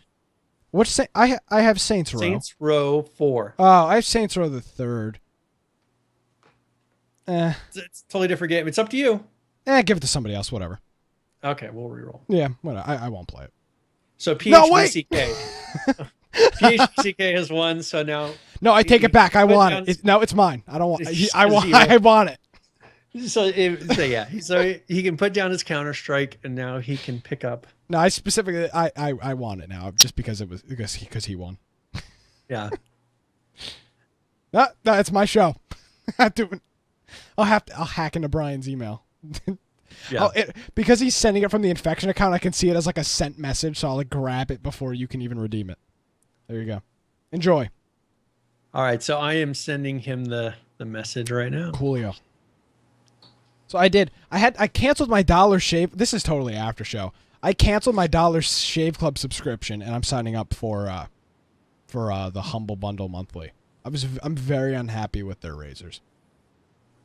Speaker 1: have Saints Row.
Speaker 2: Saints Row 4.
Speaker 1: Oh, I have Saints Row the 3rd.
Speaker 2: It's a totally different game. It's up to you.
Speaker 1: Give it to somebody else, whatever.
Speaker 2: Okay, we'll reroll.
Speaker 1: Yeah, whatever. I won't play it.
Speaker 2: So PHBCK. PHBCK has won, so now...
Speaker 1: No, I take it back. I want it. No, it's mine. I don't want I want it.
Speaker 2: So he can put down his Counter-Strike, and now he can pick up...
Speaker 1: No, I specifically... I want it now, just because he won.
Speaker 2: Yeah.
Speaker 1: No, it's my show. I'll hack into Brian's email.
Speaker 2: Yeah.
Speaker 1: Because he's sending it from the infection account, I can see it as like a sent message, so I'll like grab it before you can even redeem it. There you go. Enjoy.
Speaker 2: All right, so I am sending him the message right now.
Speaker 1: Coolio. So I canceled my Dollar Shave. This is totally after show. I canceled my Dollar Shave Club subscription, and I'm signing up for the Humble Bundle monthly. I'm very unhappy with their razors.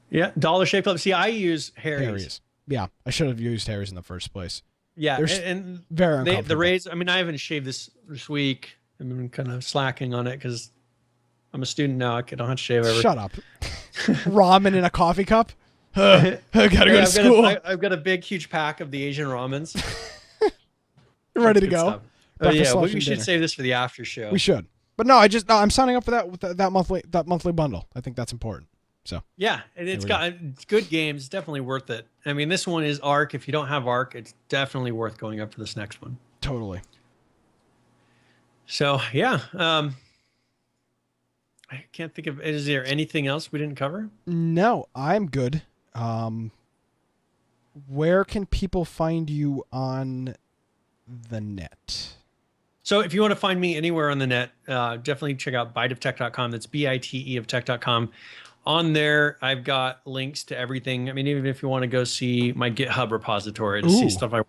Speaker 2: Yeah, Dollar Shave Club. See, I use Harry's.
Speaker 1: Yeah, I should have used Harry's in the first place.
Speaker 2: Yeah, and
Speaker 1: very uncomfortable.
Speaker 2: The razor. I mean, I haven't shaved this week. I've been kind of slacking on it because I'm a student now. I don't have to shave ever.
Speaker 1: Shut up. Ramen in a coffee cup? I gotta go to school.
Speaker 2: I've got a big, huge pack of the Asian ramens.
Speaker 1: Ready to go.
Speaker 2: Yeah, we should save this for the after show.
Speaker 1: We should. But no, I'm signing up for that monthly bundle. I think that's important. So
Speaker 2: yeah, and it's good games. Definitely worth it. I mean, this one is Ark. If you don't have Ark, it's definitely worth going up for this next one.
Speaker 1: Totally.
Speaker 2: So yeah, I can't think of. Is there anything else we didn't cover?
Speaker 1: No, I'm good. Where can people find you on the net?
Speaker 2: So if you want to find me anywhere on the net, definitely check out biteoftech.com. That's BITE of tech.com. On there, I've got links to everything. I mean, even if you want to go see my GitHub repository to see stuff I work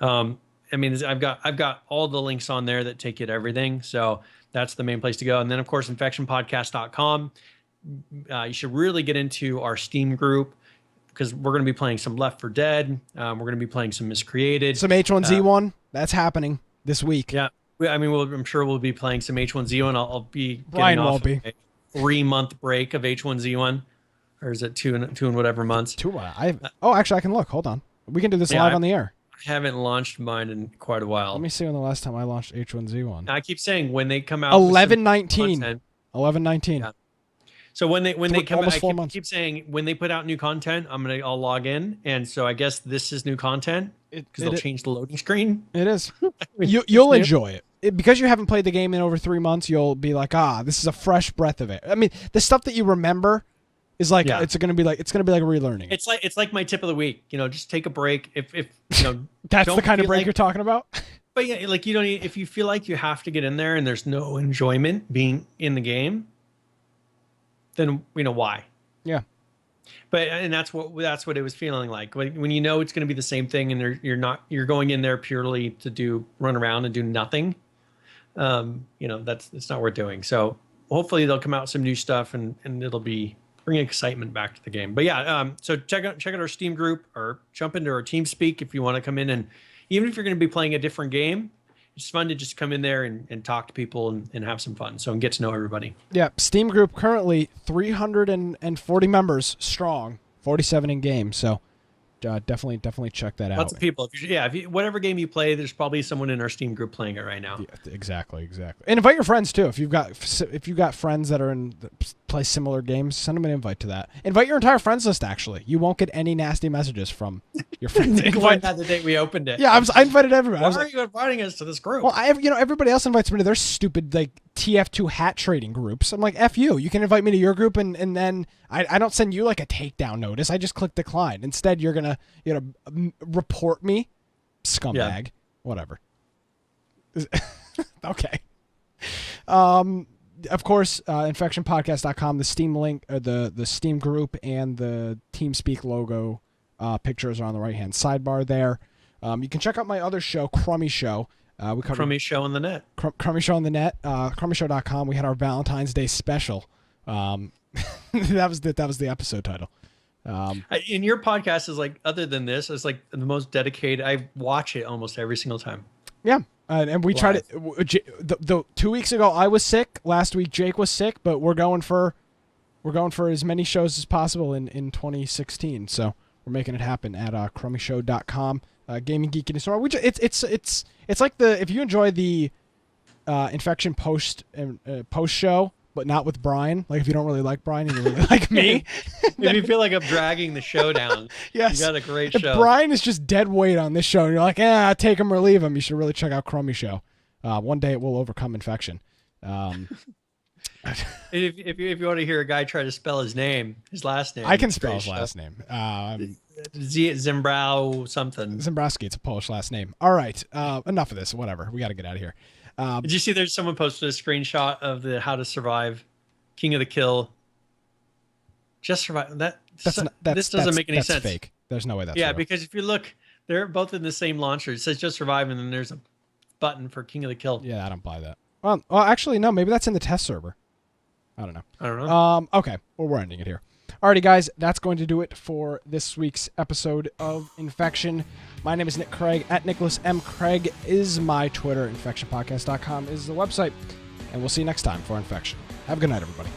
Speaker 2: on. I mean, I've got all the links on there that take you to everything. So that's the main place to go. And then, of course, infectionpodcast.com. You should really get into our Steam group because we're going to be playing some Left 4 Dead. We're going to be playing some Miscreated.
Speaker 1: Some H1Z1. That's happening this week.
Speaker 2: Yeah. I mean, I'm sure we'll be playing some H1Z1. I'll be
Speaker 1: Brian
Speaker 2: getting
Speaker 1: will
Speaker 2: off
Speaker 1: be.
Speaker 2: a 3-month break of H1Z1. Or is it two and whatever months?
Speaker 1: Actually, I can look. Hold on. We can do this live on the air.
Speaker 2: I haven't launched mine in quite a while.
Speaker 1: Let me see when the last time I launched H1Z1.
Speaker 2: I keep saying when they come out.
Speaker 1: 11/19. 11/19.
Speaker 2: Yeah. So when they come
Speaker 1: almost
Speaker 2: out,
Speaker 1: 4 months.
Speaker 2: keep saying when they put out new content, I'll log in, and so I guess this is new content because they'll change the loading screen.
Speaker 1: It is. You'll enjoy it. Because you haven't played the game in over 3 months. You'll be like, this is a fresh breath of it. I mean, the stuff that you remember is like it's gonna be like relearning.
Speaker 2: It's like my tip of the week. Just take a break. If you know
Speaker 1: that's the kind of break you're talking about.
Speaker 2: But yeah, like you don't. If you feel like you have to get in there and there's no enjoyment being in the game, then why?
Speaker 1: Yeah.
Speaker 2: But that's what it was feeling like when you know it's going to be the same thing and you're going in there purely to run around and do nothing. It's not worth doing. So hopefully they'll come out with some new stuff and it'll bring excitement back to the game. But yeah, so check out our Steam group or jump into our TeamSpeak if you want to come in, and even if you're going to be playing a different game, it's fun to just come in there and talk to people and have some fun. So and get to know everybody. Yeah,
Speaker 1: Steam group currently 340 members strong, 47 in game. So definitely check that out.
Speaker 2: Lots of people. Whatever game you play, there's probably someone in our Steam group playing it right now.
Speaker 1: Yeah, exactly. And invite your friends too. If you've got friends that play similar games, send them an invite to that. Invite your entire friends list. Actually, you won't get any nasty messages from your friends.
Speaker 2: Invite that the day we opened it.
Speaker 1: Yeah, I invited everybody.
Speaker 2: Why are you inviting us to this group?
Speaker 1: Well, everybody else invites me to their stupid like TF2 hat trading groups. I'm like, F you. You can invite me to your group, and then I don't send you like a takedown notice. I just click decline. Instead, you're gonna report me, scumbag. Yeah. Whatever. Okay. Of course, infectionpodcast.com, the Steam link, the Steam group, and the TeamSpeak logo pictures are on the right-hand sidebar there. You can check out my other show, Crummy Show. We covered
Speaker 2: Crummy Show on the net.
Speaker 1: Crummy Show on the net. CrummyShow.com. We had our Valentine's Day special. That was the episode title.
Speaker 2: And your podcast is like, other than this, it's like the most dedicated. I watch it almost every single time.
Speaker 1: Yeah, and we tried it. The 2 weeks ago, I was sick. Last week, Jake was sick, but we're going for as many shows as possible in 2016. So we're making it happen at CrummyShow.com. Gaming Geek and Store. It's like if you enjoy the Infection post show, but not with Brian. Like if you don't really like Brian and you really like me.
Speaker 2: If you feel like I'm dragging the show down,
Speaker 1: yes.
Speaker 2: You got a great
Speaker 1: if
Speaker 2: show.
Speaker 1: Brian is just dead weight on this show and you're like, take him or leave him, you should really check out Crummy Show. One day it will overcome Infection.
Speaker 2: If you want to hear a guy try to spell his last name.
Speaker 1: I can spell his last name.
Speaker 2: Zimbrow something.
Speaker 1: Zimbrowski, it's a Polish last name. All right, enough of this. Whatever. We got to get out of here.
Speaker 2: Did you see there's someone posted a screenshot of the How to Survive King of the Kill? Just survive. This doesn't make any sense.
Speaker 1: That's fake. There's no way that's
Speaker 2: real.
Speaker 1: Real.
Speaker 2: Because if you look, they're both in the same launcher. It says just survive, and then there's a button for King of the Kill.
Speaker 1: Yeah, I don't buy that. Well, actually, no. Maybe that's in the test server. I don't know. Okay. Well, we're ending it here. Alrighty, guys. That's going to do it for this week's episode of Infection. My name is Nick Craig. At Nicholas M. Craig is my Twitter. InfectionPodcast.com is the website. And we'll see you next time for Infection. Have a good night, everybody.